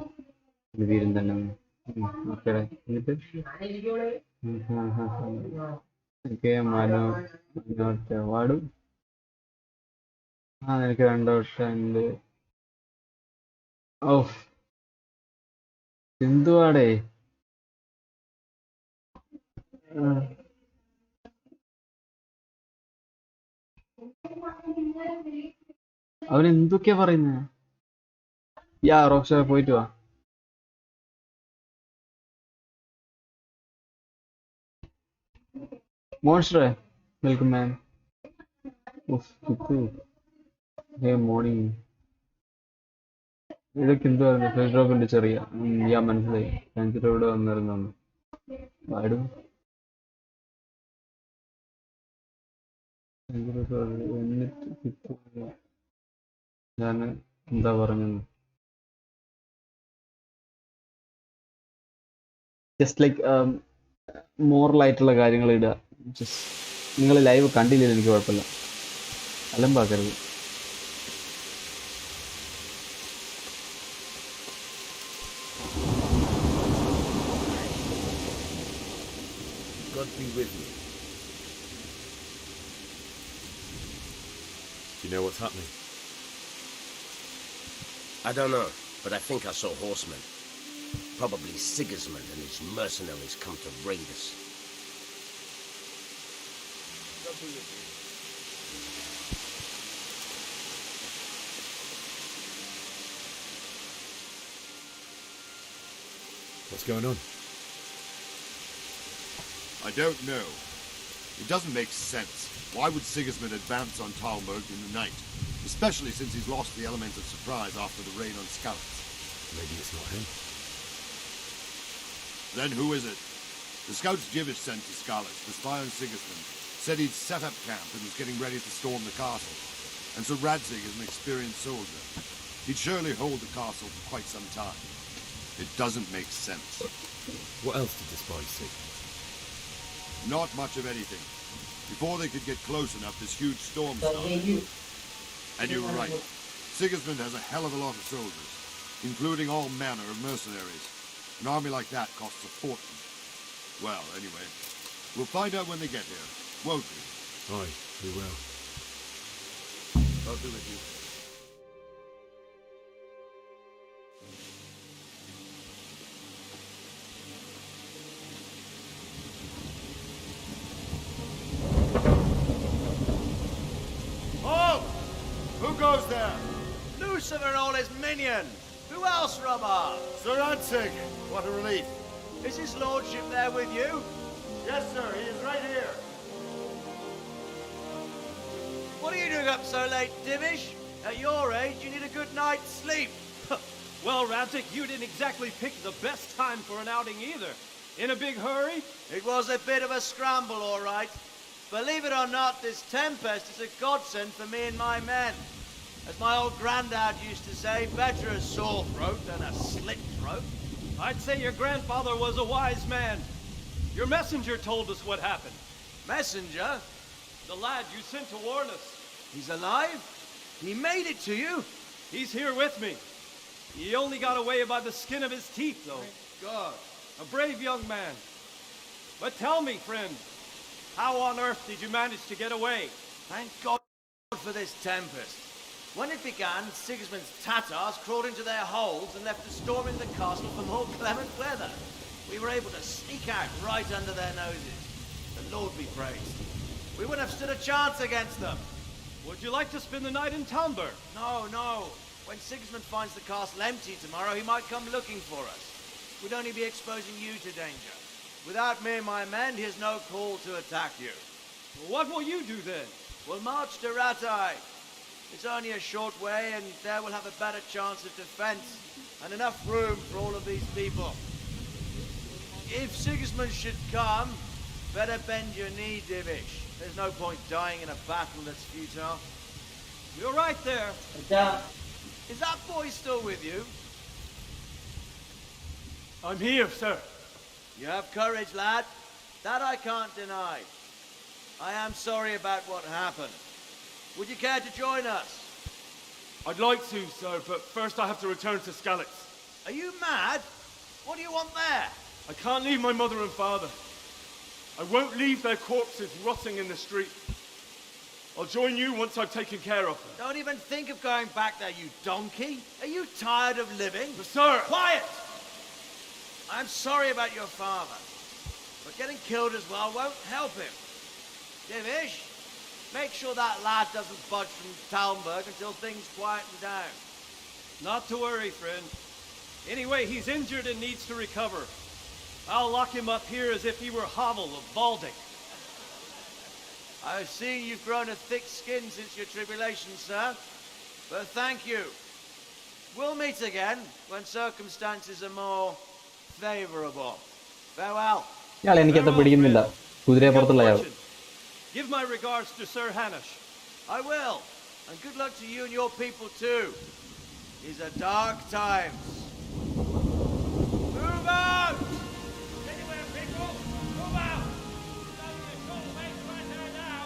വീരും തന്നെ. ഓക്കെ എന്നിട്ട് വാടും എനിക്ക് 2 വർഷം ഉണ്ട്. ഓ എന്തുവാടേ അവൻ എന്തൊക്കെയാ പറയുന്നത്? യാ റോക്ഷ പോയിട്ട് വാ. മോൺസ്റ്ററെ വെൽക്കം മാൻ. മോർണിംഗ് ഇതൊക്കെ എന്തുവായിരുന്നു? ഫേസ് ഡ്രോപ്പിന്റെ ചെറിയ യാ മനസ്സിലായി. ഇവിടെ വന്നിരുന്നു വാടും. എന്നിട്ട് ഞാൻ എന്താ പറഞ്ഞത്? ജസ്റ്റ് ലൈക്ക് മോറലായിട്ടുള്ള കാര്യങ്ങൾ ഇടുക. ജസ്റ്റ് നിങ്ങൾ ലൈവ് കണ്ടില്ലെങ്കിൽ എനിക്ക് കുഴപ്പമില്ല, അലമ്പാക്കരുത്. God be with you. Do you know what's happening? I don't know, but I think I saw horsemen. Probably Sigismund and his mercenaries come to raid us. What's going on? I don't know. It doesn't make sense. Why would Sigismund advance on Talmberg in the night? Especially since he's lost the element of surprise after the raid on Skalitz. Maybe it's not him. Then who is it? The scouts Jivish sent to Skalitz to spy on Sigismund said he'd set up camp and was getting ready to storm the castle. And so Radzig is an experienced soldier. He'd surely hold the castle for quite some time. It doesn't make sense. What else did the spies see? Not much of anything. Before they could get close enough, this huge storm started. And you were right. Sigismund has a hell of a lot of soldiers, including all manner of mercenaries. An army like that costs a fortune. Well, anyway, we'll find out when they get here, won't we? Aye, we will. I'll be with you. Yusuf and all his minions. Who else, Robert? Sir Ansig, what a relief. Is his lordship there with you? Yes, sir, he is right here. What are you doing up so late, Divish? At your age, you need a good night's sleep. Well, Radzik, you didn't exactly pick the best time for an outing either. In a big hurry? It was a bit of a scramble, all right. Believe it or not, this tempest is a godsend for me and my men. As my old granddad used to say, better a sore throat than a slit throat. I'd say your grandfather was a wise man. Your messenger told us what happened. Messenger? The lad you sent to warn us. He's alive? He made it to you? He's here with me. He only got away by the skin of his teeth, though. Thank God. A brave young man. But tell me, friend, how on earth did you manage to get away? Thank God for this tempest. When it began, Sigismund's Tatars crawled into their holes and left us storming the castle for more clement weather. We were able to sneak out right under their noses. The Lord be praised. We wouldn't have stood a chance against them. Would you like to spend the night in Talmberg? No, no. When Sigismund finds the castle empty tomorrow, he might come looking for us. We'd only be exposing you to danger. Without me and my men, he has no call to attack you. What will you do then? We'll march to Ratai. It's only a short way, and there we'll have a better chance of defense and enough room for all of these people. If Sigismund should come, better bend your knee, Divish. There's no point dying in a battle that's futile. You're right there. Is that boy still with you? I'm here, sir. You have courage, lad. That I can't deny. I am sorry about what happened. Would you care to join us? I'd like to, sir, but first I have to return to Skalitz. Are you mad? What do you want there? I can't leave my mother and father. I won't leave their corpses rotting in the street. I'll join you once I've taken care of them. Don't even think of going back there, you donkey. Are you tired of living? But sir! Quiet! I'm sorry about your father, but getting killed as well won't help him. Divish, make sure that lad doesn't budge from Talmberg until things quieten down. Not to worry, friend. Anyway, he's injured and needs to recover. I'll lock him up here as if he were Havel of Baldic. I've seen you've grown a thick skin since your tribulation, sir. But thank you. We'll meet again when circumstances are more favorable. Farewell. ഇയാൾ എനിക്കത്ര പിടിക്കുന്നില്ല കുതിരപ്പുറത്തുള്ള ആൾ. Give my regards to Sir Hanush. I will. And good luck to you and your people too. These are dark times. Move out! Anywhere, people! Move out! There's only a short space right there now.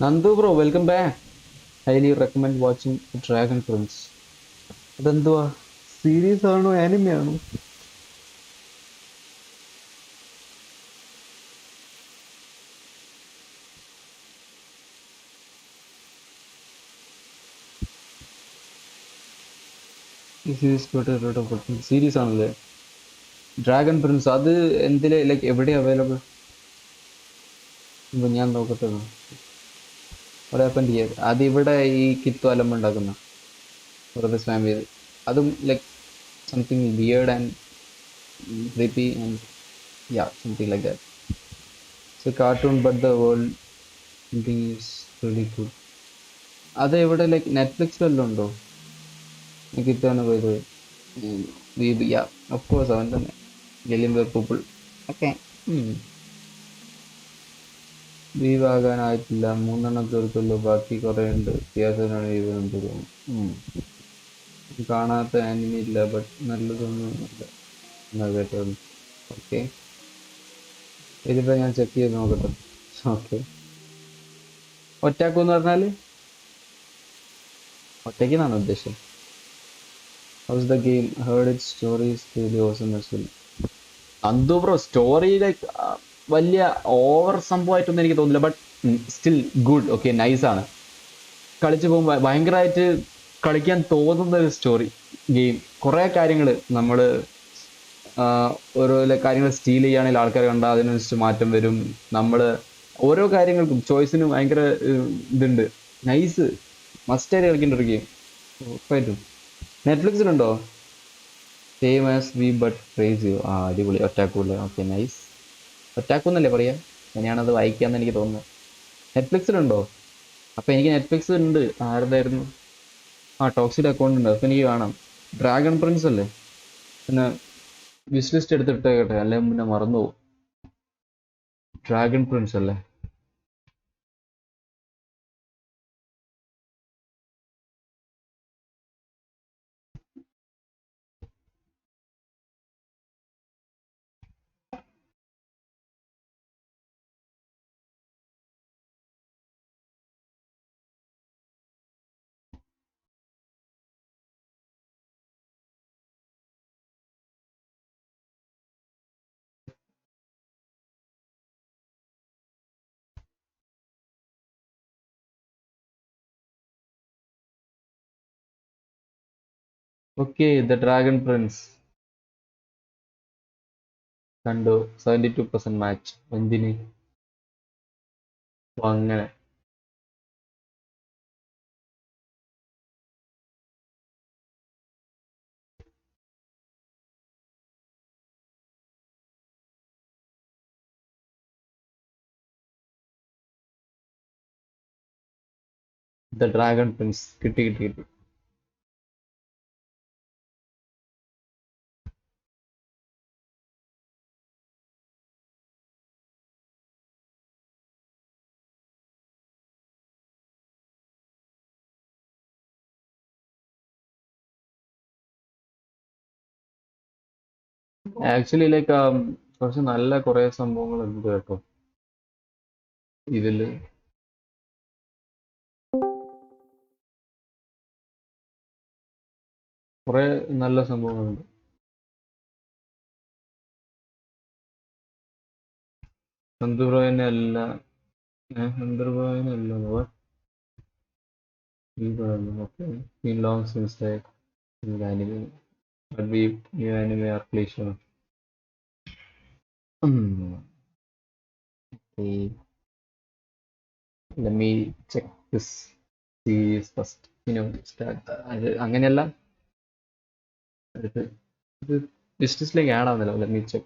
Nandu bro, welcome back. Highly recommend watching Dragon Prince. അതെന്തുവാ series ആണോ anime ആണോ? Series ആണല്ലേ dragon Prince. അത് എന്തിലെ like എവിടെ available? ഞാൻ നോക്കട്ടെ. അത് ഇവിടെ ഈ കിത്തു അലമ്പ് ഉണ്ടാക്കുന്ന ബ്രദേഴ്സ് ഫാമിലി. അതും like something weird and creepy and yeah, something like that. It's a cartoon but the world something is really good. അത് ഇവിടെ ലൈക്ക് നെറ്റ്ഫ്ലിക്സ് വല്ലതും ഉണ്ടോ? എനിക്ക് ഇത്തവണ പോയത് യാ ഓഫ് കോഴ്സ് അവൻ തന്നെ ഗെലിം പീപ്പിൾ. ഓക്കെ വീവാകാനായിട്ടില്ല. 3 തീർക്കുള്ളൂ, ബാക്കി കുറേ ഉണ്ട്. വ്യത്യാസത്തിനാണ് വീവെന്ന് തോന്നുന്നു. കാണാത്ത ആനിമി ഇല്ല, ബട്ട് നല്ലതൊന്നുമില്ല. ഓക്കെ ഇതിപ്പോ ഞാൻ ചെക്ക് ചെയ്ത് നോക്കട്ടെ. ഓക്കെ ഒറ്റാക്കെന്ന് പറഞ്ഞാല് ഒറ്റയ്ക്കെന്നാണ് ഉദ്ദേശം. How's the game? Heard it story's really awesome as well. Anthu bro story like വലിയ ഓവർ സംഭവമായിട്ടൊന്നും എനിക്ക് തോന്നില്ല. But still good. ഓക്കെ, നൈസാണ്. കളിച്ചു പോകുമ്പോൾ ഭയങ്കരമായിട്ട് കളിക്കാൻ തോന്നുന്ന ഒരു സ്റ്റോറി ഗെയിം. കുറേ കാര്യങ്ങൾ നമ്മൾ ഓരോ കാര്യങ്ങൾ സ്റ്റീൽ ചെയ്യുകയാണെങ്കിൽ ആൾക്കാർ കണ്ടാൽ അതിനനുസരിച്ച് മാറ്റം വരും. നമ്മൾ ഓരോ കാര്യങ്ങൾക്കും ചോയ്സിനും ഭയങ്കര ഇതുണ്ട്. നൈസ്, മസ്റ്റായിട്ട് കളിക്കേണ്ട ഒരു ഗെയിം ഉറപ്പായിട്ടും. നെറ്റ്ഫ്ലിക്സിലുണ്ടോ? Same as we but price you. ആ, അടിപൊളി. ഒറ്റാക്കൂല്ല. Okay, nice. ഒറ്റാക്കൂന്നല്ലേ പറയാ? അങ്ങനെയാണത് വായിക്കാമെന്ന് എനിക്ക് തോന്നുന്നത്. നെറ്റ്ഫ്ലിക്സിലുണ്ടോ? അപ്പം എനിക്ക് നെറ്റ്ഫ്ലിക്സ് ഉണ്ട്. ആരുതായിരുന്നു? ആ, ടോക്സിഡ് അക്കൗണ്ട് ഉണ്ട്. അപ്പം എനിക്ക് കാണാം. ഡ്രാഗൺ പ്രിൻസ് അല്ലേ? പിന്നെ വിഷ് ലിസ്റ്റ് എടുത്തിട്ടേക്കട്ടെ, അല്ലെങ്കിൽ പിന്നെ മറന്നു പോകും. ഡ്രാഗൺ പ്രിൻസ് അല്ലേ? ഓക്കെ, ദ ഡ്രാഗൺ പ്രിൻസ് കണ്ടു. 72% മാച്ച്. എന്തിന്? ഓ, അങ്ങനെ. ദ ഡ്രാഗൺ പ്രിൻസ് കിട്ടി കിട്ടി കിട്ടി. ആക്ച്വലി ലൈക്ക് കുറച്ച് നല്ല കുറേ സംഭവങ്ങൾ ഉണ്ട് കേട്ടോ ഇതില്. കുറെ നല്ല സംഭവങ്ങളുണ്ട്. നന്ദുബ്രോയിനെ അല്ല, നന്ദുബ്രോയിനെ അല്ല. Okay, long since anime, but we new anime are pleasure. Okay, let me check this series first. Start. അങ്ങനെയല്ല, ഇത് ലിസ്റ്റിലേക്ക് ആഡ് ആവുന്നില്ല. let me check.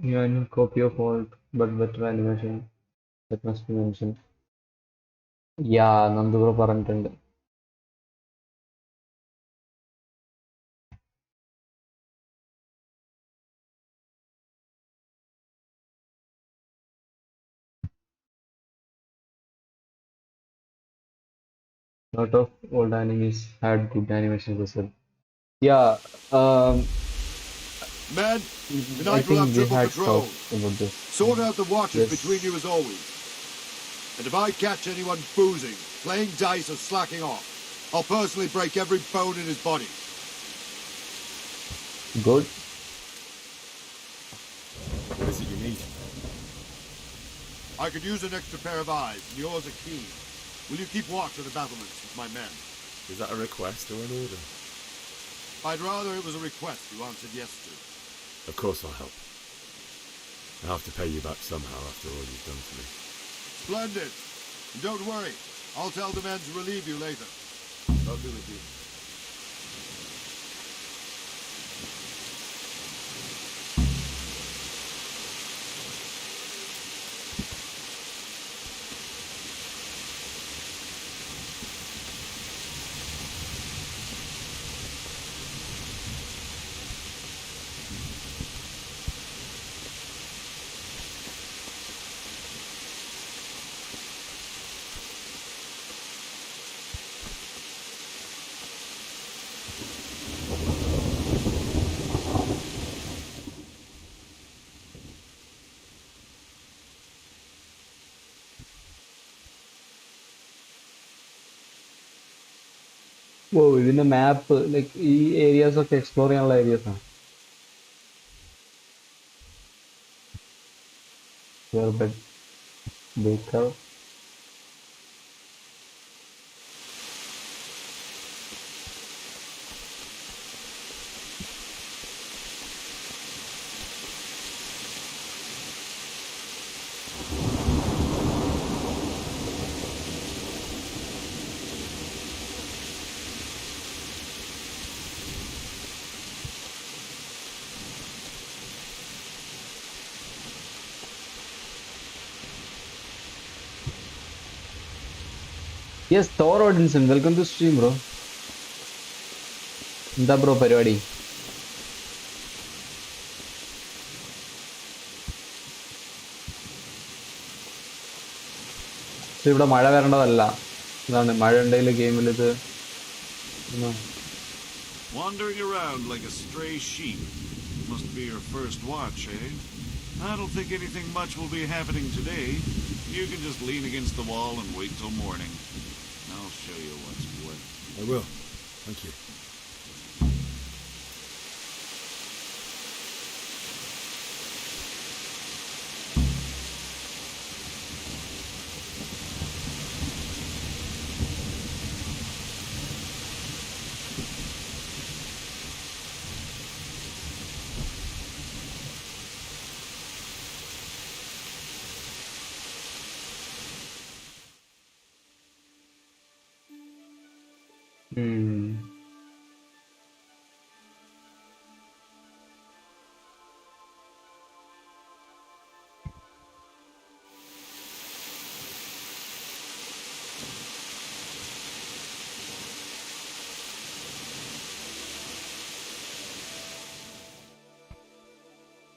New anime copy of old but better animation, that must be mentioned. Yeah, നന്ദുബ്രോ പറഞ്ഞിട്ടുണ്ട്. Lot of old animes had good animation result. Yeah, Men, I tonight we'll think have we triple had patrol. talked about this. Sort out the watches Yes. between you as always. And if I catch anyone boozing, playing dice or slacking off, I'll personally break every bone in his body. Good. What is it you need? I could use an extra pair of eyes, and yours are keen. Will you keep watch of the battlements with my men? Is that a request or an order? I'd rather it was a request you answered yes to. Of course I'll help. I'll have to pay you back somehow after all you've done for me. Splendid. And don't worry, I'll tell the men to relieve you later. I'll be with you. ഓ ഇതിന്റെ മാപ്പ് like ഈ areas ഒക്കെ explore ചെയ്യാനുള്ള areas ആണ്. Baker. Yes, Thor Odinson, welcome to stream, bro. എന്താ bro പരിപാടി? ഇവിടെ മഴ വരേണ്ടതല്ല. ഇതാണ് മഴ ഉണ്ടെങ്കിൽ ഗെയിമിൽ ഇത് Wandering around like a stray sheep. Must be your first watch, eh? I don't think anything much will be happening today. You can just lean against the wall and wait till morning. I'll show you what's what. I will. Thank you.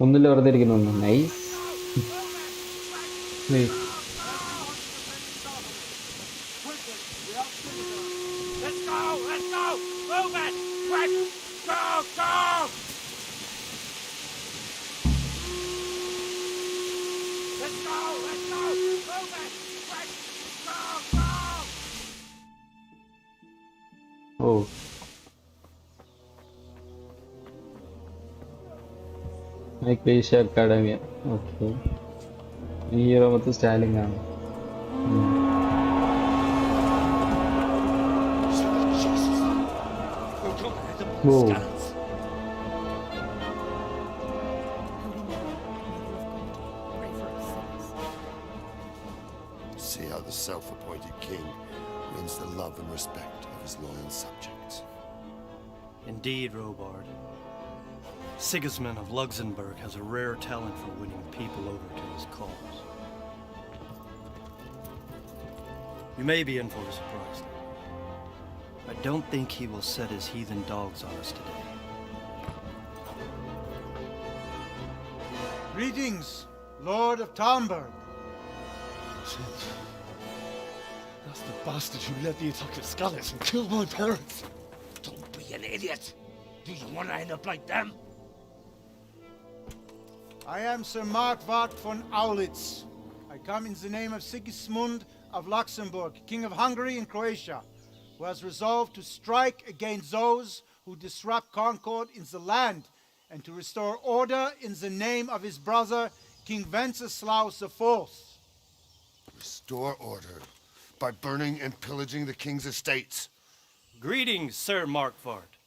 ഒന്നുമില്ല, വെറുതെ ഇരിക്കുന്നു. Nice. Let's go! Let's go! Move it! Quick! Go! Go! Let's go! Let's go! Move it! Quick! Go! Go! Oh. APC Academy. Okay. Hero with styling on. Whoa. See how the self-appointed king wins the love and respect of his loyal subjects. Indeed, Robard. Sigismund of Luxembourg has a rare talent for winning people over to his cause. You may be in for a surprise. I don't think he will set his heathen dogs on us today. Greetings, Lord of Talmberg. Shit. That's the bastard who led the attack at Skalitz and killed my parents. Don't be an idiot. Do you want to end up like them? I am Sir Markwart von Aulitz. I come in the name of Sigismund of Luxembourg, King of Hungary and Croatia, who has resolved to strike against those who disrupt concord in the land and to restore order in the name of his brother, King Wenceslaus IV. Restore order by burning and pillaging the king's estates. Greetings, Sir Markwart.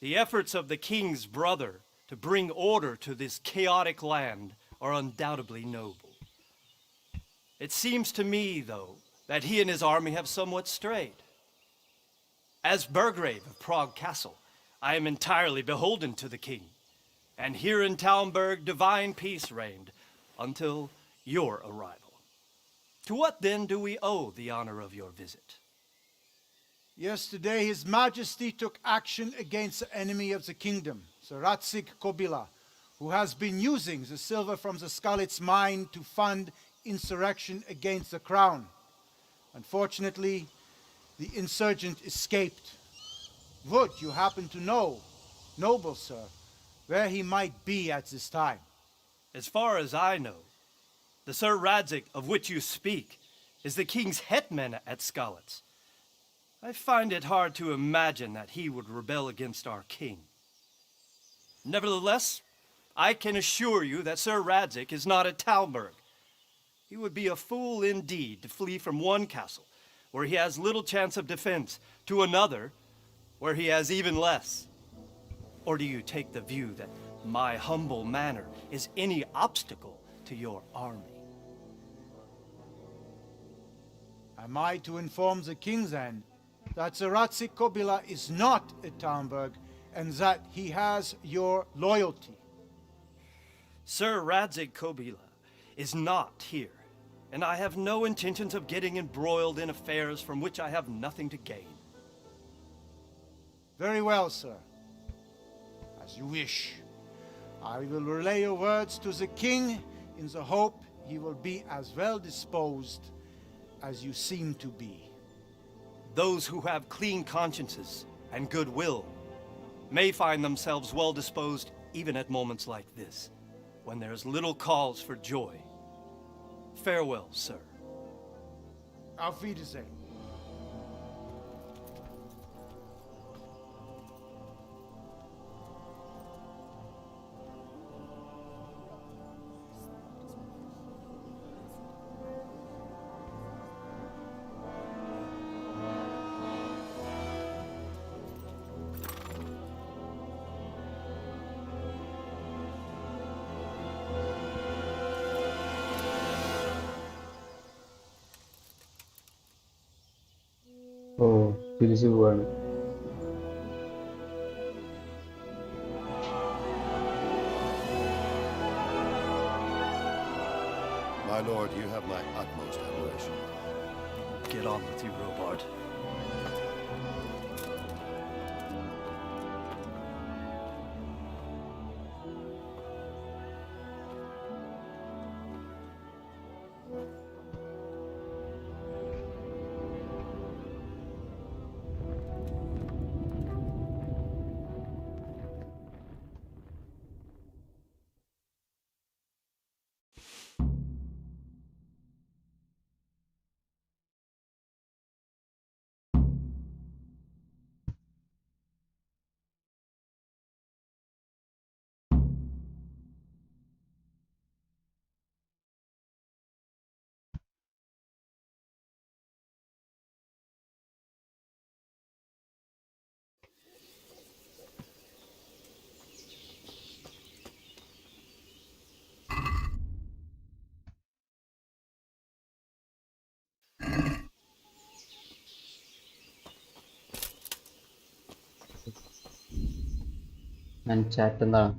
The efforts of the king's brother to bring order to this chaotic land are undoubtedly noble. It seems to me, though, that he and his army have somewhat strayed. As Burgrave of Prague Castle, I am entirely beholden to the king, and here in Talmberg divine peace reigned until your arrival. To what then do we owe the honor of your visit? Yesterday, His Majesty took action against the enemy of the kingdom, Sir Ratzik Kobila, who has been using the silver from the Skalitz mine to fund insurrection against the crown. Unfortunately, the insurgent escaped. Would you happen to know, noble sir, where he might be at this time? As far as I know, the Sir Radzik of which you speak is the king's hetman at Skalitz. I find it hard to imagine that he would rebel against our king. Nevertheless, I can assure you that Sir Radzik is not at Talmberg. He would be a fool indeed to flee from one castle, where he has little chance of defense, to another, where he has even less. Or do you take the view that my humble manner is any obstacle to your army? Am I to inform the king then that Sir Radzik Kobila is not at Talmberg and that he has your loyalty? Sir Radzik Kobila is not here, and I have no intentions of getting embroiled in affairs from which I have nothing to gain. Very well, sir. As you wish. I will relay your words to the king in the hope he will be as well disposed as you seem to be. Those who have clean consciences and goodwill may find themselves well disposed even at moments like this, when there's little cause for joy. Farewell, sir. Auf Wiedersehen. Oh, തിരിച്ചു പോവാണ്. My lord, you have my utmost admiration. Get on with you, Robard. ഞാൻ chat എന്താണ്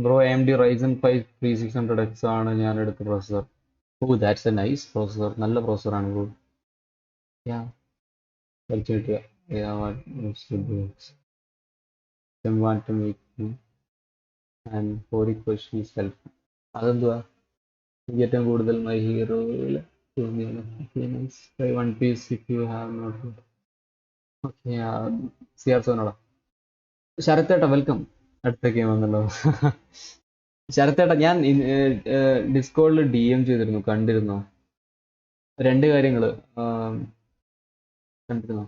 bro AMD Ryzen 5 3600X ആണ് ഞാൻ എടുത്ത processor. Oh that's a nice processor. നല്ല പ്രോസസറാണ് bro. വലിച്ചു കിട്ടുക. want to make and for push self. അതെന്തുവാ ഏറ്റവും കൂടുതൽ my hero try one piece if you have not. Okay, CR7 ശരത്തേട്ട വെൽക്കം. അടുത്ത ഗെയിം വന്നല്ലോ. ശരത്തേട്ട ഞാൻ ഡിസ്കോഡിൽ DM ചെയ്തിരുന്നു, കണ്ടിരുന്നോ? രണ്ട് കാര്യങ്ങൾ കണ്ടിരുന്നോ?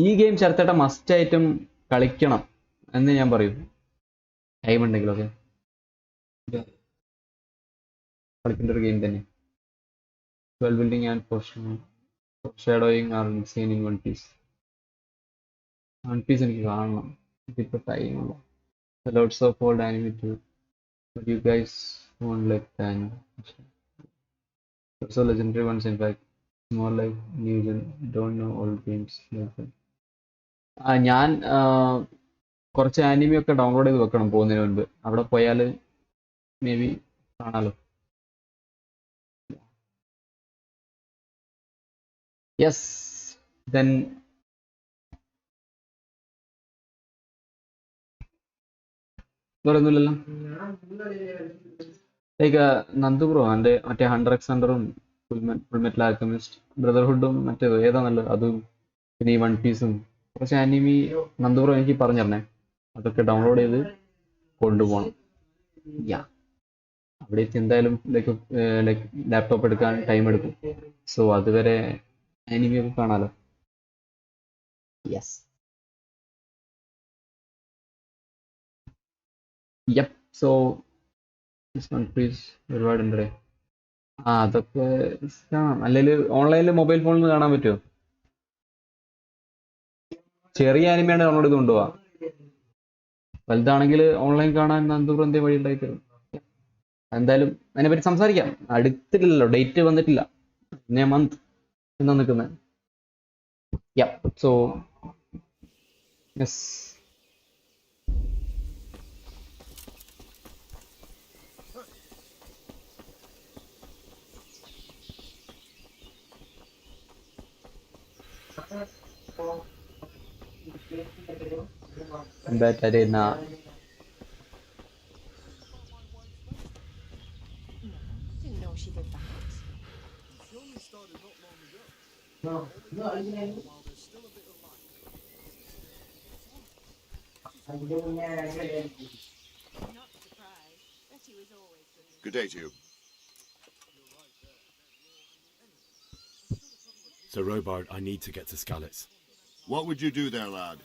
ഈ ഗെയിം ശരത്തേട്ട മസ്റ്റ് ആയിട്ടും കളിക്കണം എന്ന് ഞാൻ പറയും, ടൈം ഉണ്ടെങ്കിലൊക്കെ. കളിക്കേണ്ട ഒരു ഗെയിം തന്നെ. Well building and foreshadowing are insane in One Piece. One Piece എനിക്ക് കാണണം, ഇതിപ്പോൾ ടൈമുള്ള. Lots of old anime too, but you guys won't like the anime. Also legendary ones, in fact. More like new gen, don't know old games like that. ഞാൻ കുറച്ച് anime ഒക്കെ download ചെയ്ത് വെക്കണം പോകുന്നതിന് മുൻപ്. അവിടെ പോയാൽ മേ ബി കാണാലോ. യെസ് ദെൻ വേറൊന്നുമില്ലല്ലോ. ലൈക്ക് നന്ദു ബ്രോ എൻ്റെ മറ്റേ 100x ഹണ്ടറും ഫുൾ മെറ്റൽ ആൽക്കെമിസ്റ്റ് ബ്രദർഹുഡും മറ്റേതോ ഏതാ നല്ലത്, അതും പിന്നെ ഈ വൺ പീസും കുറച്ച് ആനിമി നന്ദു ബ്രോ എനിക്ക് പറഞ്ഞു തരണേ. അതൊക്കെ ഡൗൺലോഡ് ചെയ്ത് കൊണ്ടുപോകണം. യാ അവിടെ എന്തായാലും ലൈക്ക് ലാപ്ടോപ്പ് എടുക്കാൻ ടൈം എടുക്കും. സോ അതുവരെ അനിമി ഒക്കെ കാണാലോ. യെസ്. യപ്പ്. സോ പ്ലീസ് ഒരുപാടുണ്ടേ. അതൊക്കെ കാണാം. അല്ലെങ്കിൽ ഓൺലൈനിൽ മൊബൈൽ ഫോണിൽ നിന്ന് കാണാൻ പറ്റുമോ? ചെറിയ ആനിമയാണ് ഡൗൺലോഡ് ചെയ്ത് കൊണ്ടുപോവാം. വലുതാണെങ്കിൽ ഓൺലൈൻ കാണാൻ നന്ദൂർ എന്തേ വഴി ഉണ്ടാക്കി തരും. എന്തായാലും അതിനെപ്പറ്റി സംസാരിക്കാം. അടുത്തില്ലല്ലോ, ഡേറ്റ് വന്നിട്ടില്ല. പിന്നെ മന്ത് എന്നാ നിൽക്കുന്നത്. So yes. Bet Arena. Didn't know she did that. She only started not long ago. No. While there's still a bit of light. Good day to you. Sir Robard, I need to get to Skalitz. What would you do there, lad?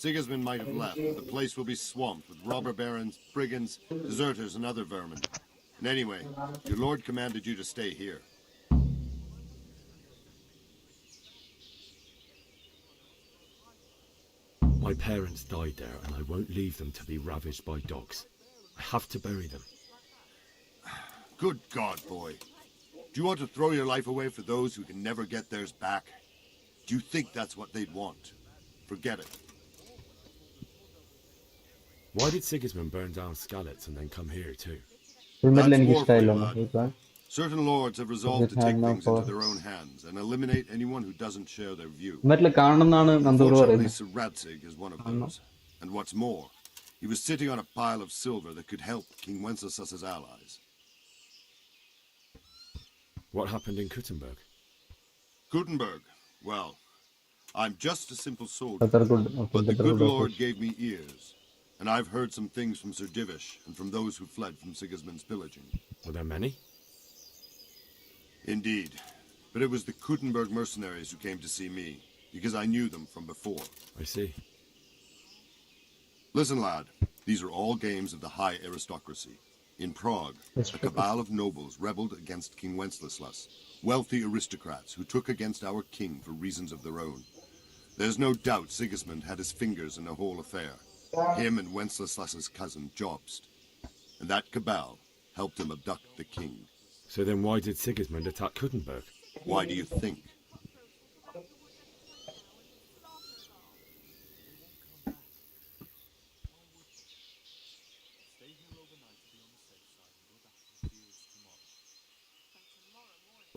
Sigismund might have left, but the place will be swamped with robber barons, brigands, deserters, and other vermin. And anyway, your lord commanded you to stay here. My parents died there, and I won't leave them to be ravaged by dogs. I have to bury them. Good God, boy. Do you want to throw your life away for those who can never get theirs back? Do you think that's what they'd want? Forget it. Why did Sigismund burn down Skalitz and then come here too? Certain lords have resolved to take things into their own hands and eliminate anyone who doesn't share their view. Unfortunately, Sir Radzig is one of those. And what's more, he was sitting on a pile of silver that could help King Wenceslas's allies. What happened in Kuttenberg? Kuttenberg? Well, I'm just a simple soldier, but the good Lord gave me ears, and I've heard some things from Sir Divish and from those who fled from Sigismund's pillaging. Were there many? Indeed, but it was the Kuttenberg mercenaries who came to see me, because I knew them from before. I see. Listen, lad, these are all games of the high aristocracy. In Prague, a cabal of nobles rebelled against King Wenceslas, wealthy aristocrats who took against our king for reasons of their own. There's no doubt Sigismund had his fingers in the whole affair, him and Wenceslas's cousin Jobst. And that cabal helped him abduct the king. So then why did Sigismund attack Kuttenberg? Why do you think?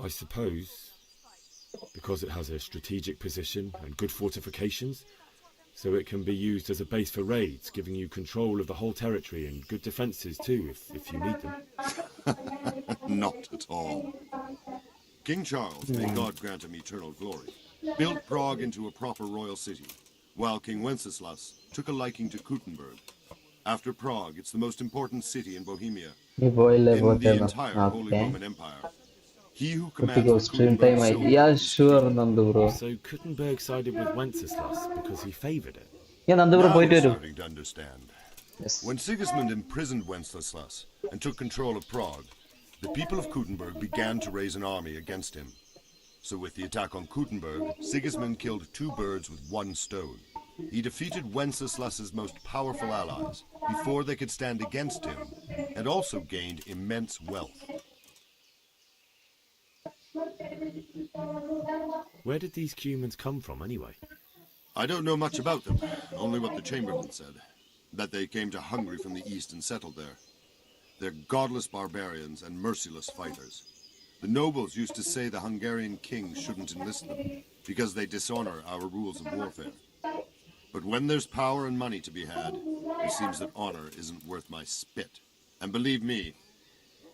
I suppose because it has a strategic position and good fortifications, so it can be used as a base for raids, giving you control of the whole territory and good defences too, if you need them. Not at all. King Charles, may God grant him eternal glory, built Prague into a proper royal city, while King Wenceslas took a liking to Kuttenberg. After Prague, it's the most important city in Bohemia, in the entire Holy Roman Empire. He who commands So Kuttenberg sided with Wenceslas because he favoured it? Now you're starting to understand. When Sigismund imprisoned Wenceslas and took control of Prague, the people of Kuttenberg began to raise an army against him. So with the attack on Kuttenberg, Sigismund killed 2 birds with 1 stone. He defeated Wenceslas's most powerful allies before they could stand against him, and also gained immense wealth. Where did these humans come from anyway? I don't know much about them, only what the Chamberlain said, that they came to Hungary from the east and settled there. They're godless barbarians and merciless fighters. The nobles used to say the Hungarian king shouldn't enlist them, because they dishonor our rules of warfare. But when there's power and money to be had, it seems that honor isn't worth my spit. And believe me,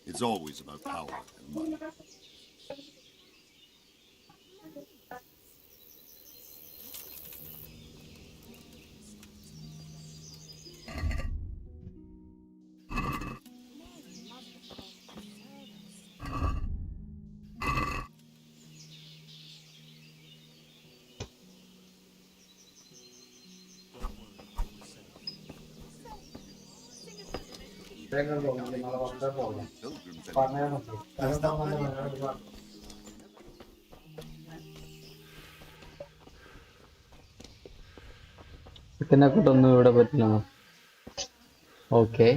it's always about power and money. ഇതിനെക്കൊണ്ടൊന്നും ഇവിടെ പറ്റില്ല. Okay.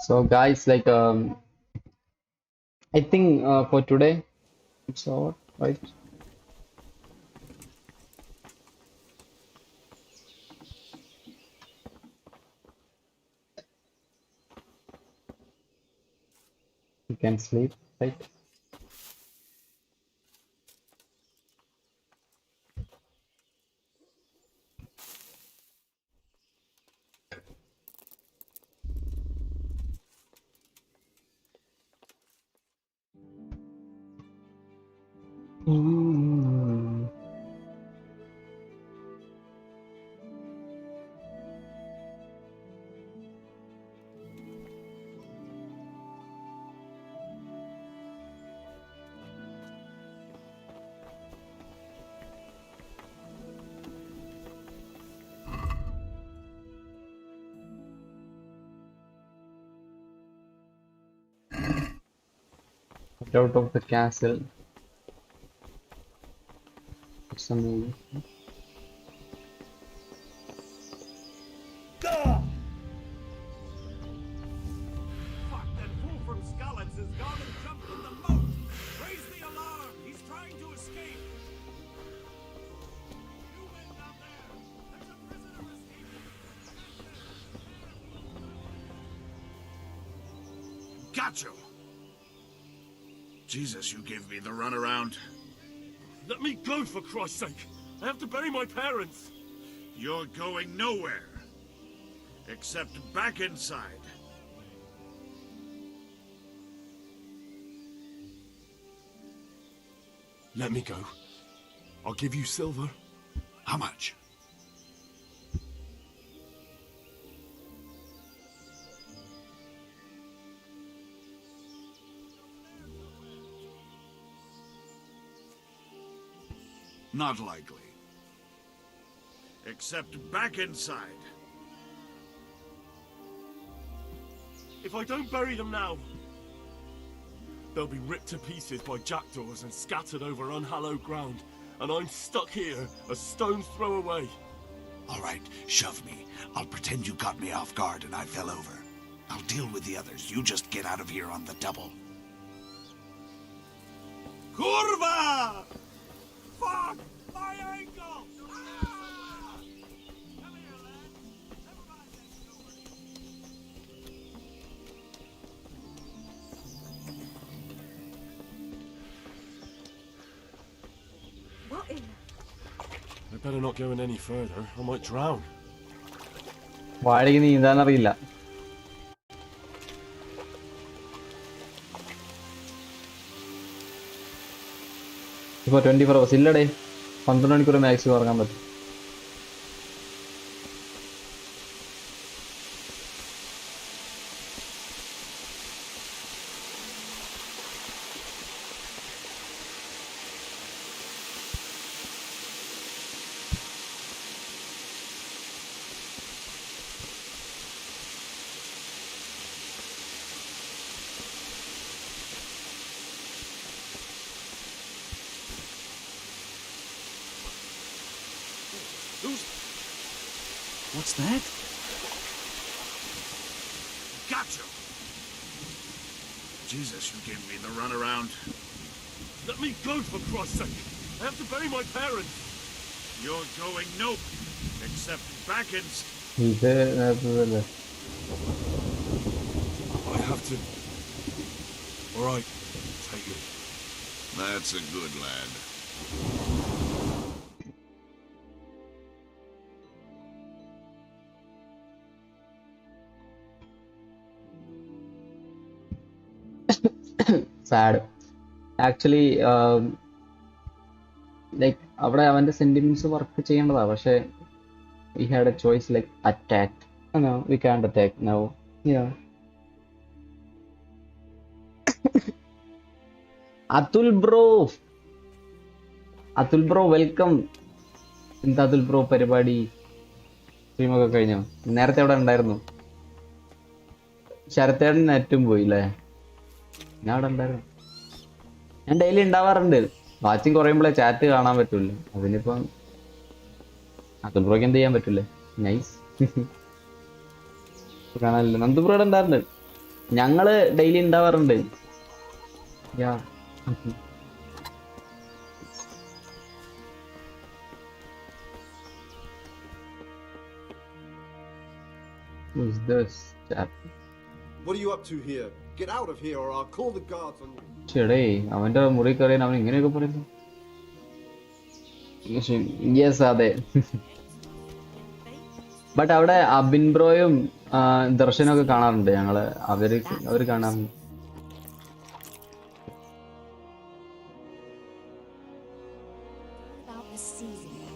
So guys, like I think for today it's all right. You can sleep, right? Get out of the castle. It's some Fuck, that fool from Skalitz has gone and jumped in the moat! Raise the alarm! He's trying to escape! You men down there! There's a prisoner escaping! Gotcha! Jesus, you gave me the runaround. Let me go, for Christ's sake! I have to bury my parents! You're going nowhere. Except back inside. Let me go. I'll give you silver. How much? Not likely. Except back inside. If I don't bury them now, they'll be ripped to pieces by jackdaws and scattered over unhallowed ground, and I'm stuck here a stone's throw away. All right, shove me. I'll pretend you got me off guard and I fell over. I'll deal with the others. You just get out of here on the double. Kurva! Fuck! My ankle! What in? I better not go in any further. I might drown. വാഴയ്ക്ക് നീന്താനറിയില്ല. ഇപ്പോൾ 24 hours ഇല്ലടേ, 12 മണിക്കൂർ maximum ഇറങ്ങാൻ പറ്റും. What's that? Gotcha! Jesus, you gave me the runaround. Let me go, for Christ's sake! I have to bury my parents! You're going nope. Except back in... ഇത് നേരത്തെ I have to... Alright, take it. That's a good lad. Sad actually. Like അവിടെ അവൻ്റെ sentiments work ചെയ്യേണ്ടതാ, പക്ഷെ we had a choice like attack. No, we can't attack now. Yeah. Atul bro, welcome. എന്താ Atul bro പരിപാടി? സ്ട്രീമൊക്കെ കഴിഞ്ഞോ? നേരത്തെ അവിടെ ഉണ്ടായിരുന്നു. ശരത്തേടൻ നെറ്റും പോയില്ലേ? ഞാൻ അവിടെ ഉണ്ടായിരുന്നു. ഞാൻ ഡെയിലി ഉണ്ടാവാറുണ്ട്. വാച്ചിങ് കുറയുമ്പോഴേ ചാറ്റ് കാണാൻ പറ്റൂല. അതിനിപ്പം അതുൽ ബ്രോക്ക് എന്ത് ചെയ്യാൻ പറ്റൂലേ? നൈസ്. കാണാനില്ല. നന്ദു ബ്രോ ഇവിടെ ഉണ്ടാറുണ്ട്. ഞങ്ങള് ഡെയിലി ഉണ്ടാവാറുണ്ട്. യാ. Who's this chap? What are you up to here? Get out of here or I'll call the guards on you. ചേടേ, അവന്റെ മുറി കയറിയാൻ അവൻ ഇങ്ങനെയൊക്കെ പറയുന്നു. യെസ്, അതെ. ബട്ട് അവിടെ അബിൻ ബ്രോയും ദർശനമൊക്കെ കാണാറുണ്ട്. ഞങ്ങള് അവര് കാണാറുണ്ട്.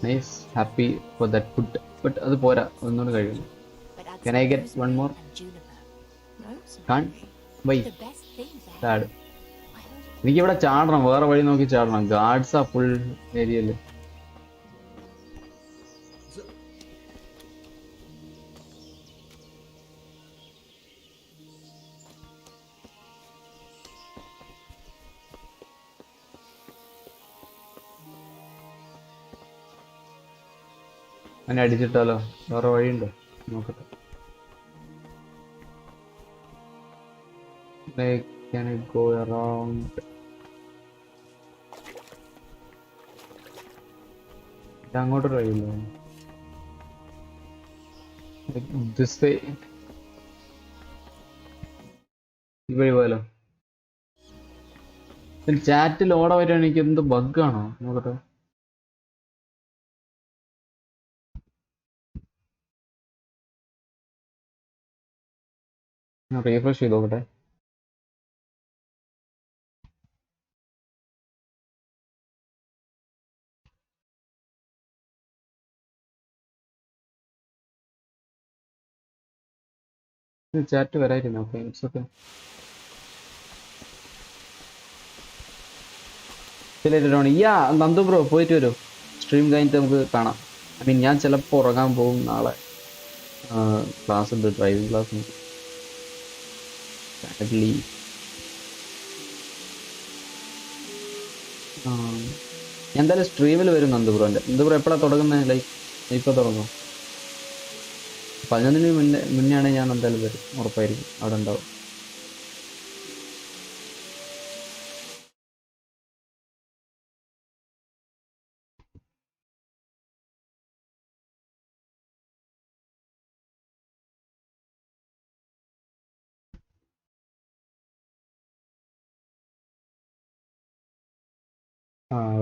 Nice, happy for that food. But അത് പോരാ, ഒന്നുകൂടെ കഴിയുന്നു. Can I get one more? Can't? Why? Sad. എനിക്കിവിടെ ചാടണം, വേറെ വഴി നോക്കി ചാടണം. ഗാർഡ്സാ ഫുൾ ഏരിയയില്. അവനെ അടിച്ചിട്ടാലോ? വേറെ വഴിയുണ്ടോ? നോക്കട്ടെ. Like, can I go around? അങ്ങോട്ട് ട്രൈ ചെയ്യില്ല. This way. ഈ വഴി പോയാലോ? ചാറ്റ് ലോഡ് ആയിട്ട് എനിക്ക് എന്ത് ബഗ്ഗാണോ? നോക്കട്ടെ. റീഫ്രഷ് ചെയ്ത് നോക്കട്ടെ. ചാറ്റ് വരായിരുന്നു. Okay, it's okay. Yeah Nandu bro പോയിട്ട് വരൂ. സ്ട്രീം കഴിഞ്ഞിട്ട് നമുക്ക് കാണാം. ഐ മീൻ ഞാൻ ചിലപ്പോൾ ഉറങ്ങാൻ പോകും. നാളെ ക്ലാസ് ഉണ്ട്, ഡ്രൈവിംഗ് ക്ലാസ് ഉണ്ട്. സാഡ്ലി ഞാൻ എന്തായാലും സ്ട്രീമിൽ വരും. നന്ദു ബ്രോ എപ്പോഴാണ് തുടങ്ങുന്നത്? ലൈക്ക് ഇപ്പോൾ തുടങ്ങും. 11 മുന്നെയാണ് ഞാൻ എന്തായാലും വരും. ഉറപ്പായിരിക്കും അവിടെ ഉണ്ടാവും.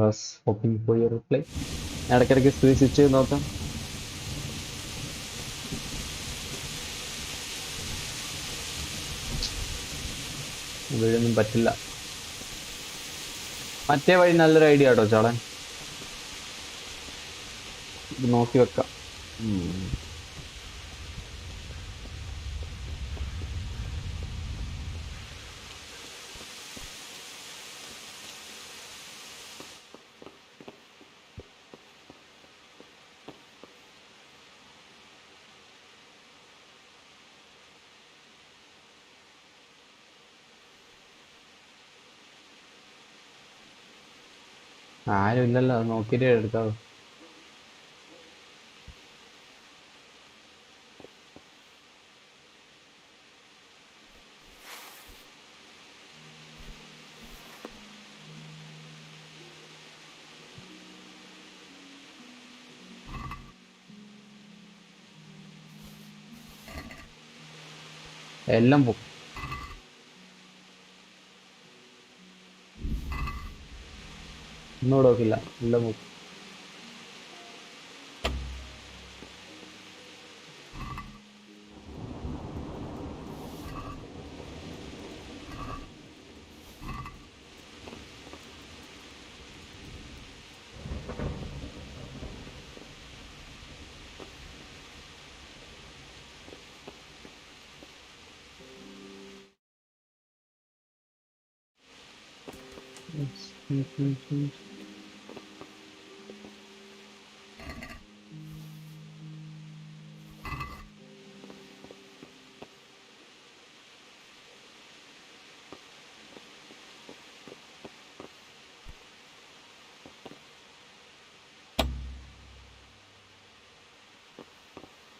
was hoping for your reply. ഇടയ്ക്കിടയ്ക്ക് സ്വിച്ച് ചെയ്ത് നോക്കാം. ഇവിടെയൊന്നും പറ്റില്ല. മറ്റേ വഴി നല്ലൊരു ഐഡിയ കേട്ടോ ചാടാൻ. ഇത് നോക്കി വെക്കാം. ആരും ഇല്ലല്ലോ, അത് നോക്കിയിട്ട് എടുക്കാവോ. എല്ലാം പോകും. ഒന്നും നോക്കില്ല, എല്ലാം പോകും.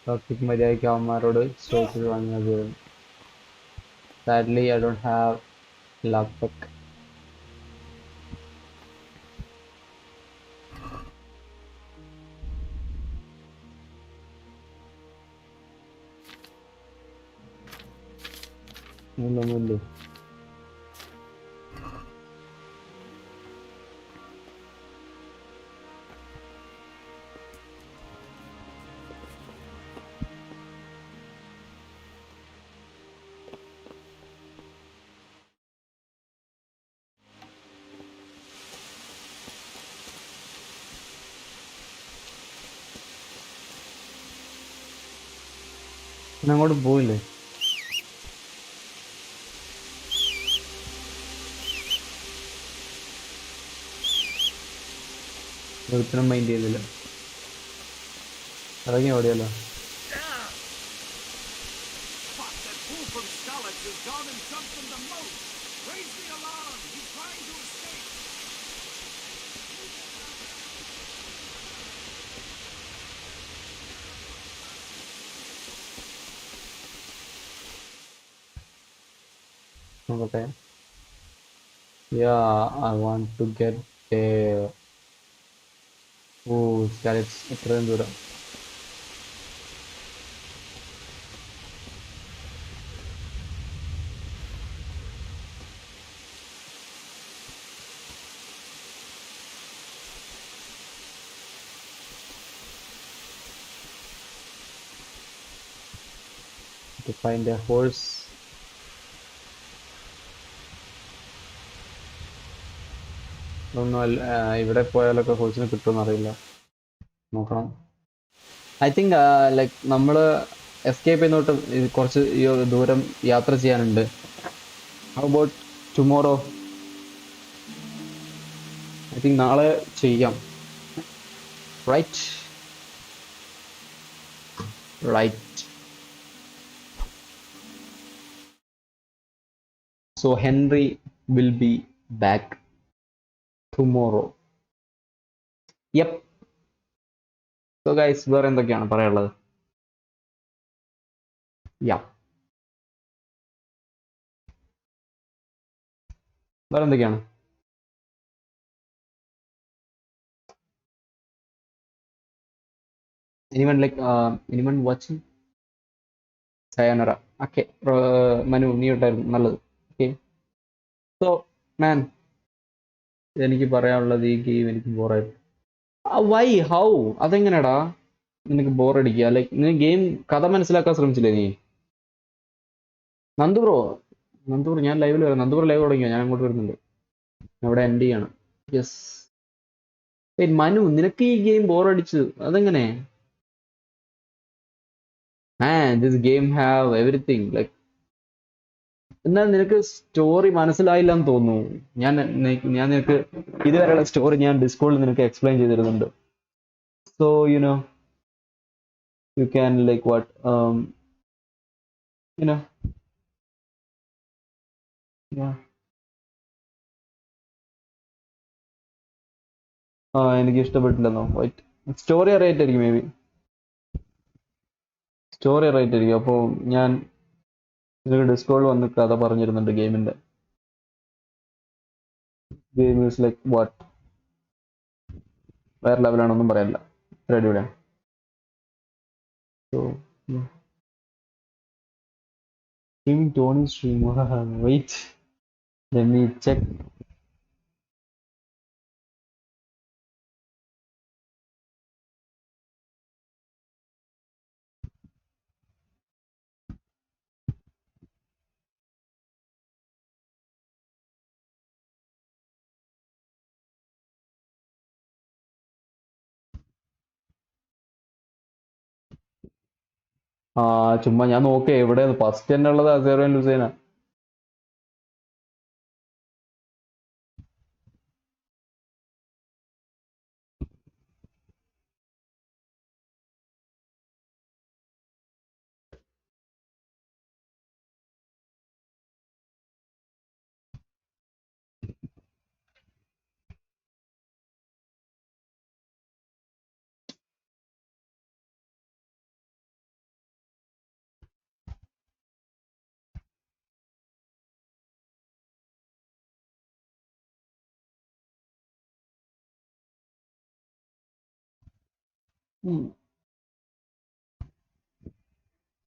ടോക്സിക് മര്യാദയ്ക്ക് അവന്മാരോട് ചോദിച്ചത് വാങ്ങിയത്. Sadly, I don't have laptop. No. അങ്ങോട്ട് പോയില്ലേ? ഒരുത്തരം മൈൻഡ് ചെയ്തില്ല. ഇറങ്ങി ഓടിയല്ലോ. Okay. Yeah, I want to get there. Oh, carrots. ഇത്രയും ദൂരം. To find a horse. ഇവിടെ പോയാലൊക്കെ ഹോഴ്സിനെ കിട്ടുമെന്ന് അറിയില്ല, നോക്കണം. ഐ തിങ്ക് ലൈക്ക് നമ്മൾ എസ്കേപ്പ് ചെയ്യുന്നോട്ട് കുറച്ച് ദൂരം യാത്ര ചെയ്യാനുണ്ട്. How about tomorrow? I think നാളെ ചെയ്യാം. Right. So Henry will be back tomorrow. Yep. So guys, വേറെ എന്തൊക്കെയാണ് പറയാനുള്ളത്? വേറെ എന്തൊക്കെയാണ്? anyone watching? Sayonara. Okay. Manu നീ ഉണ്ടായിരുന്നു, നല്ലത്. ഓക്കെ. സോ മാൻ, എനിക്ക് പറയാനുള്ളത് ഈ ഗെയിം എനിക്ക് ബോറായിട്ട്. വൈ ഹൗ അതെങ്ങനെയാടാ നിനക്ക് ബോറടിക്കുക? ലൈക്ക് നീ ഗെയിം കഥ മനസ്സിലാക്കാൻ ശ്രമിച്ചില്ലേ നീ? നന്ദു ബ്രോ ഞാൻ ലൈവിൽ വരാം. നന്ദു ബ്രോ ലൈവ് തുടങ്ങിയോ? ഞാൻ അങ്ങോട്ട് വരുന്നുണ്ട്. അവിടെ എൻഡ് ചെയ്യാണ്. യെസ്. മനു, നിനക്ക് ഈ ഗെയിം ബോറടിച്ചു അതെങ്ങനെ? This game have everything. Like എന്നാൽ നിനക്ക് സ്റ്റോറി മനസ്സിലായില്ല എന്ന് തോന്നുന്നു. ഞാൻ നിനക്ക് ഇതുവരെയുള്ള സ്റ്റോറി ഞാൻ ഡിസ്കോഡിൽ നിനക്ക് എക്സ്പ്ലെയിൻ ചെയ്തിരുന്നുണ്ട്. So you can like what yeah. എനിക്ക് ഇഷ്ടപ്പെട്ടില്ലെന്നോ? സ്റ്റോറി അറിയായിട്ടായിരിക്കും, മേ ബി സ്റ്റോറി അറിയായിട്ടായിരിക്കും. അപ്പോൾ ഞാൻ നിനക്ക് ഡിസ്കോഡിൽ വന്ന് കഥ പറഞ്ഞിരുന്നുണ്ട് ഗെയിമിന്റെ. ഗെയിം ഈസ് ലൈക്ക് വാട്ട്, വേറെ ലെവലാണൊന്നും പറയാനില്ല, അടിപൊളിയാണ്. So streaming TonY stream. Wait, let me check. ചുമ്മാ ഞാൻ നോക്കേ എവിടെയാണ് ഫസ്റ്റ് തന്നെ ഉള്ളത്. അസേറോ ലൂസേന.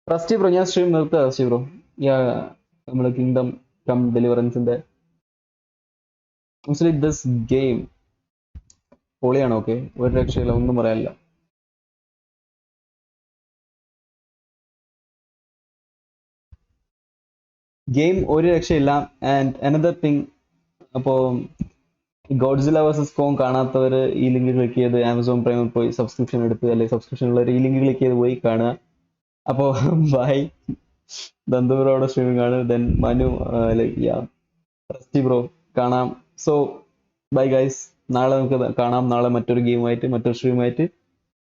Rusty bro, ഞാൻ സ്ട്രീം നിർത്തുക Rusty bro. നമ്മുടെ കിങ്ഡം കം ഡെലിവറൻസിന്റെ ആക്ച്വലി ദിസ് ഗെയിം പൊളിയാണ്. ഓക്കെ, ഒരു രക്ഷയില്ല, ഒന്നും പറയാനില്ല. ഗെയിം ഒരു രക്ഷയില്ല. ആൻഡ് അനദർ തിങ്, അപ്പോൾ ഗോഡ്സില വേഴ്സസ് കോങ് കാണാത്തവർ ഈ ലിങ്ക് ക്ലിക്ക് ചെയ്ത് ആമസോൺ പ്രൈമിൽ പോയി സബ്സ്ക്രിപ്ഷൻ എടുത്ത്, അല്ലെങ്കിൽ സബ്സ്ക്രിപ്ഷൻ ഉള്ളവർ ഈ ലിങ്ക് ക്ലിക്ക് ചെയ്ത് പോയി കാണുക. അപ്പോൾ ബൈ. ദന്തപുരോടെ സ്ട്രീമിംഗ് ആണ്. ദെൻ മനു റസ്റ്റി ബ്രോ കാണാം. So bye guys. നാളെ നമുക്ക് കാണാം. നാളെ മറ്റൊരു ഗെയിമായിട്ട്, മറ്റൊരു സ്ട്രീമായിട്ട്,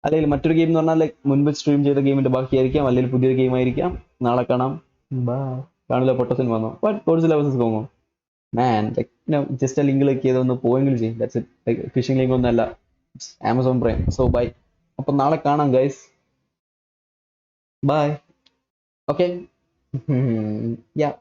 അല്ലെങ്കിൽ മറ്റൊരു ഗെയിം എന്ന് പറഞ്ഞാൽ ലൈക്ക് മുൻപ് സ്ട്രീം ചെയ്ത ഗെയിമിന്റെ ബാക്കിയായിരിക്കാം, അല്ലെങ്കിൽ പുതിയൊരു ഗെയിം ആയിരിക്കാം. നാളെ കാണാം. ബൈ. കാണില്ല, പൊട്ടസിന് വന്നോ? Godzilla versus Kong man, like just ആ ലിങ്ക് ക്ലിക്ക് ചെയ്തൊന്ന് പോയെങ്കിലും ചെയ്യും. That's it. Like phishing link ഒന്നല്ല, ആമസോൺ പ്രൈം. So bye. അപ്പം നാളെ കാണാം ഗൈസ്. ബൈ. Okay. Yeah.